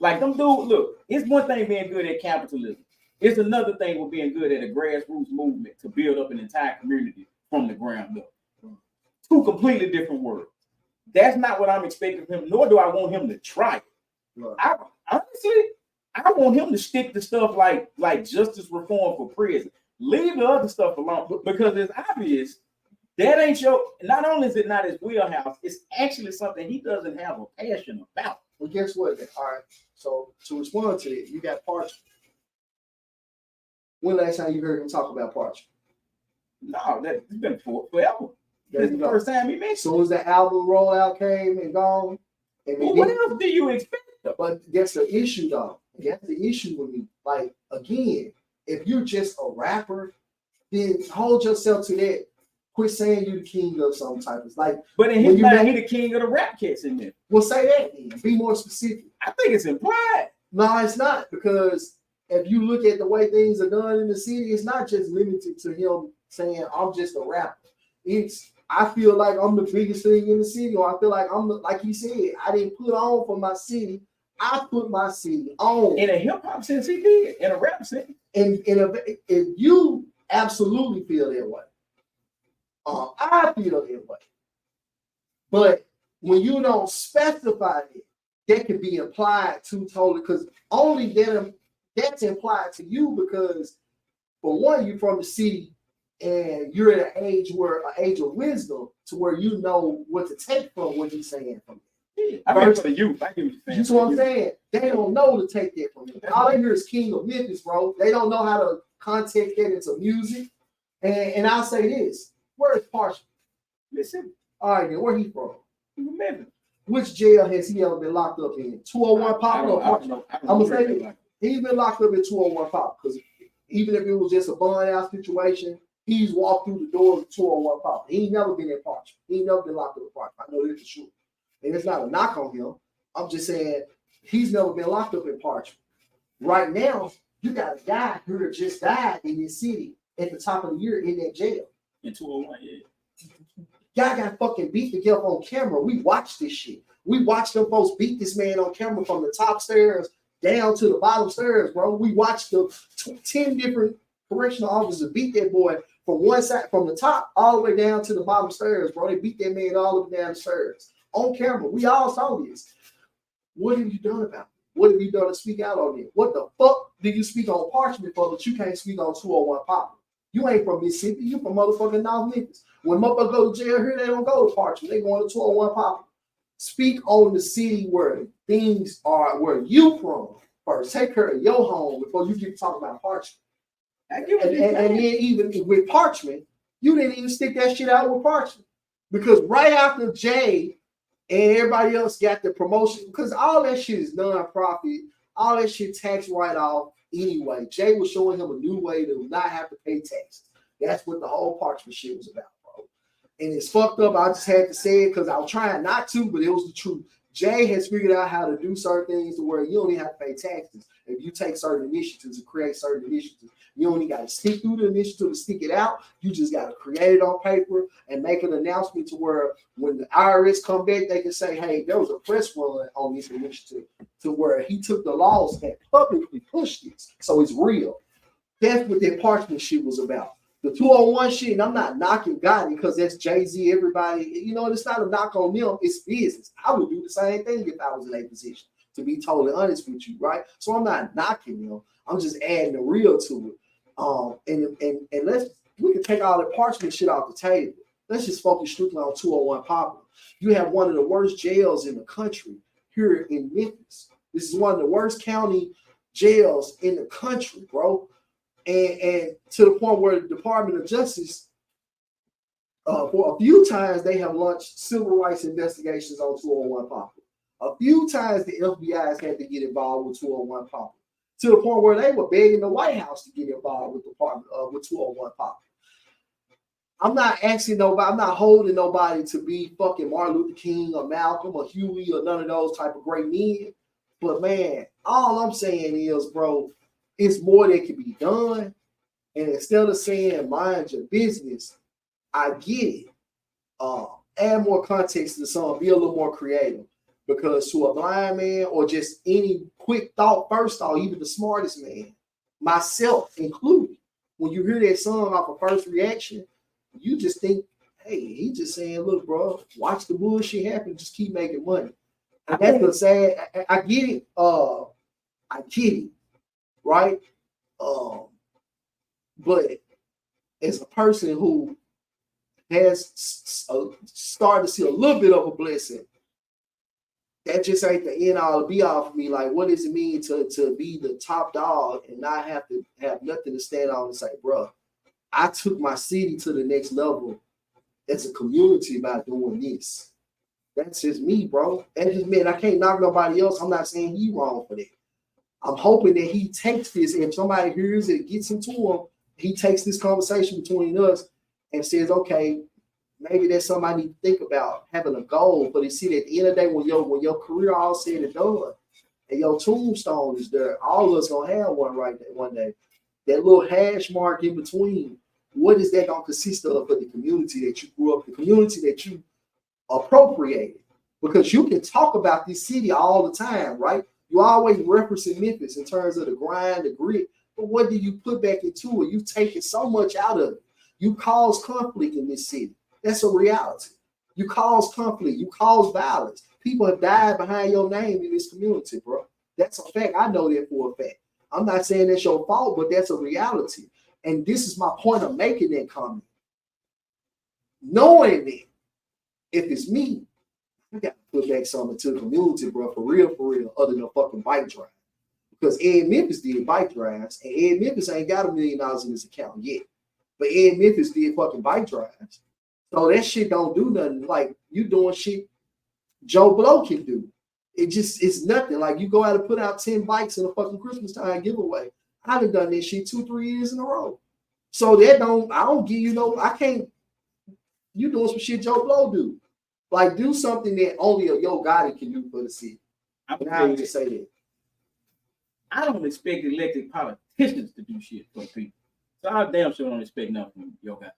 Like them dudes, look, it's one thing being good at capitalism. It's another thing with being good at a grassroots movement to build up an entire community from the ground up. Two completely different words. That's not what I'm expecting from him, nor do I want him to try it. Right. I want him to stick to stuff like justice reform for prison. Leave the other stuff alone because it's obvious that ain't not only is it not his wheelhouse, it's actually something he doesn't have a passion about. Well, guess what? All right. So to respond to it, you got Parchment. When last time you heard him talk about Parchment? No, that's been forever. That's the first time he mentioned. So as the album rollout came and gone, what else do you expect? But that's the issue, though. That's the issue with me. Like again, if you're just a rapper, then hold yourself to that. Quit saying you the king of some type of like. But in his mind, he the king of the rap cats in there. Well, say that then. Be more specific. I think it's implied. No, it's not, because if you look at the way things are done in the city, it's not just limited to him saying I'm just a rapper. It's I feel like I'm the biggest thing in the city, or I feel like like he said, I didn't put on for my city. I put my city on. In a hip hop sense, he did. In a rap sense. If you absolutely feel that way. I feel that way. But when you don't specify it, that can be implied to totally, because only that's implied to you because, for one, you're from the city and you're at an age of wisdom to where you know what to take from what he's saying from you. I mean, for the youth. That's what I'm saying. They don't know to take that from him. All they hear is King of Memphis, bro. They don't know how to context that into music. And I'll say this. Where is Parchment? Listen. All right, then where he from? Memphis. Which jail has he ever been locked up in? 201 Pop or Parchment? I'm gonna say that he's been locked up in 201 Pop because even if it was just a bond out situation, he's walked through the doors of 201 Pop. He ain't never been in Parchment. He ain't never been locked up in Parchment. I know this for sure. And it's not a knock on him. I'm just saying he's never been locked up in Parchment. Right now, you got a guy who just died in this city at the top of the year in that jail. In 201, yeah. Y'all got fucking beat to get on camera. We watched this shit. We watched them folks beat this man on camera from the top stairs down to the bottom stairs, bro. We watched the 10 different correctional officers beat that boy from one side, from the top all the way down to the bottom stairs, bro. They beat that man all the way down the stairs on camera. We all saw this. What have you done about it? What have you done to speak out on it? What the fuck did you speak on Parchment for that you can't speak on 201 Papa? You ain't from Mississippi. You from motherfucking North Memphis. When motherfuckers go to jail here, they don't go to Parchment. They going to 201 Papa. Speak on the city where things are, where you from first. Take care of your home before you get talking about Parchment. And then even with Parchment, you didn't even stick that shit out with Parchment. Because right after Jay and everybody else got the promotion, because all that shit is non-profit, all that shit tax write-off anyway. Jay was showing him a new way to not have to pay taxes. That's what the whole Parchment shit was about, bro. And it's fucked up. I just had to say it because I was trying not to, but it was the truth. Jay has figured out how to do certain things to where you don't even have to pay taxes if you take certain initiatives and create certain initiatives. You only got to stick through the initiative to stick it out. You just got to create it on paper and make an announcement to where when the IRS come back, they can say, hey, there was a press run on this initiative to where he took the laws and publicly pushed it. So it's real. That's what that Parchment shit was about. The 201 shit, and I'm not knocking Gotti because that's Jay-Z, everybody. You know, it's not a knock on them. It's business. I would do the same thing if I was in a position, to be totally honest with you, right? So I'm not knocking them. I'm just adding the real to it. And we can take all the Parchment shit off the table. Let's just focus strictly on 201 Papa. You have one of the worst jails in the country here in Memphis. This is one of the worst county jails in the country, bro. And to the point where the Department of Justice, for a few times, they have launched civil rights investigations on 201 Papa. A few times the FBI has had to get involved with 201 Papa. To the point where they were begging the White House to get involved with the Department with 201 Papa. I'm not asking nobody, I'm not holding nobody to be fucking Martin Luther King or Malcolm or Huey or none of those type of great men. But man, all I'm saying is, bro, it's more that can be done. And instead of saying mind your business, I get it. Add more context to the song, be a little more creative. Because to a blind man or just any quick thought, first thought, even the smartest man, myself included, when you hear that song off of first reaction, you just think, hey, he just saying, look, bro, watch the bullshit happen, just keep making money. And that's what I'm saying. I get it. I get it, right? But as a person who has started to see a little bit of a blessing, that just ain't the end all be all for me. Like, what does it mean to be the top dog and not have to have nothing to stand on and say, bro, I took my city to the next level as a community by doing this. That's just me, bro. That's just me. And I can't knock nobody else. I'm not saying he wrong for that. I'm hoping that he takes this. If somebody hears it, gets into him, he takes this conversation between us and says, okay, maybe that's something I need to think about, having a goal. But you see, at the end of the day, when your career all said and done, and your tombstone is there, all of us gonna have one right there one day. That little hash mark in between, what is that gonna consist of for the community that you grew up, the community that you appropriated? Because you can talk about this city all the time, right? You always referencing Memphis in terms of the grind, the grit, but what do you put back into it? You've taken so much out of it. You cause conflict in this city. That's a reality. You cause conflict. You cause violence. People have died behind your name in this community, bro. That's a fact. I know that for a fact. I'm not saying that's your fault, but that's a reality. And this is my point of making that comment. Knowing that, if it's me, I got to put back something to the community, bro, for real, other than a fucking bike drive. Because Ed Memphis did bike drives, and Ed Memphis ain't got $1 million in his account yet. But Ed Memphis did fucking bike drives. So that shit don't do nothing. Like, you doing shit Joe Blow can do. It's nothing. Like, you go out and put out 10 bikes in a fucking Christmas time giveaway. I done done this shit 2-3 years in a row. So I don't give you you doing some shit Joe Blow do. Like, do something that only a Yo Gotti can do for the city. I just say that. I don't expect elected politicians to do shit for people. So I damn sure don't expect nothing from Yo Gotti.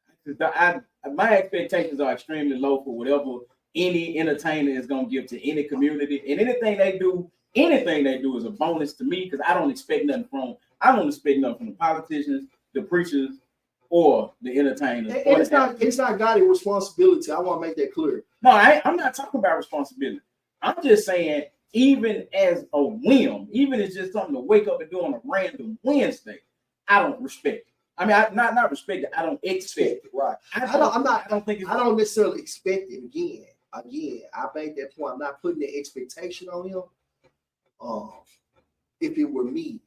My expectations are extremely low for whatever any entertainer is gonna give to any community, and anything they do is a bonus to me because I don't expect nothing from the politicians, the preachers, or the entertainers. It's not Gotti's responsibility. I want to make that clear. No, I'm not talking about responsibility. I'm just saying, even as a whim, even if it's just something to wake up and do on a random Wednesday, I don't respect it. I mean, not respect it. I don't expect it. Right. I don't necessarily expect it again. I made that point. I'm not putting the expectation on him. If it were me,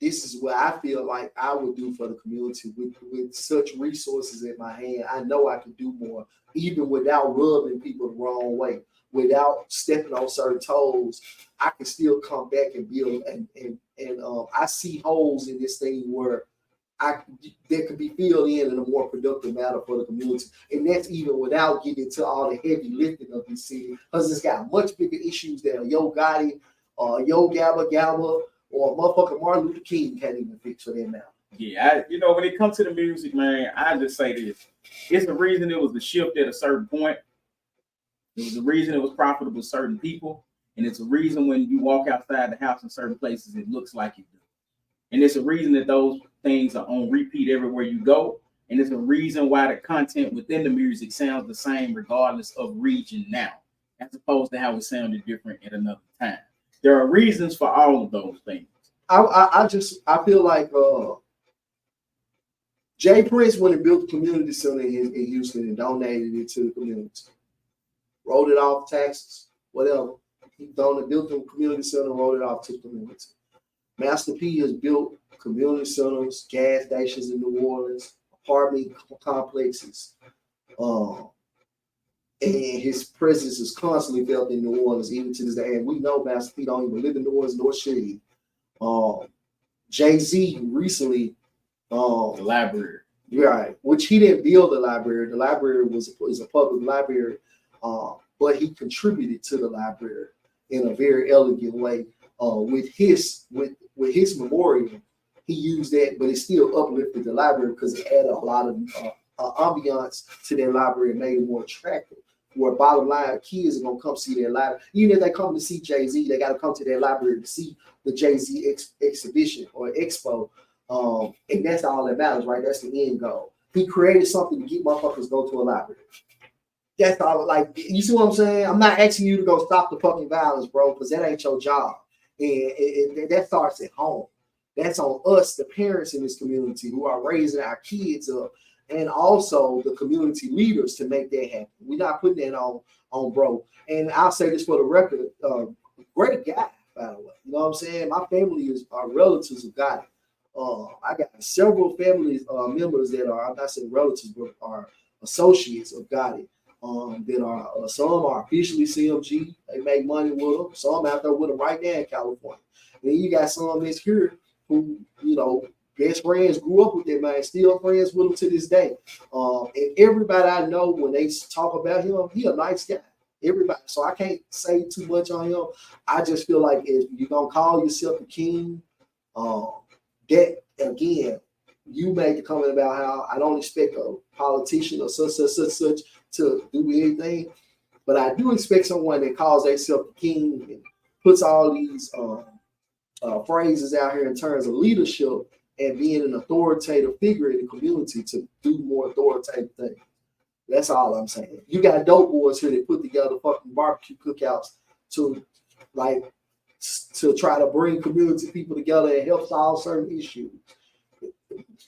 this is what I feel like I would do for the community with such resources in my hand. I know I can do more, even without rubbing people the wrong way, without stepping on certain toes. I can still come back and build. And I see holes in this thing where that could be filled in a more productive manner for the community. And that's even without getting into all the heavy lifting of this city, because it's got much bigger issues than a Yo Gotti, Yo Gabba, or motherfucking Martin Luther King can't even fix for that now. Yeah, when it comes to the music, man, I just say this. It's the reason it was the shift at a certain point. It was the reason it was profitable to certain people. And it's a reason when you walk outside the house in certain places, it looks like you do. And it's a reason that those things are on repeat everywhere you go. And it's a reason why the content within the music sounds the same regardless of region now, as opposed to how it sounded different at another time. There are reasons for all of those things. I feel like Jay Prince went and built a community center in Houston and donated it to the community. Wrote it off taxes, whatever. He built a community center, wrote it off to the community. Master P has built community centers, gas stations in New Orleans, apartment complexes. And his presence is constantly felt in New Orleans, even to this day. And we know Master P don't even live in New Orleans, nor should he. Jay-Z recently, the library, right? Which he didn't build the library. The library is a public library, but he contributed to the library in a very elegant way. With his memorial, he used that, but it still uplifted the library because it added a lot of ambiance to their library and made it more attractive. Where bottom line, kids are gonna come see their library. Even if they come to see Jay-Z, they gotta come to their library to see the Jay-Z exhibition or expo. And that's all that matters, right? That's the end goal. He created something to get motherfuckers go to a library. That's all. Like, you see what I'm saying? I'm not asking you to go stop the fucking violence, bro, because that ain't your job. And that starts at home. That's on us, the parents in this community who are raising our kids up, and also the community leaders to make that happen. We're not putting that on bro. And I'll say this for the record, great guy, by the way. You know what I'm saying? My family are relatives of God. I got several family members that are, I'm not saying relatives, but are associates of Gotti. That are some are officially CMG. They make money with them. Some out there with them right now in California. And then you got some that's here who, best friends grew up with that man, still friends with him to this day. And everybody I know, when they talk about him, he a nice guy. Everybody. So I can't say too much on him. I just feel like if you're gonna call yourself a king, that again, you made the comment about how I don't expect a politician or such to do anything, but I do expect someone that calls themselves the king and puts all these phrases out here in terms of leadership and being an authoritative figure in the community to do more authoritative things. That's all I'm saying. You got dope boys here that put together fucking barbecue cookouts to try to bring community people together and help solve certain issues.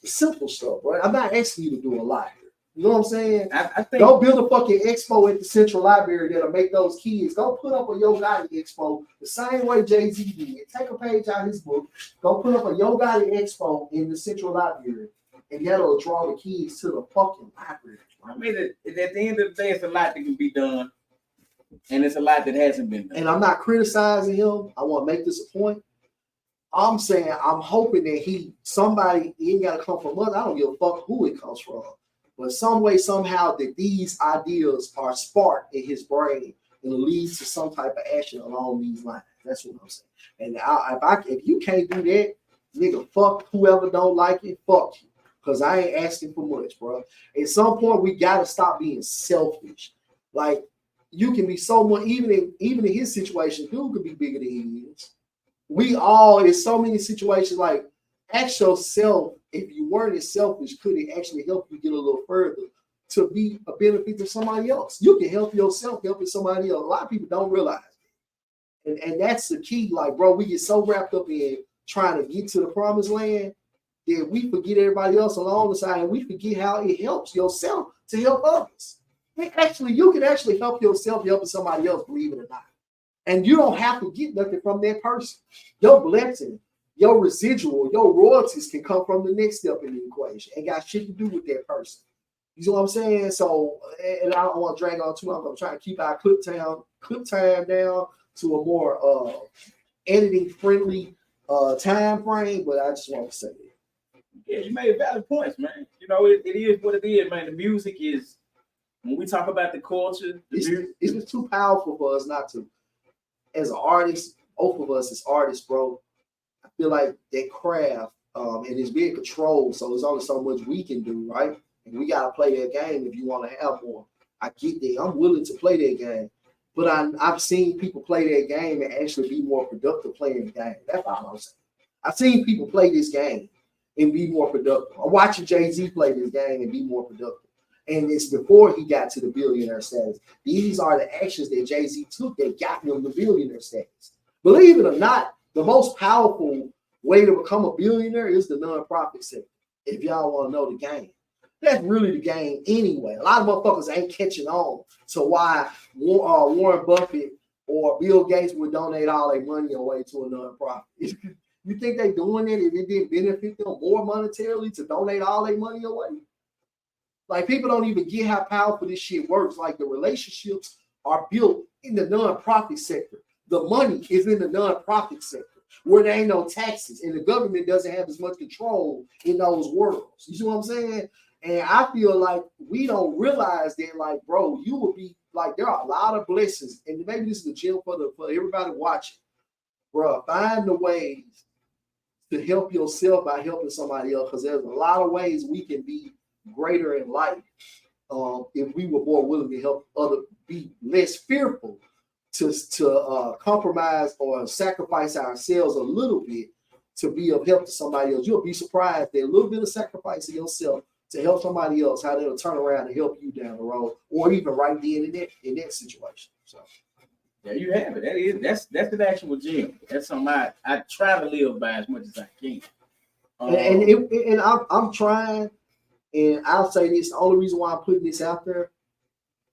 Simple stuff, right? I'm not asking you to do a lot here. You know what I'm saying? I think go build a fucking expo at the Central Library that'll make those kids. Go put up a Yo Gotti expo the same way Jay-Z did. Take a page out of his book. Go put up a Yo Gotti expo in the Central Library, and that'll draw the kids to the fucking library. I mean, at the end of the day, it's a lot that can be done, and it's a lot that hasn't been done. And I'm not criticizing him. I want to make this a point. I'm saying I'm hoping that somebody ain't got to come from us. I don't give a fuck who it comes from. But some way, somehow, that these ideas are sparked in his brain and leads to some type of action along these lines. That's what I'm saying. And if you can't do that, nigga, fuck whoever don't like it, fuck you. Because I ain't asking for much, bro. At some point, we got to stop being selfish. Like, you can be so much, even in his situation, dude could be bigger than he is. We all, in so many situations, like, ask yourself, if you weren't as selfish, could it actually help you get a little further to be a benefit to somebody else. You can help yourself, helping somebody else. A lot of people don't realize it. And that's the key. Like, bro, we get so wrapped up in trying to get to the promised land that we forget everybody else along the side, and we forget how it helps yourself to help others. You can actually help yourself helping somebody else, believe it or not. And you don't have to get nothing from that person. Your blessing, your residual, your royalties can come from the next step in the equation. Ain't got shit to do with that person. You know what I'm saying? So, and I don't want to drag on too long. I'm trying to keep our clip time down to a more editing friendly time frame. But I just want to say that. Yeah, you made valid points, man. You know, it is what it is, man. The music is, when we talk about the culture, it's just too powerful for us not to. As an artist, both of us as artists, bro, I feel like that craft, and it's being controlled, so there's only so much we can do, right? And we gotta play that game if you want to have more. I get that. I'm willing to play that game, but I've seen people play that game and actually be more productive playing the game. That's all I'm saying. I've seen people play this game and be more productive. I'm watching Jay-Z play this game and be more productive. And it's before he got to the billionaire status. These are the actions that Jay-Z took that got him the billionaire status. Believe it or not, the most powerful way to become a billionaire is the nonprofit sector. If y'all want to know the game. That's really the game anyway. A lot of motherfuckers ain't catching on to why Warren Buffett or Bill Gates would donate all their money away to a nonprofit. You think they doing it if it didn't benefit them more monetarily to donate all their money away? Like, people don't even get how powerful this shit works. Like, the relationships are built in the nonprofit sector. The money is in the nonprofit sector where there ain't no taxes and the government doesn't have as much control in those worlds. You see what I'm saying? And I feel like we don't realize that, like, bro, you will be like, there are a lot of blessings. And maybe this is the gym for everybody watching. Bro, find the ways to help yourself by helping somebody else, because there's a lot of ways we can be greater in life if we were more willing to help others, be less fearful to compromise or sacrifice ourselves a little bit to be of help to somebody else. You'll be surprised that a little bit of sacrifice of yourself to help somebody else, how they'll turn around and help you down the road, or even right then in that situation. So there you have it. That's an actual gym. That's something I try to live by as much as I can. And I'm trying. And I'll say this, the only reason why I'm putting this out there,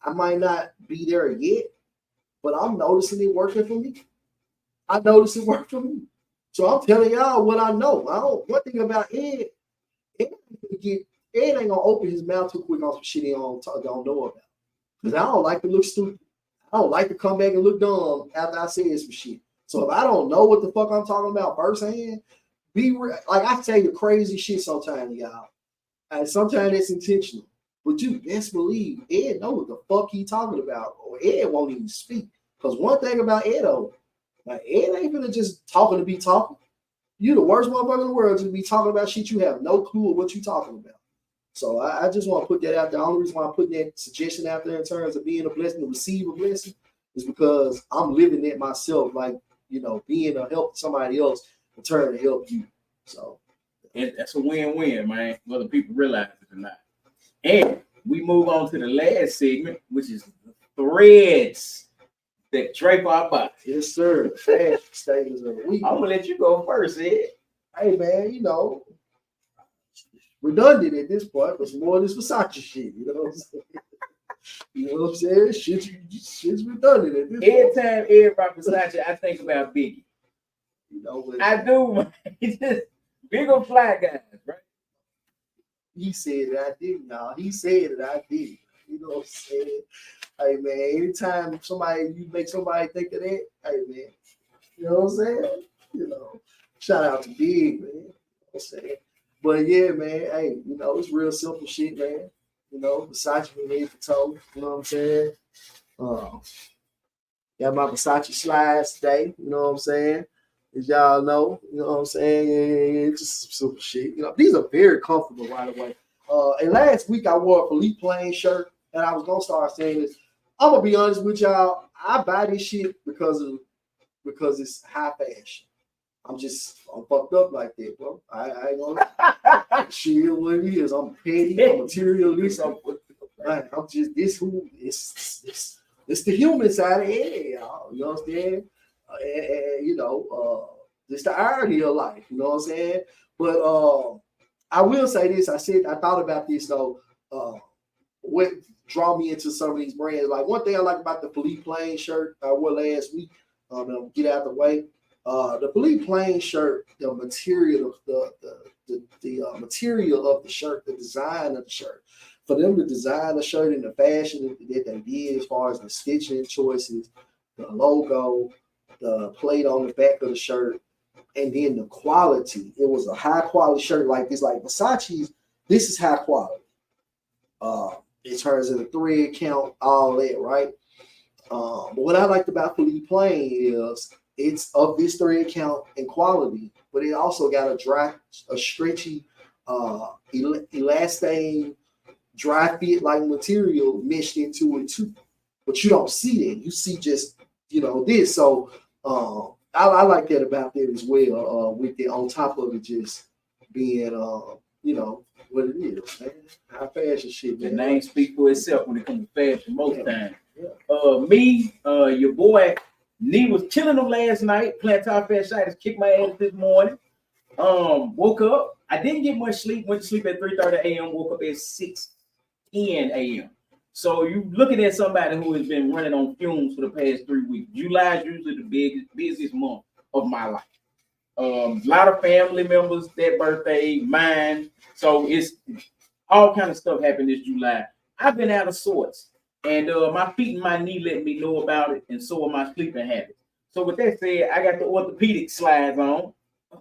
I might not be there yet, but I'm noticing it working for me. I notice it worked for me. So I'm telling y'all what I know. One thing about Ed ain't gonna open his mouth too quick on some shit he don't know about. Because I don't like to look stupid. I don't like to come back and look dumb after I say some shit. So if I don't know what the fuck I'm talking about firsthand, be real. Like, I tell you crazy shit sometimes, y'all. And sometimes it's intentional. But you best believe Ed know what the fuck he talking about, or Ed won't even speak. Because one thing about Ed, like, Ed ain't gonna just talking to be talking. You the worst motherfucker in the world to be talking about shit you have no clue of what you talking about. So I just want to put that out there. The only reason why I'm putting that suggestion out there in terms of being a blessing, to receive a blessing, is because I'm living it myself. Like, you know, being a help to somebody else in turn to help you. So that's a win-win, man, whether people realize it or not. And we move on to the last segment, which is the threads that drape our body. Yes, sir. Fashion statements of the week. I'm gonna let you go first, Ed. Hey, man, you know, redundant at this point, but some more of this Versace shit. You know what I'm saying? You know what I'm saying? Shit's redundant at this point. Every time Ed rock Versace, I think about Biggie. You know what? I do, man. He's just bigger fly guys, right? He said that I didn't, y'all. He said that I did. You know what I'm saying? Hey, man, anytime you make somebody think of that, hey, man, you know what I'm saying? You know, shout out to Big, man. You know what I'm saying? But yeah, man, hey, you know, it's real simple shit, man. You know, Versace from head to toe, you know what I'm saying? Got my Versace slides today, you know what I'm saying? As y'all know, you know what I'm saying? Yeah, just some simple shit. You know, these are very comfortable, by the way. And last week I wore a Philippe Plain shirt, and I was gonna start saying this. I'm gonna be honest with y'all. I buy this shit because it's high fashion. I'm fucked up like that, bro. I ain't gonna shit what it is. I'm petty, I'm materialist. Man, I'm just this who it's the human side of it, y'all. You know what I'm saying? And you know, it's the irony of life. You know what I'm saying? But I will say this. I thought about this though. What draw me into some of these brands? Like one thing I like about the Philippe Plain shirt I wore last week. Get out the way. The Philippe Plain shirt, the material, the material of the shirt, the design of the shirt. For them to design the shirt in the fashion that they did, as far as the stitching choices, the logo, the plate on the back of the shirt, and then the quality. It was a high quality shirt like this, like Versace's. This is high quality. In terms of the thread count, all that, right? But what I liked about Philippe Plain is it's of this thread count and quality, but it also got a stretchy, elastane, dry fit like material meshed into it too. But you don't see that. You see just this. So I like that about that as well. With it on top of it just being what it is, man. High fashion shit, man. The name speaks for itself when it comes to fashion most times. Yeah. Your boy, Nee was killing them last night. Playing top fashion, kicked my ass this morning. Woke up. I didn't get much sleep. Went to sleep at 3:30 a.m. Woke up at 6:10 a.m. So you looking at somebody who has been running on fumes for the past 3 weeks. July is usually the busiest month of my life. A lot of family members, their birthday, mine. So it's all kind of stuff happened this July. I've been out of sorts. And my feet and my knee let me know about it, and so are my sleeping habits. So with that said, I got the orthopedic slides on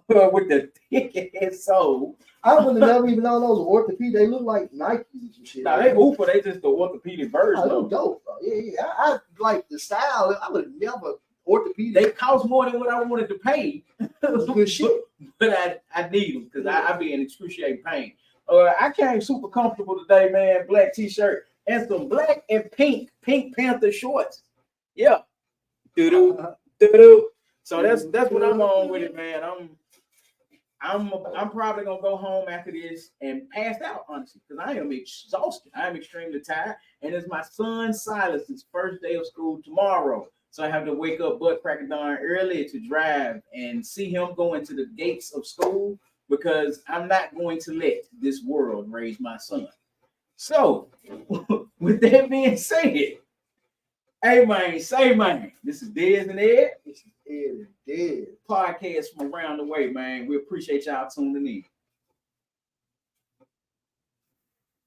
with the thick ass sole. I would have never even known those orthopedic. They look like Nikes and shit. Nah, they Hooper, they just the orthopedic version. Oh, dope, bro. Yeah. I like the style. I would have never orthopedic. They cost more than what I wanted to pay. Good shit. But I need them because I be in excruciating pain. I came super comfortable today, man. Black t-shirt and some black and Pink Panther shorts. Yeah. Doo-doo. So that's what I'm on with it, man. I'm probably gonna go home after this and pass out, honestly, because I am exhausted. I am extremely tired, and it's my son Silas's first day of school tomorrow. So I have to wake up butt cracking darn early to drive and see him go into the gates of school, because I'm not going to let this world raise my son. So, with that being said, hey man, say man, this is Dez and Ed. This is Ed and Dez podcast from around the way, man. We appreciate y'all tuning in.